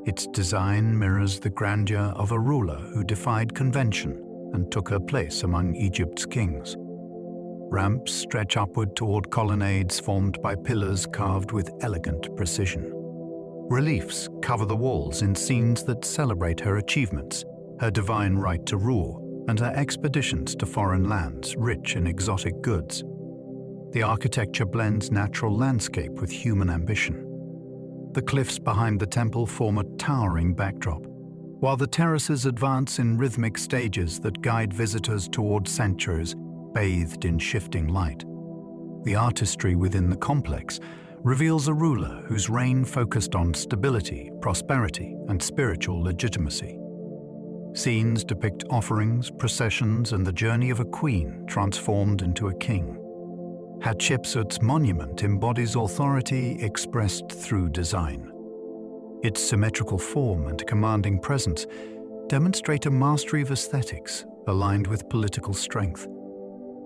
Its design mirrors the grandeur of a ruler who defied convention and took her place among Egypt's kings. Ramps stretch upward toward colonnades formed by pillars carved with elegant precision. Reliefs cover the walls in scenes that celebrate her achievements, her divine right to rule, and her expeditions to foreign lands rich in exotic goods. The architecture blends natural landscape with human ambition. The cliffs behind the temple form a towering backdrop, while the terraces advance in rhythmic stages that guide visitors toward sanctuaries bathed in shifting light. The artistry within the complex reveals a ruler whose reign focused on stability, prosperity, and spiritual legitimacy. Scenes depict offerings, processions, and the journey of a queen transformed into a king. Hatshepsut's monument embodies authority expressed through design. Its symmetrical form and commanding presence demonstrate a mastery of aesthetics aligned with political strength.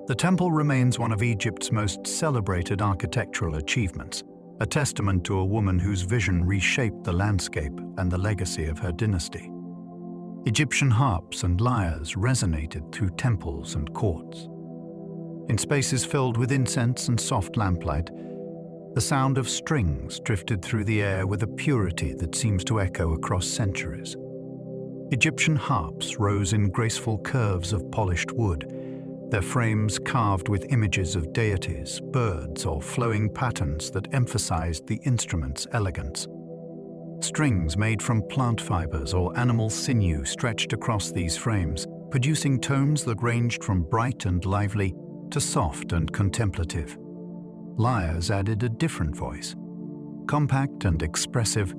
The temple remains one of Egypt's most celebrated architectural achievements, a testament to a woman whose vision reshaped the landscape and the legacy of her dynasty. Egyptian harps and lyres resonated through temples and courts. In spaces filled with incense and soft lamplight, the sound of strings drifted through the air with a purity that seems to echo across centuries. Egyptian harps rose in graceful curves of polished wood, their frames carved with images of deities, birds, or flowing patterns that emphasized the instrument's elegance. Strings made from plant fibers or animal sinew stretched across these frames, producing tones that ranged from bright and lively to soft and contemplative. Lyres added a different voice. Compact and expressive,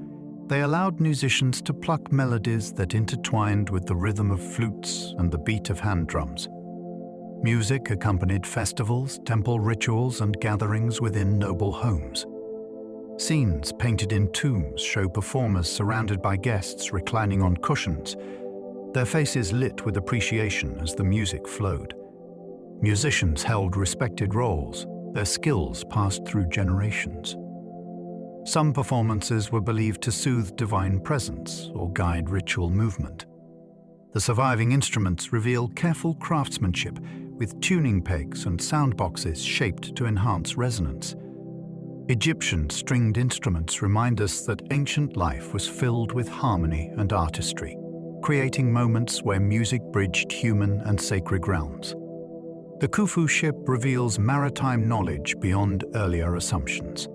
they allowed musicians to pluck melodies that intertwined with the rhythm of flutes and the beat of hand drums. Music accompanied festivals, temple rituals, and gatherings within noble homes. Scenes painted in tombs show performers surrounded by guests reclining on cushions, their faces lit with appreciation as the music flowed. Musicians held respected roles, their skills passed through generations. Some performances were believed to soothe divine presence or guide ritual movement. The surviving instruments reveal careful craftsmanship with tuning pegs and sound boxes shaped to enhance resonance. Egyptian stringed instruments remind us that ancient life was filled with harmony and artistry, creating moments where music bridged human and sacred realms. The Khufu ship reveals maritime knowledge beyond earlier assumptions.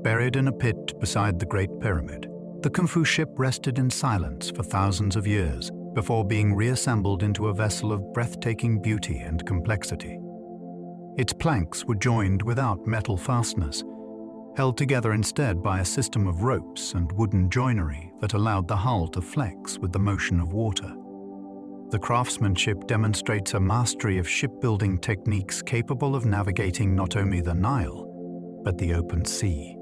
Buried in a pit beside the Great Pyramid, the Khufu ship rested in silence for thousands of years before being reassembled into a vessel of breathtaking beauty and complexity. Its planks were joined without metal fasteners, held together instead by a system of ropes and wooden joinery that allowed the hull to flex with the motion of water. The craftsmanship demonstrates a mastery of shipbuilding techniques capable of navigating not only the Nile, but the open sea.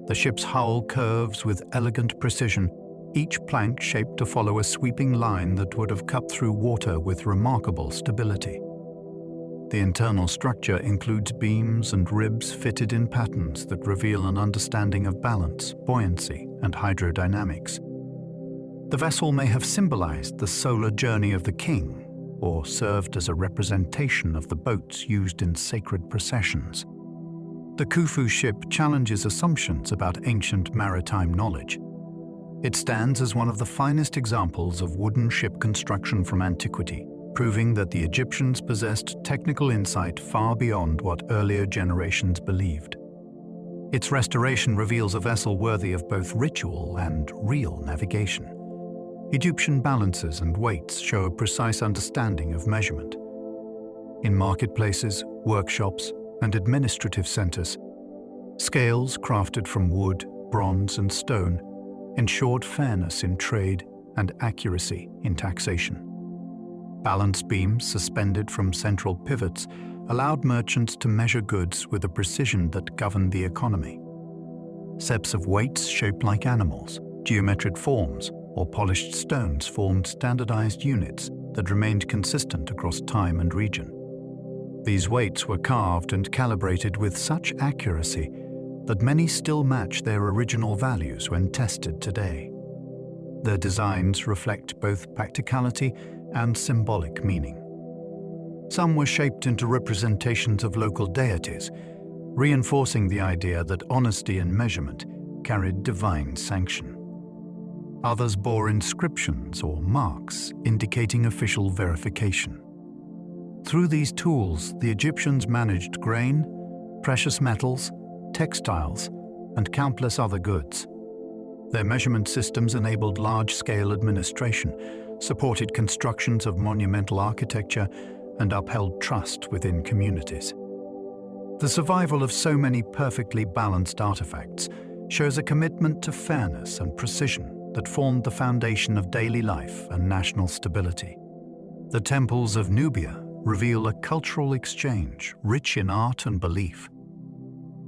The ship's hull curves with elegant precision, each plank shaped to follow a sweeping line that would have cut through water with remarkable stability. The internal structure includes beams and ribs fitted in patterns that reveal an understanding of balance, buoyancy, and hydrodynamics. The vessel may have symbolized the solar journey of the king, or served as a representation of the boats used in sacred processions. The Khufu ship challenges assumptions about ancient maritime knowledge. It stands as one of the finest examples of wooden ship construction from antiquity, proving that the Egyptians possessed technical insight far beyond what earlier generations believed. Its restoration reveals a vessel worthy of both ritual and real navigation. Egyptian balances and weights show a precise understanding of measurement. In marketplaces, workshops, and administrative centers, scales crafted from wood, bronze, and stone ensured fairness in trade and accuracy in taxation. Balance beams suspended from central pivots allowed merchants to measure goods with a precision that governed the economy. Sets of weights shaped like animals, geometric forms, or polished stones formed standardized units that remained consistent across time and region. These weights were carved and calibrated with such accuracy that many still match their original values when tested today. Their designs reflect both practicality and symbolic meaning. Some were shaped into representations of local deities, reinforcing the idea that honesty in measurement carried divine sanction. Others bore inscriptions or marks indicating official verification. Through these tools, the Egyptians managed grain, precious metals, textiles, and countless other goods. Their measurement systems enabled large-scale administration, supported constructions of monumental architecture, and upheld trust within communities. The survival of so many perfectly balanced artifacts shows a commitment to fairness and precision that formed the foundation of daily life and national stability. The temples of Nubia reveal a cultural exchange rich in art and belief.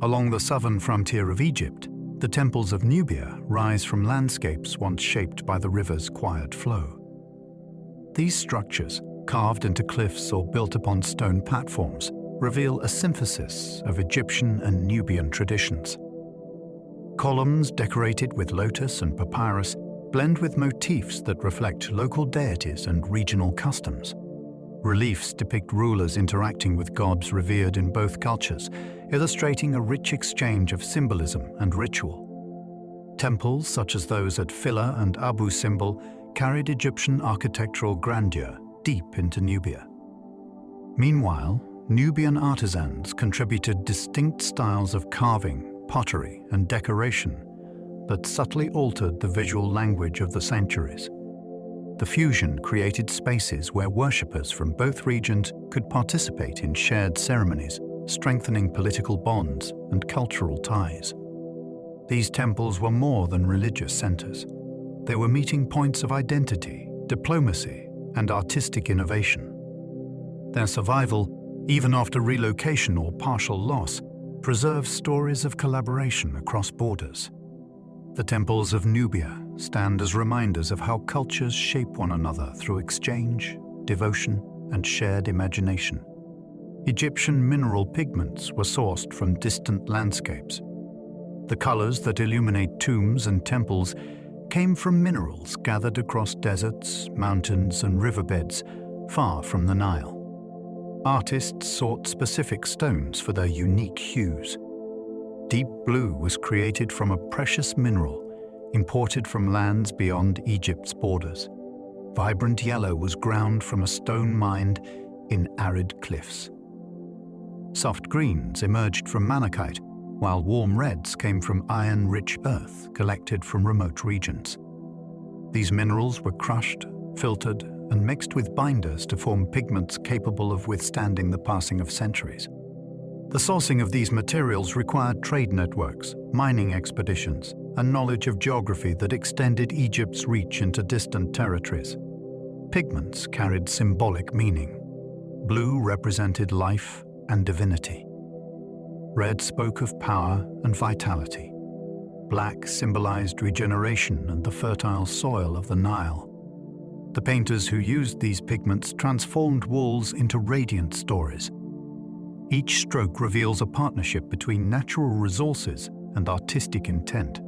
Along the southern frontier of Egypt, the temples of Nubia rise from landscapes once shaped by the river's quiet flow. These structures, carved into cliffs or built upon stone platforms, reveal a synthesis of Egyptian and Nubian traditions. Columns decorated with lotus and papyrus blend with motifs that reflect local deities and regional customs. Reliefs depict rulers interacting with gods revered in both cultures, illustrating a rich exchange of symbolism and ritual. Temples such as those at Philae and Abu Simbel carried Egyptian architectural grandeur deep into Nubia. Meanwhile, Nubian artisans contributed distinct styles of carving, pottery, and decoration that subtly altered the visual language of the sanctuaries. The fusion created spaces where worshippers from both regions could participate in shared ceremonies, strengthening political bonds and cultural ties. These temples were more than religious centers. They were meeting points of identity, diplomacy, and artistic innovation. Their survival, even after relocation or partial loss, preserves stories of collaboration across borders. The temples of Nubia stand as reminders of how cultures shape one another through exchange, devotion, and shared imagination. Egyptian mineral pigments were sourced from distant landscapes. The colors that illuminate tombs and temples came from minerals gathered across deserts, mountains, and riverbeds far from the Nile. Artists sought specific stones for their unique hues. Deep blue was created from a precious mineral imported from lands beyond Egypt's borders. Vibrant yellow was ground from a stone mined in arid cliffs. Soft greens emerged from malachite, while warm reds came from iron-rich earth collected from remote regions. These minerals were crushed, filtered, and mixed with binders to form pigments capable of withstanding the passing of centuries. The sourcing of these materials required trade networks, mining expeditions, and knowledge of geography that extended Egypt's reach into distant territories. Pigments carried symbolic meaning. Blue represented life and divinity. Red spoke of power and vitality. Black symbolized regeneration and the fertile soil of the Nile. The painters who used these pigments transformed walls into radiant stories. Each stroke reveals a partnership between natural resources and artistic intent.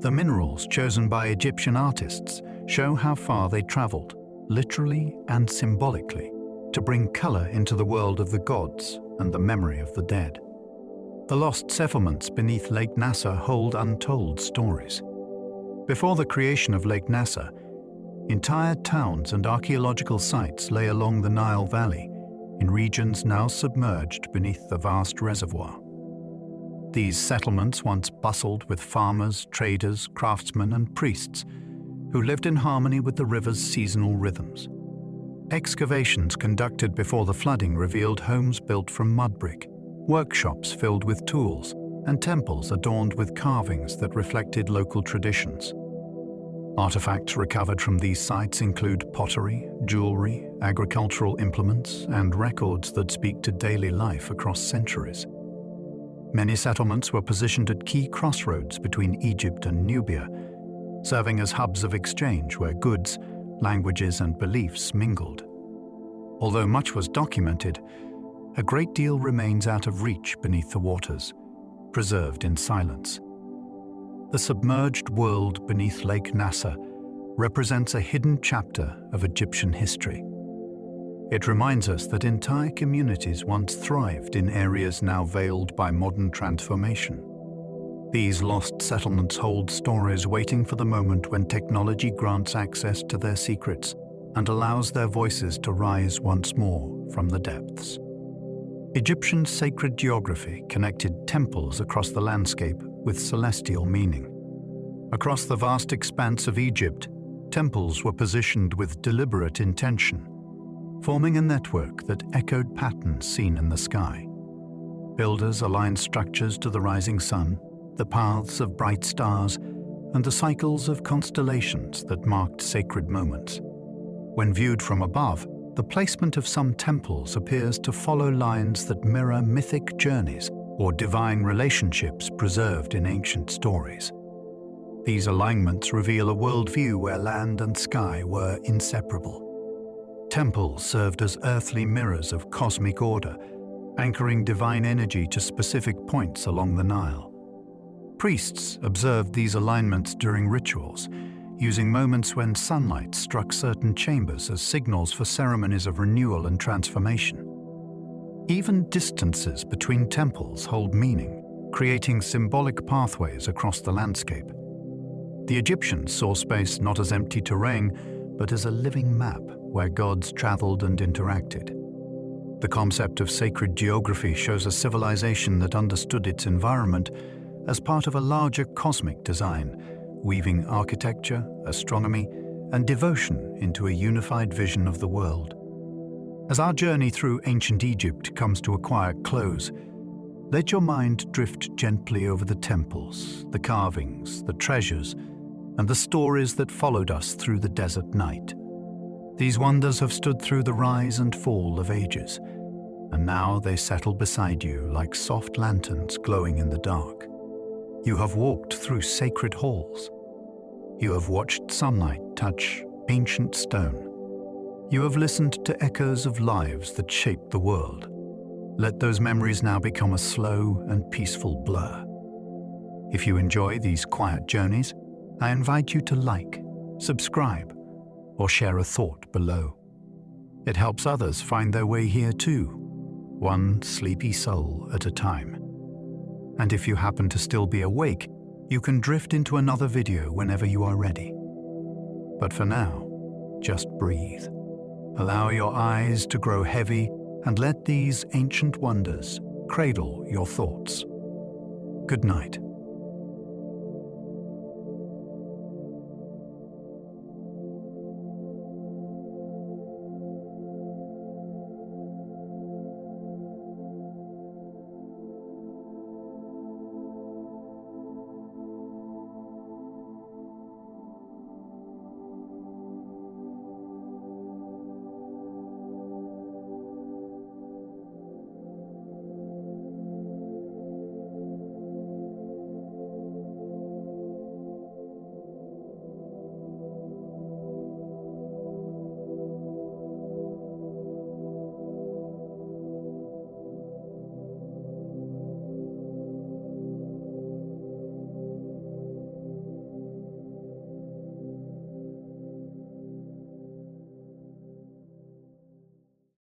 The minerals chosen by Egyptian artists show how far they traveled, literally and symbolically, to bring color into the world of the gods and the memory of the dead. The lost settlements beneath Lake Nasser hold untold stories. Before the creation of Lake Nasser, entire towns and archaeological sites lay along the Nile Valley, in regions now submerged beneath the vast reservoir. These settlements once bustled with farmers, traders, craftsmen, and priests who lived in harmony with the river's seasonal rhythms. Excavations conducted before the flooding revealed homes built from mud brick, workshops filled with tools, and temples adorned with carvings that reflected local traditions. Artifacts recovered from these sites include pottery, jewelry, agricultural implements, and records that speak to daily life across centuries. Many settlements were positioned at key crossroads between Egypt and Nubia, serving as hubs of exchange where goods, languages, and beliefs mingled. Although much was documented, a great deal remains out of reach beneath the waters, preserved in silence. The submerged world beneath Lake Nasser represents a hidden chapter of Egyptian history. It reminds us that entire communities once thrived in areas now veiled by modern transformation. These lost settlements hold stories waiting for the moment when technology grants access to their secrets and allows their voices to rise once more from the depths. Egyptian sacred geography connected temples across the landscape with celestial meaning. Across the vast expanse of Egypt, temples were positioned with deliberate intention, forming a network that echoed patterns seen in the sky. Builders aligned structures to the rising sun, the paths of bright stars, and the cycles of constellations that marked sacred moments. When viewed from above, the placement of some temples appears to follow lines that mirror mythic journeys or divine relationships preserved in ancient stories. These alignments reveal a worldview where land and sky were inseparable. Temples served as earthly mirrors of cosmic order, anchoring divine energy to specific points along the Nile. Priests observed these alignments during rituals, using moments when sunlight struck certain chambers as signals for ceremonies of renewal and transformation. Even distances between temples hold meaning, creating symbolic pathways across the landscape. The Egyptians saw space not as empty terrain, but as a living map where gods traveled and interacted. The concept of sacred geography shows a civilization that understood its environment as part of a larger cosmic design, weaving architecture, astronomy, and devotion into a unified vision of the world. As our journey through ancient Egypt comes to a quiet close, let your mind drift gently over the temples, the carvings, the treasures, and the stories that followed us through the desert night. These wonders have stood through the rise and fall of ages, and now they settle beside you like soft lanterns glowing in the dark. You have walked through sacred halls. You have watched sunlight touch ancient stone. You have listened to echoes of lives that shaped the world. Let those memories now become a slow and peaceful blur. If you enjoy these quiet journeys, I invite you to like, subscribe, or share a thought below. It helps others find their way here too, one sleepy soul at a time. And if you happen to still be awake, you can drift into another video whenever you are ready. But for now, just breathe. Allow your eyes to grow heavy and let these ancient wonders cradle your thoughts. Good night.